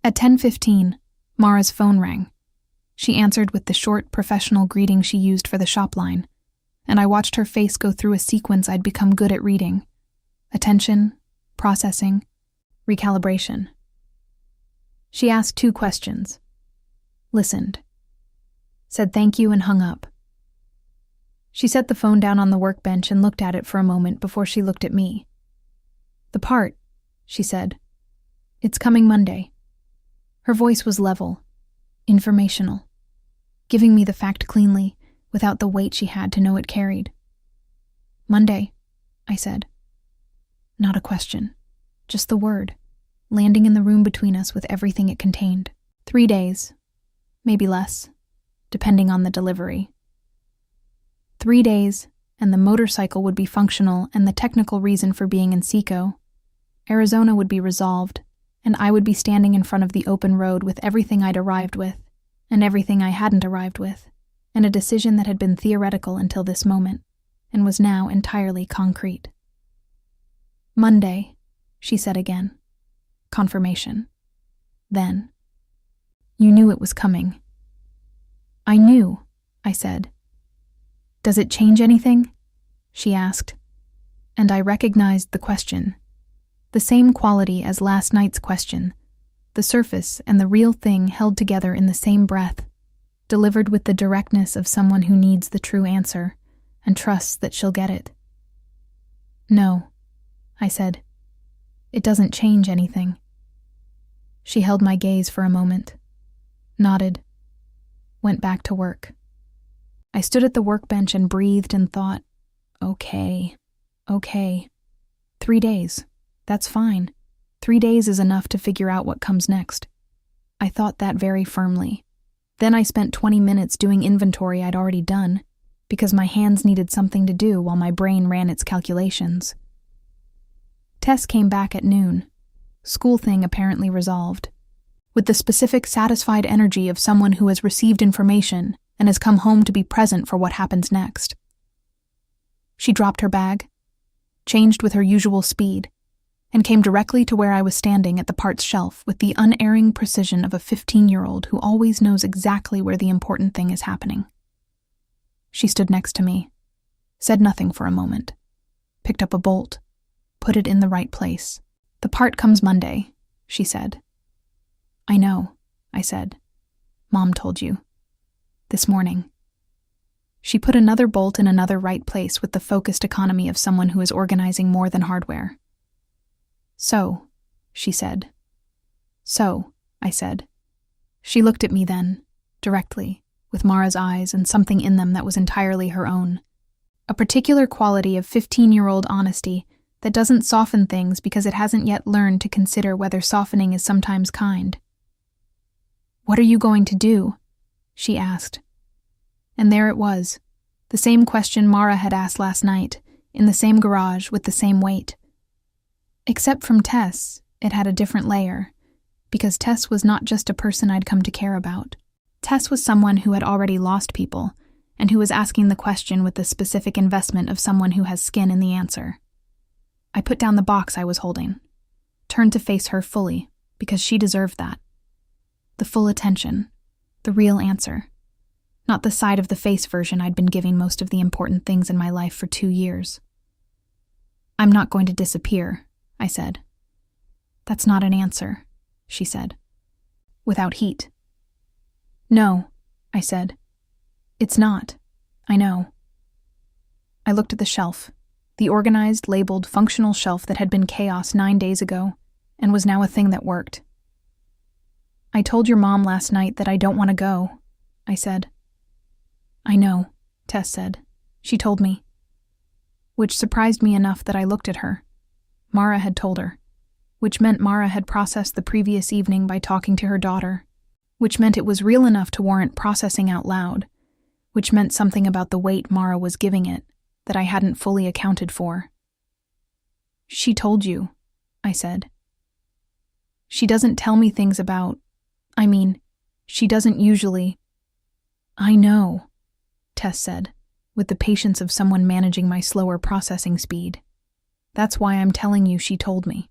At 10:15, Mara's phone rang. She answered with the short, professional greeting she used for the shop line, and I watched her face go through a sequence I'd become good at reading. Attention, processing, recalibration. She asked 2 questions. Listened. Said thank you and hung up. She set the phone down on the workbench and looked at it for a moment before she looked at me. "The part," she said. "It's coming Monday." Her voice was level, informational, giving me the fact cleanly, without the weight she had to know it carried. "Monday," I said. Not a question, just the word, landing in the room between us with everything it contained. 3 days, maybe less, depending on the delivery. 3 days, and the motorcycle would be functional and the technical reason for being in Seco. Arizona would be resolved, and I would be standing in front of the open road with everything I'd arrived with, and everything I hadn't arrived with, and a decision that had been theoretical until this moment, and was now entirely concrete. "Monday," she said again. Confirmation. Then, "You knew it was coming." "I knew," I said. "Does it change anything?" she asked, and I recognized the question. The same quality as last night's question, the surface and the real thing held together in the same breath, delivered with the directness of someone who needs the true answer and trusts that she'll get it. "No," I said. "It doesn't change anything." She held my gaze for a moment, nodded, went back to work. I stood at the workbench and breathed and thought, okay. 3 days. That's fine. 3 days is enough to figure out what comes next. I thought that very firmly. Then I spent 20 minutes doing inventory I'd already done, because my hands needed something to do while my brain ran its calculations. Tess came back at noon. School thing apparently resolved. With the specific satisfied energy of someone who has received information and has come home to be present for what happens next. She dropped her bag, changed with her usual speed, and came directly to where I was standing at the parts shelf with the unerring precision of a 15-year-old who always knows exactly where the important thing is happening. She stood next to me, said nothing for a moment, picked up a bolt, put it in the right place. "The part comes Monday," she said. "I know," I said. "Mom told you. This morning." She put another bolt in another right place with the focused economy of someone who is organizing more than hardware. "So," she said. "So," I said. She looked at me then, directly, with Mara's eyes and something in them that was entirely her own. A particular quality of 15-year-old honesty that doesn't soften things because it hasn't yet learned to consider whether softening is sometimes kind. "What are you going to do?" she asked. And there it was, the same question Mara had asked last night, in the same garage with the same weight. Except from Tess, it had a different layer, because Tess was not just a person I'd come to care about. Tess was someone who had already lost people, and who was asking the question with the specific investment of someone who has skin in the answer. I put down the box I was holding, turned to face her fully, because she deserved that. The full attention, the real answer, not the side of the face version I'd been giving most of the important things in my life for 2 years. "I'm not going to disappear," I said. "That's not an answer," she said, without heat. "No," I said. "It's not. I know." I looked at the shelf, the organized, labeled, functional shelf that had been chaos 9 days ago, and was now a thing that worked. "I told your mom last night that I don't want to go," I said. "I know," Tess said. "She told me." Which surprised me enough that I looked at her. Mara had told her. Which meant Mara had processed the previous evening by talking to her daughter. Which meant it was real enough to warrant processing out loud. Which meant something about the weight Mara was giving it that I hadn't fully accounted for. "She told you," I said. "She doesn't tell me things about... she doesn't usually..." "I know," Tess said, with the patience of someone managing my slower processing speed. "That's why I'm telling you she told me."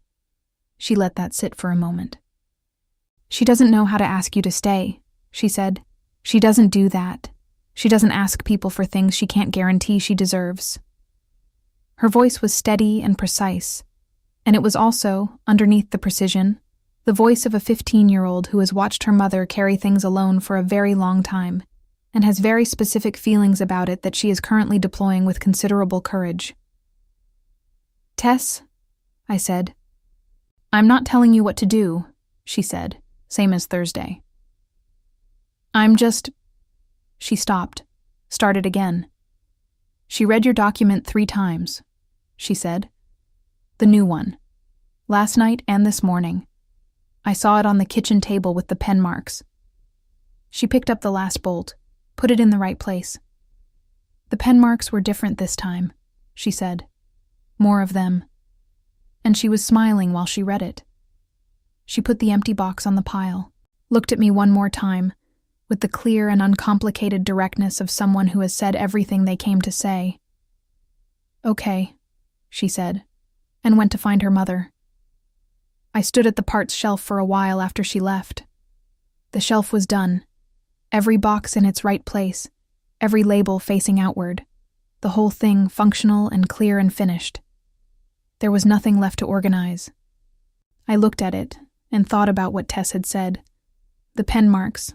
She let that sit for a moment. "She doesn't know how to ask you to stay," she said. "She doesn't do that. She doesn't ask people for things she can't guarantee she deserves." Her voice was steady and precise, and it was also, underneath the precision, the voice of a 15-year-old who has watched her mother carry things alone for a very long time, and has very specific feelings about it that she is currently deploying with considerable courage. "Tess," I said. "I'm not telling you what to do," she said, same as Thursday. "I'm just..." She stopped, started again. "She read your document 3 times, she said. "The new one. Last night and this morning. I saw it on the kitchen table with the pen marks." She picked up the last bolt, put it in the right place. "The pen marks were different this time," she said. "More of them." And she was smiling while she read it. She put the empty box on the pile, looked at me one more time, with the clear and uncomplicated directness of someone who has said everything they came to say. "Okay," she said, and went to find her mother. I stood at the parts shelf for a while after she left. The shelf was done, every box in its right place, every label facing outward, the whole thing functional and clear and finished. There was nothing left to organize. I looked at it and thought about what Tess had said, the pen marks,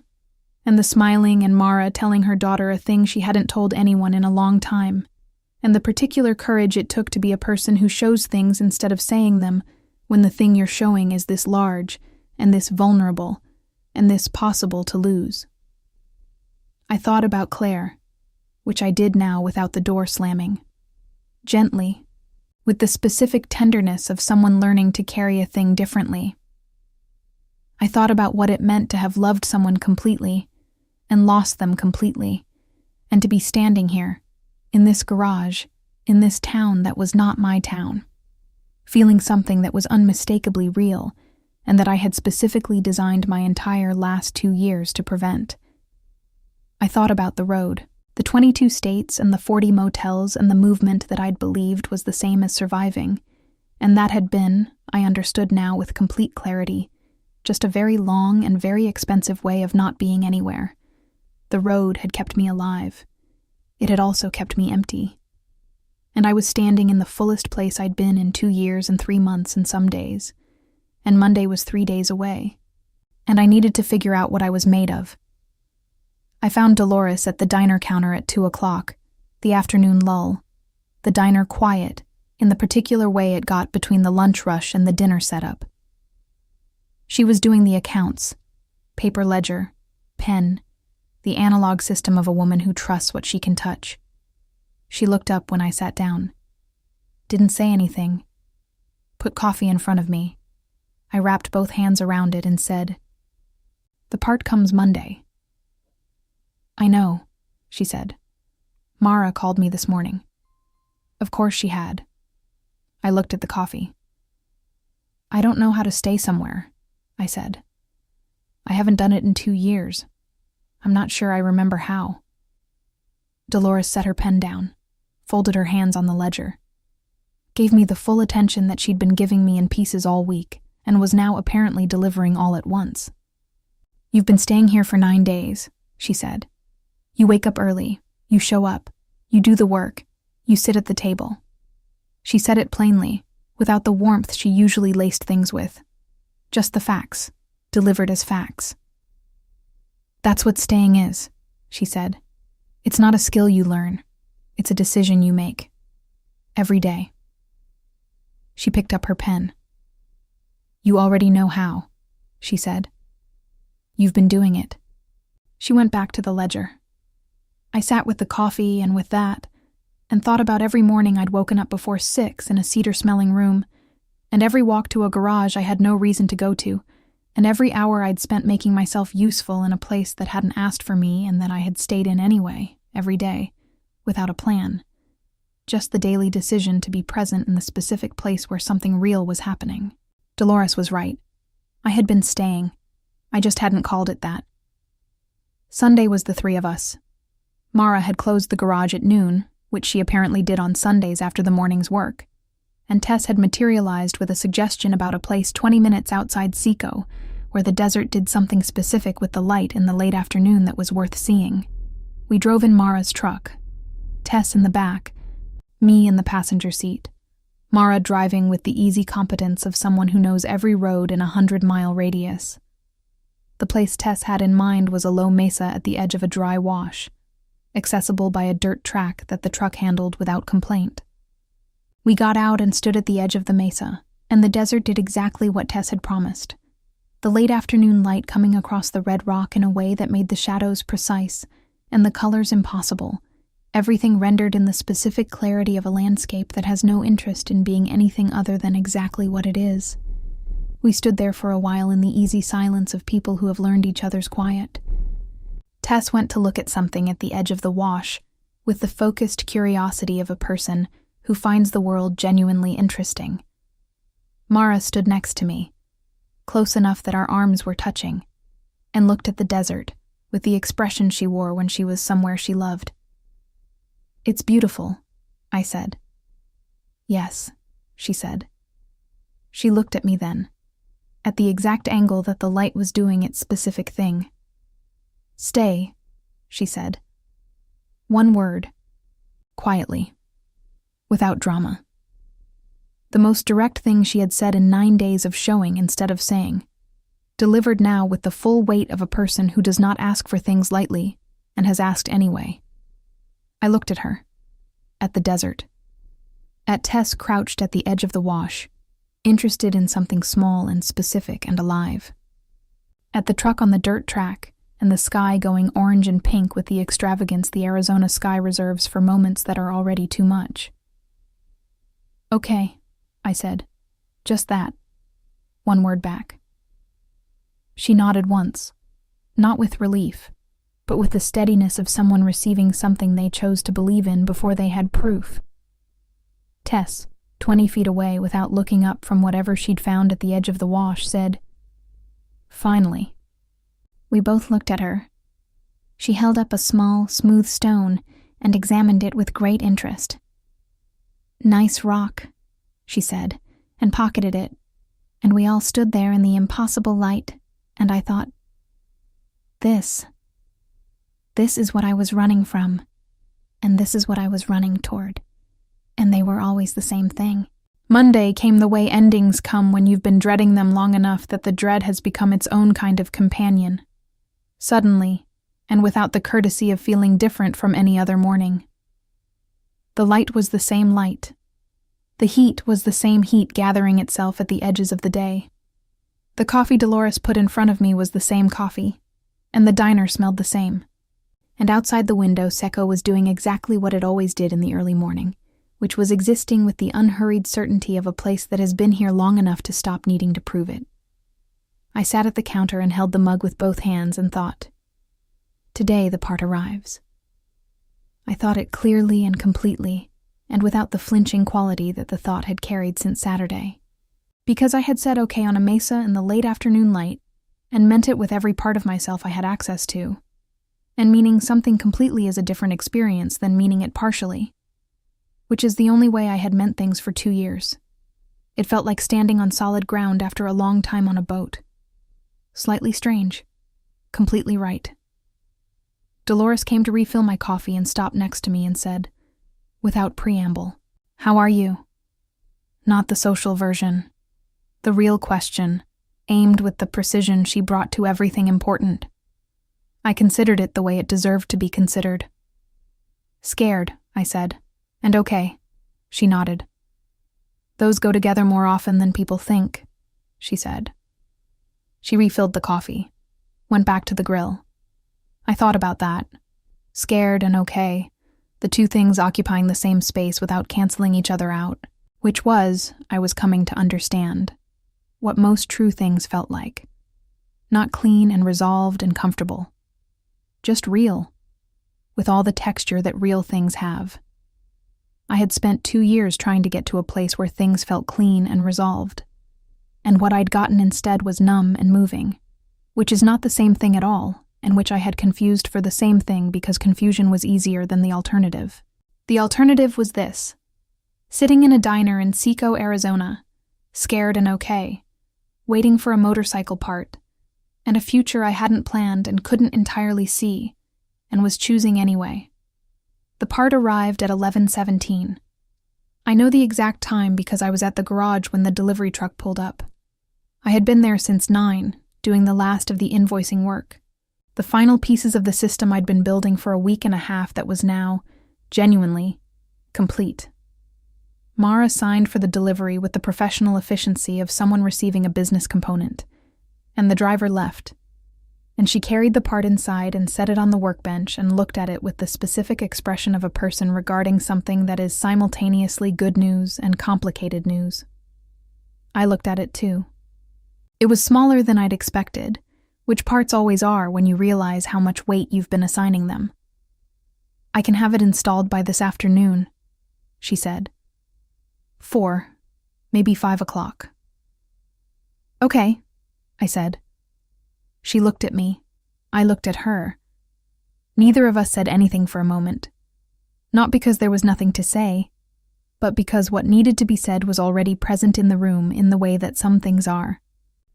and the smiling and Mara telling her daughter a thing she hadn't told anyone in a long time, and the particular courage it took to be a person who shows things instead of saying them when the thing you're showing is this large and this vulnerable and this possible to lose. I thought about Claire, which I did now without the door slamming, gently, with the specific tenderness of someone learning to carry a thing differently. I thought about what it meant to have loved someone completely and lost them completely, and to be standing here, in this garage, in this town that was not my town, feeling something that was unmistakably real and that I had specifically designed my entire last 2 years to prevent. I thought about the road, the 22 states and the 40 motels and the movement that I'd believed was the same as surviving, and that had been, I understood now with complete clarity, just a very long and very expensive way of not being anywhere. The road had kept me alive. It had also kept me empty. And I was standing in the fullest place I'd been in 2 years and 3 months and some days. And Monday was 3 days away. And I needed to figure out what I was made of. I found Dolores at the diner counter at 2 o'clock, the afternoon lull, the diner quiet, in the particular way it got between the lunch rush and the dinner setup. She was doing the accounts, paper ledger, pen, the analog system of a woman who trusts what she can touch. She looked up when I sat down. Didn't say anything. Put coffee in front of me. I wrapped both hands around it and said, "The part comes Monday." "I know," she said. "Mara called me this morning." Of course she had. I looked at the coffee. "I don't know how to stay somewhere," I said. "I haven't done it in 2 years. I'm not sure I remember how. Dolores set her pen down, folded her hands on the ledger, gave me the full attention that she'd been giving me in pieces all week, and was now apparently delivering all at once. "You've been staying here for 9 days, she said. "You wake up early, you show up, you do the work, you sit at the table." She said it plainly, without the warmth she usually laced things with. Just the facts, delivered as facts. "That's what staying is," she said. "It's not a skill you learn. It's a decision you make. Every day." She picked up her pen. "You already know how," she said. "You've been doing it." She went back to the ledger. I sat with the coffee and with that, and thought about every morning I'd woken up before 6 in a cedar-smelling room, and every walk to a garage I had no reason to go to, and every hour I'd spent making myself useful in a place that hadn't asked for me and that I had stayed in anyway, every day, without a plan. Just the daily decision to be present in the specific place where something real was happening. Dolores was right. I had been staying. I just hadn't called it that. Sunday was the 3 of us. Mara had closed the garage at noon, which she apparently did on Sundays after the morning's work, and Tess had materialized with a suggestion about a place 20 minutes outside Seco, where the desert did something specific with the light in the late afternoon that was worth seeing. We drove in Mara's truck, Tess in the back, me in the passenger seat, Mara driving with the easy competence of someone who knows every road in a 100-mile radius. The place Tess had in mind was a low mesa at the edge of a dry wash, accessible by a dirt track that the truck handled without complaint. We got out and stood at the edge of the mesa, and the desert did exactly what Tess had promised. The late afternoon light coming across the red rock in a way that made the shadows precise and the colors impossible, everything rendered in the specific clarity of a landscape that has no interest in being anything other than exactly what it is. We stood there for a while in the easy silence of people who have learned each other's quiet. Tess went to look at something at the edge of the wash, with the focused curiosity of a person who finds the world genuinely interesting. Mara stood next to me, close enough that our arms were touching, and looked at the desert with the expression she wore when she was somewhere she loved. "It's beautiful," I said. "Yes," she said. She looked at me then, at the exact angle that the light was doing its specific thing. "Stay," she said. One word, quietly, without drama. The most direct thing she had said in 9 days of showing instead of saying, delivered now with the full weight of a person who does not ask for things lightly and has asked anyway. I looked at her, at the desert, at Tess crouched at the edge of the wash, interested in something small and specific and alive, at the truck on the dirt track and the sky going orange and pink with the extravagance the Arizona sky reserves for moments that are already too much. "Okay," I said. "Just that." One word back. She nodded once, not with relief, but with the steadiness of someone receiving something they chose to believe in before they had proof. Tess, 20 feet away without looking up from whatever she'd found at the edge of the wash, said, "Finally." We both looked at her. She held up a small, smooth stone and examined it with great interest. "Nice rock," she said, and pocketed it, and we all stood there in the impossible light, and I thought, This is what I was running from, and this is what I was running toward, and they were always the same thing. Monday came the way endings come when you've been dreading them long enough that the dread has become its own kind of companion. Suddenly, and without the courtesy of feeling different from any other morning. The light was the same light. The heat was the same heat gathering itself at the edges of the day. The coffee Dolores put in front of me was the same coffee, and the diner smelled the same. And outside the window, Seco was doing exactly what it always did in the early morning, which was existing with the unhurried certainty of a place that has been here long enough to stop needing to prove it. I sat at the counter and held the mug with both hands and thought, today the part arrives. I thought it clearly and completely, and without the flinching quality that the thought had carried since Saturday. Because I had said okay on a mesa in the late afternoon light, and meant it with every part of myself I had access to, and meaning something completely is a different experience than meaning it partially, which is the only way I had meant things for 2 years. It felt like standing on solid ground after a long time on a boat. Slightly strange. Completely right. Dolores came to refill my coffee and stopped next to me and said, without preamble, "How are you?" Not the social version. The real question, aimed with the precision she brought to everything important. I considered it the way it deserved to be considered. "Scared," I said. "And okay." She nodded. "Those go together more often than people think," she said. She refilled the coffee, went back to the grill. I thought about that. Scared and okay, the two things occupying the same space without canceling each other out, which was, I was coming to understand, what most true things felt like. Not clean and resolved and comfortable. Just real, with all the texture that real things have. I had spent 2 years trying to get to a place where things felt clean and resolved, and what I'd gotten instead was numb and moving, which is not the same thing at all, and which I had confused for the same thing because confusion was easier than the alternative. The alternative was this: sitting in a diner in Seco, Arizona, scared and okay, waiting for a motorcycle part, and a future I hadn't planned and couldn't entirely see, and was choosing anyway. The part arrived at 11:17. I know the exact time because I was at the garage when the delivery truck pulled up. I had been there since 9, doing the last of the invoicing work. The final pieces of the system I'd been building for a week and a half that was now, genuinely, complete. Mara signed for the delivery with the professional efficiency of someone receiving a business component, and the driver left. And she carried the part inside and set it on the workbench and looked at it with the specific expression of a person regarding something that is simultaneously good news and complicated news. I looked at it too. It was smaller than I'd expected, which parts always are when you realize how much weight you've been assigning them. "I can have it installed by this afternoon," she said. 4, maybe 5 o'clock. "Okay," I said. She looked at me. I looked at her. Neither of us said anything for a moment. Not because there was nothing to say, but because what needed to be said was already present in the room in the way that some things are,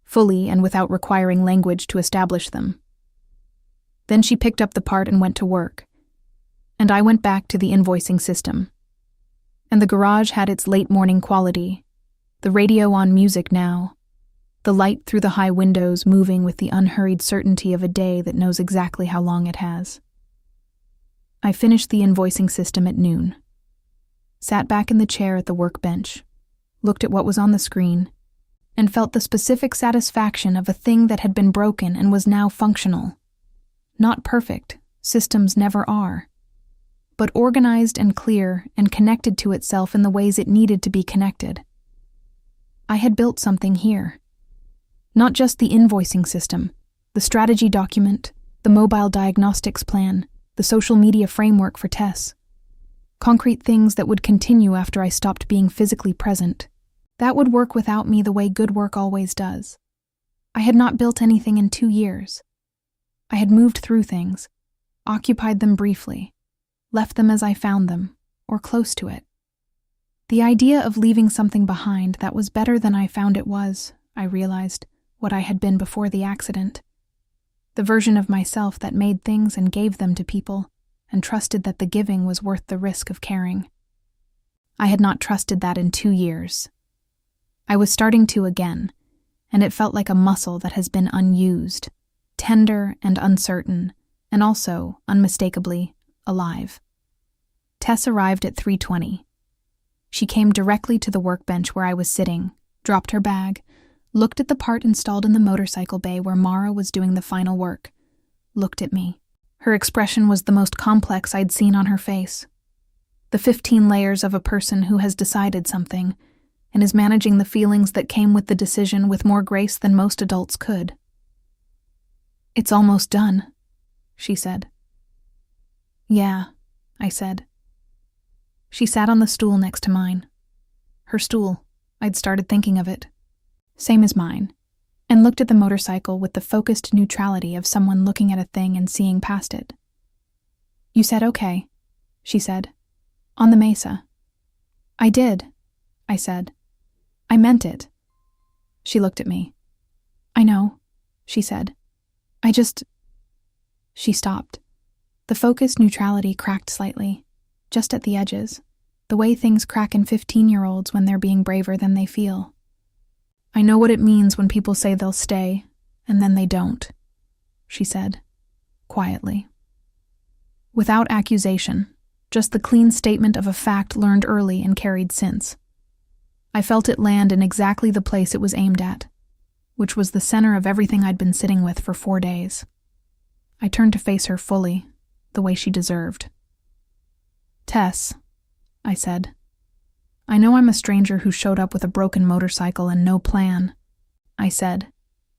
fully and without requiring language to establish them. Then she picked up the part and went to work, and I went back to the invoicing system. And the garage had its late morning quality, the radio on music now, the light through the high windows moving with the unhurried certainty of a day that knows exactly how long it has. I finished the invoicing system at noon, sat back in the chair at the workbench, looked at what was on the screen, and felt the specific satisfaction of a thing that had been broken and was now functional. Not perfect, systems never are, but organized and clear and connected to itself in the ways it needed to be connected. I had built something here. Not just the invoicing system, the strategy document, the mobile diagnostics plan, the social media framework for Tess. Concrete things that would continue after I stopped being physically present. That would work without me the way good work always does. I had not built anything in 2 years. I had moved through things, occupied them briefly, left them as I found them, or close to it. The idea of leaving something behind that was better than I found it was, I realized, what I had been before the accident. The version of myself that made things and gave them to people, and trusted that the giving was worth the risk of caring. I had not trusted that in 2 years. I was starting to again, and it felt like a muscle that has been unused, tender and uncertain, and also, unmistakably, alive. Tess arrived at 3:20. She came directly to the workbench where I was sitting, dropped her bag, looked at the part installed in the motorcycle bay where Mara was doing the final work, looked at me. Her expression was the most complex I'd seen on her face. The 15 layers of a person who has decided something and is managing the feelings that came with the decision with more grace than most adults could. "It's almost done," she said. "Yeah," I said. She sat on the stool next to mine. Her stool, I'd started thinking of it. Same as mine, and looked at the motorcycle with the focused neutrality of someone looking at a thing and seeing past it. You said okay, she said. On the mesa. I did, I said. I meant it. She looked at me. I know, she said. She stopped. The focused neutrality cracked slightly, just at the edges, the way things crack in 15-year-olds when they're being braver than they feel. I know what it means when people say they'll stay, and then they don't, she said, quietly. Without accusation, just the clean statement of a fact learned early and carried since. I felt it land in exactly the place it was aimed at, which was the center of everything I'd been sitting with for 4 days. I turned to face her fully, the way she deserved. Tess, I said. I know I'm a stranger who showed up with a broken motorcycle and no plan, I said.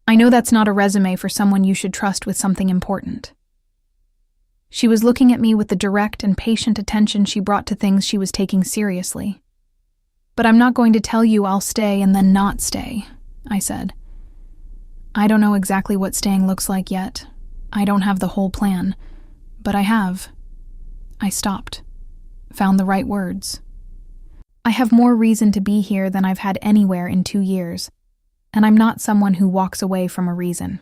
I know that's not a resume for someone you should trust with something important. She was looking at me with the direct and patient attention she brought to things she was taking seriously. But I'm not going to tell you I'll stay and then not stay, I said. I don't know exactly what staying looks like yet. I don't have the whole plan, but I have. I stopped, found the right words. I have more reason to be here than I've had anywhere in 2 years, and I'm not someone who walks away from a reason.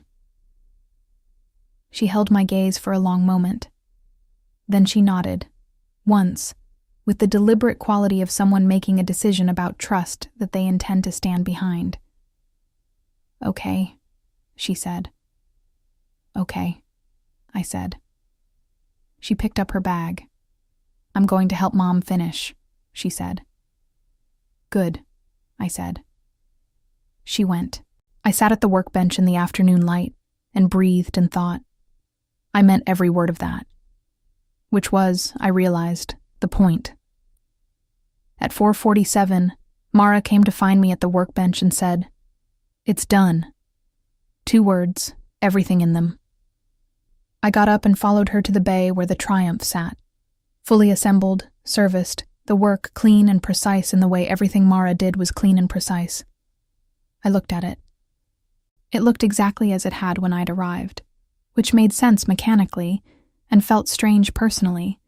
She held my gaze for a long moment. Then she nodded, once, with the deliberate quality of someone making a decision about trust that they intend to stand behind. Okay, she said. Okay, I said. She picked up her bag. I'm going to help Mom finish, she said. Good, I said. She went. I sat at the workbench in the afternoon light and breathed and thought. I meant every word of that. Which was, I realized, the point. At 4:47, Mara came to find me at the workbench and said, "It's done." 2 words, everything in them. I got up and followed her to the bay where the Triumph sat. Fully assembled, serviced, the work clean and precise in the way everything Mara did was clean and precise. I looked at it. It looked exactly as it had when I'd arrived, which made sense mechanically and felt strange personally,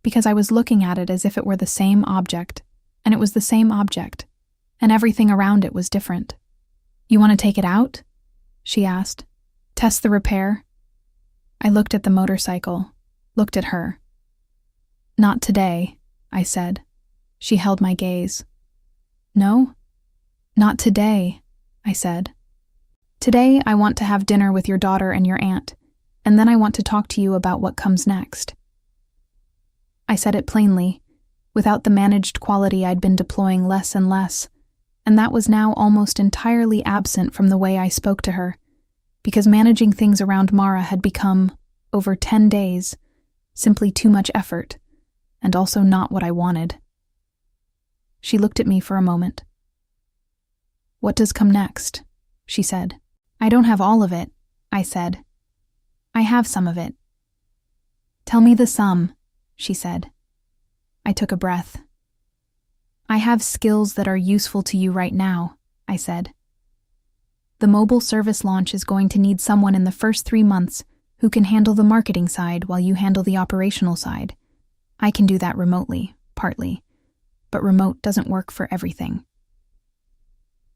because I was looking at it as if it were the same object, and it was the same object, and everything around it was different. You want to take it out? She asked. Test the repair? I looked at the motorcycle, looked at her. Not today, I said. She held my gaze. No? Not today, I said. Today I want to have dinner with your daughter and your aunt, and then I want to talk to you about what comes next. I said it plainly, without the managed quality I'd been deploying less and less, and that was now almost entirely absent from the way I spoke to her, because managing things around Mara had become, over 10 days, simply too much effort, and also not what I wanted. She looked at me for a moment. What does come next? She said. I don't have all of it, I said. I have some of it. Tell me the sum, she said. I took a breath. I have skills that are useful to you right now, I said. The mobile service launch is going to need someone in the first 3 months who can handle the marketing side while you handle the operational side. I can do that remotely, partly, but remote doesn't work for everything.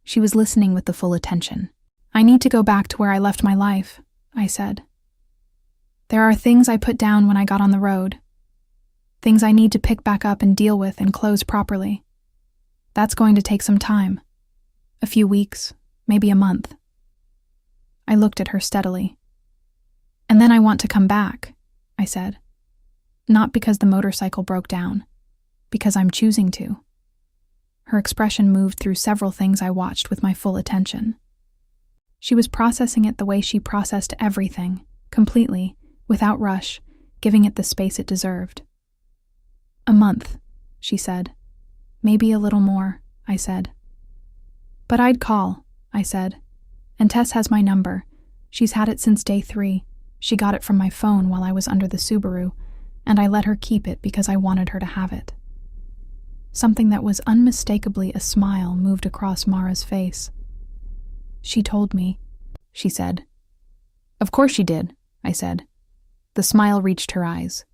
She was listening with the full attention. I need to go back to where I left my life, I said. There are things I put down when I got on the road. Things I need to pick back up and deal with and close properly. That's going to take some time. A few weeks, maybe a month. I looked at her steadily. And then I want to come back, I said. Not because the motorcycle broke down, because I'm choosing to. Her expression moved through several things I watched with my full attention. She was processing it the way she processed everything, completely, without rush, giving it the space it deserved. A month, she said. Maybe a little more, I said. But I'd call, I said. And Tess has my number. She's had it since day 3. She got it from my phone while I was under the Subaru, and I let her keep it because I wanted her to have it. Something that was unmistakably a smile moved across Mara's face. She told me, she said. Of course she did, I said. The smile reached her eyes.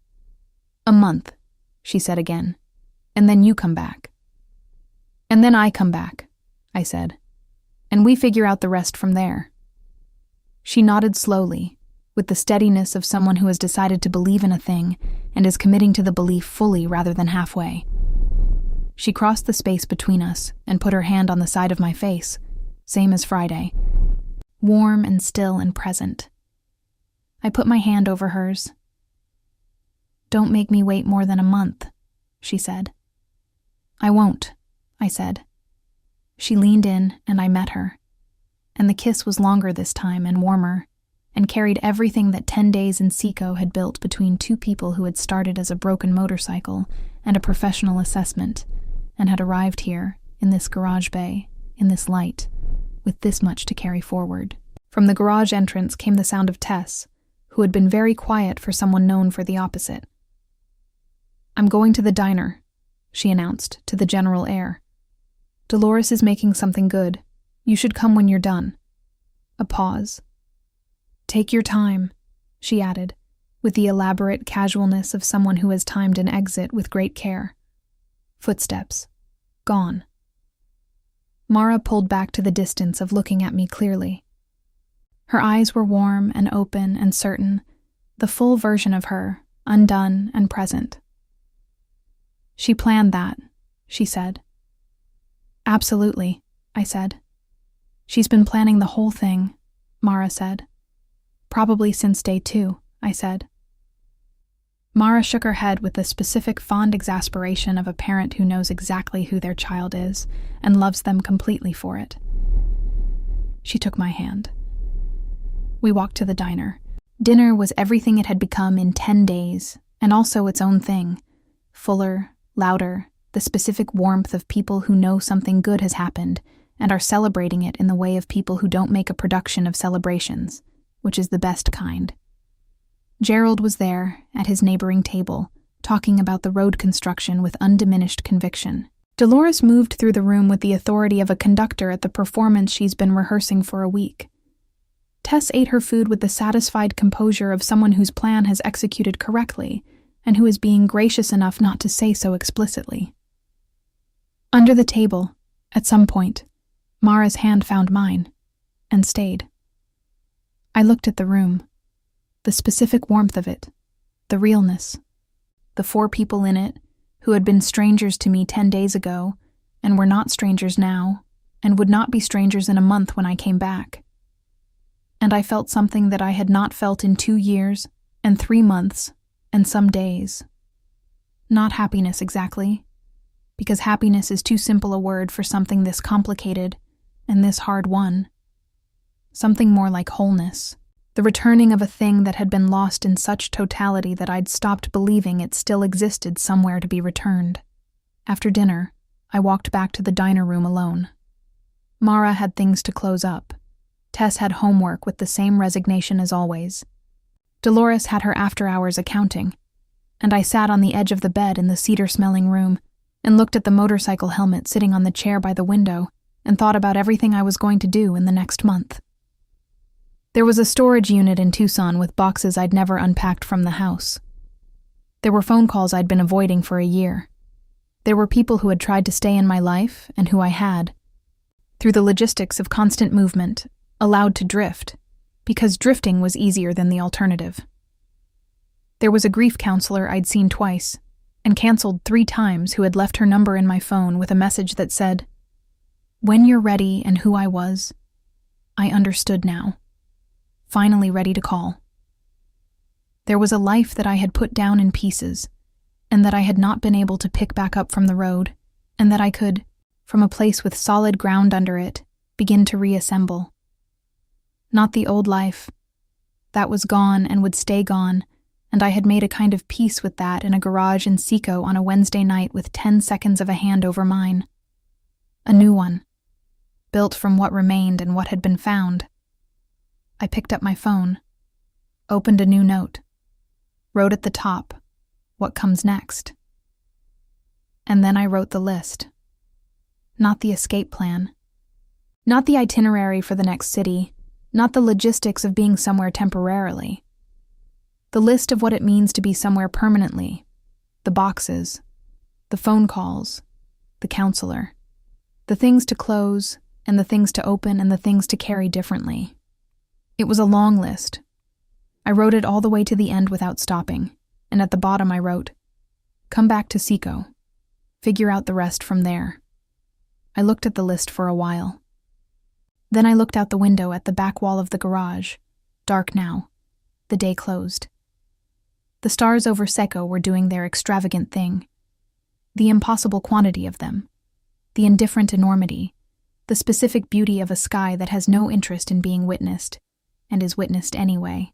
"A month," she said again. "And then you come back." "And then I come back," I said. "And we figure out the rest from there." She nodded slowly, with the steadiness of someone who has decided to believe in a thing and is committing to the belief fully rather than halfway. She crossed the space between us and put her hand on the side of my face, same as Friday, warm and still and present. I put my hand over hers. "Don't make me wait more than a month," she said. "I won't," I said. She leaned in and I met her, and the kiss was longer this time and warmer, and carried everything that 10 days in Seco had built between two people who had started as a broken motorcycle and a professional assessment, and had arrived here, in this garage bay, in this light, with this much to carry forward. From the garage entrance came the sound of Tess, who had been very quiet for someone known for the opposite. "I'm going to the diner," she announced, to the general air. "Dolores is making something good. You should come when you're done." A pause. "Take your time," she added, with the elaborate casualness of someone who has timed an exit with great care. Footsteps. Gone. Mara pulled back to the distance of looking at me clearly. Her eyes were warm and open and certain, the full version of her, undone and present. "She planned that," she said. "Absolutely," I said. "She's been planning the whole thing," Mara said. "Probably since day 2, I said. Mara shook her head with the specific fond exasperation of a parent who knows exactly who their child is and loves them completely for it. She took my hand. We walked to the diner. Dinner was everything it had become in 10 days, and also its own thing. Fuller, louder, the specific warmth of people who know something good has happened and are celebrating it in the way of people who don't make a production of celebrations, which is the best kind. Gerald was there, at his neighboring table, talking about the road construction with undiminished conviction. Dolores moved through the room with the authority of a conductor at the performance she's been rehearsing for a week. Tess ate her food with the satisfied composure of someone whose plan has executed correctly and who is being gracious enough not to say so explicitly. Under the table, at some point, Mara's hand found mine, and stayed. I looked at the room. The specific warmth of it, the realness, the 4 people in it who had been strangers to me 10 days ago and were not strangers now and would not be strangers in a month when I came back. And I felt something that I had not felt in 2 years and 3 months and some days. Not happiness exactly, because happiness is too simple a word for something this complicated and this hard won. Something more like wholeness. The returning of a thing that had been lost in such totality that I'd stopped believing it still existed somewhere to be returned. After dinner, I walked back to the diner room alone. Mara had things to close up. Tess had homework with the same resignation as always. Dolores had her after-hours accounting, and I sat on the edge of the bed in the cedar-smelling room and looked at the motorcycle helmet sitting on the chair by the window and thought about everything I was going to do in the next month. There was a storage unit in Tucson with boxes I'd never unpacked from the house. There were phone calls I'd been avoiding for a year. There were people who had tried to stay in my life and who I had, through the logistics of constant movement, allowed to drift, because drifting was easier than the alternative. There was a grief counselor I'd seen twice, and canceled 3 times, who had left her number in my phone with a message that said, "When you're ready and who I was, I understood now. Finally ready to call." There was a life that I had put down in pieces, and that I had not been able to pick back up from the road, and that I could, from a place with solid ground under it, begin to reassemble. Not the old life. That was gone and would stay gone, and I had made a kind of peace with that in a garage in Seco on a Wednesday night with 10 seconds of a hand over mine. A new one, built from what remained and what had been found. I picked up my phone, opened a new note, wrote at the top, "What comes next?" And then I wrote the list. Not the escape plan. Not the itinerary for the next city. Not the logistics of being somewhere temporarily. The list of what it means to be somewhere permanently, The boxes, the phone calls, the counselor, the things to close and the things to open and the things to carry differently. It was a long list. I wrote it all the way to the end without stopping, and at the bottom I wrote, "Come back to Seco. Figure out the rest from there." I looked at the list for a while. Then I looked out the window at the back wall of the garage, dark now, the day closed. The stars over Seco were doing their extravagant thing. The impossible quantity of them, the indifferent enormity, the specific beauty of a sky that has no interest in being witnessed, and is witnessed anyway.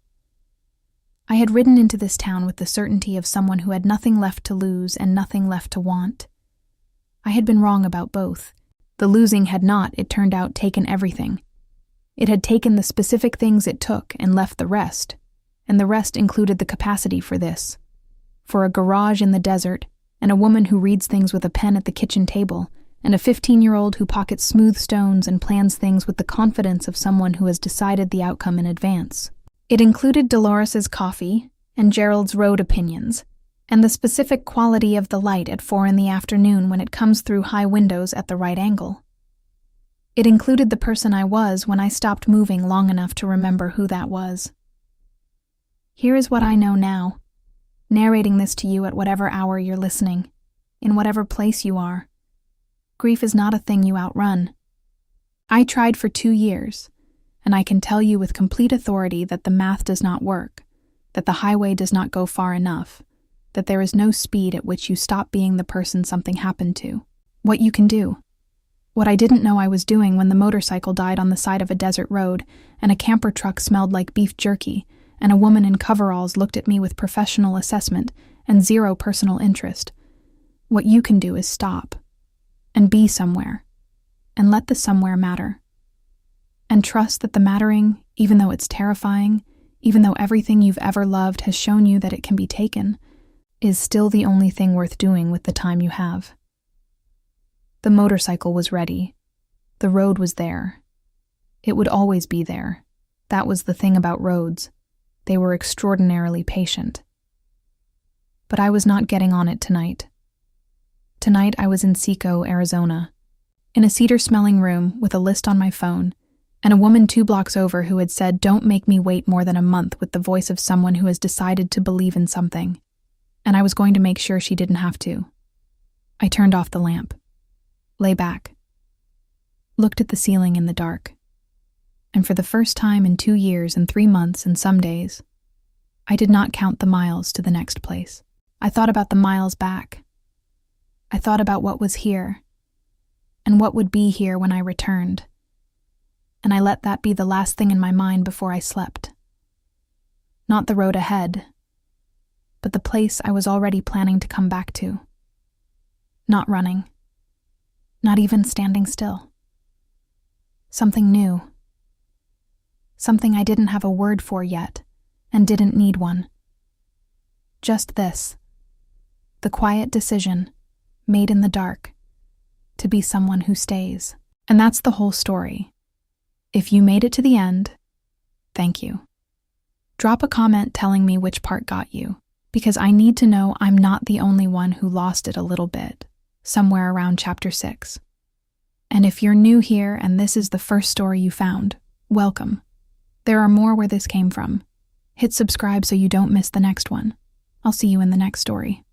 I had ridden into this town with the certainty of someone who had nothing left to lose and nothing left to want. I had been wrong about both. The losing had not, it turned out, taken everything. It had taken the specific things it took and left the rest, and the rest included the capacity for this. For a garage in the desert, and a woman who reads things with a pen at the kitchen table, and a 15-year-old who pockets smooth stones and plans things with the confidence of someone who has decided the outcome in advance. It included Dolores's coffee and Gerald's road opinions, and the specific quality of the light at 4 p.m. when it comes through high windows at the right angle. It included the person I was when I stopped moving long enough to remember who that was. Here is what I know now, narrating this to you at whatever hour you're listening, in whatever place you are. Grief is not a thing you outrun. I tried for 2 years, and I can tell you with complete authority that the math does not work, that the highway does not go far enough, that there is no speed at which you stop being the person something happened to. What you can do. What I didn't know I was doing when the motorcycle died on the side of a desert road, and a camper truck smelled like beef jerky, and a woman in coveralls looked at me with professional assessment and zero personal interest. What you can do is stop, and be somewhere, and let the somewhere matter. And trust that the mattering, even though it's terrifying, even though everything you've ever loved has shown you that it can be taken, is still the only thing worth doing with the time you have. The motorcycle was ready. The road was there. It would always be there. That was the thing about roads. They were extraordinarily patient. But I was not getting on it tonight. Tonight I was in Seco, Arizona, in a cedar-smelling room with a list on my phone, and a woman 2 blocks over who had said, "Don't make me wait more than a month," with the voice of someone who has decided to believe in something. And I was going to make sure she didn't have to. I turned off the lamp, lay back, looked at the ceiling in the dark, and for the first time in 2 years and 3 months and some days, I did not count the miles to the next place. I thought about the miles back. I thought about what was here, and what would be here when I returned, and I let that be the last thing in my mind before I slept. Not the road ahead, but the place I was already planning to come back to. Not running. Not even standing still. Something new. Something I didn't have a word for yet, and didn't need one. Just this. The quiet decision, made in the dark, to be someone who stays. And that's the whole story. If you made it to the end, thank you. Drop a comment telling me which part got you, because I need to know I'm not the only one who lost it a little bit, somewhere around chapter 6. And if you're new here and this is the first story you found, welcome. There are more where this came from. Hit subscribe so you don't miss the next one. I'll see you in the next story.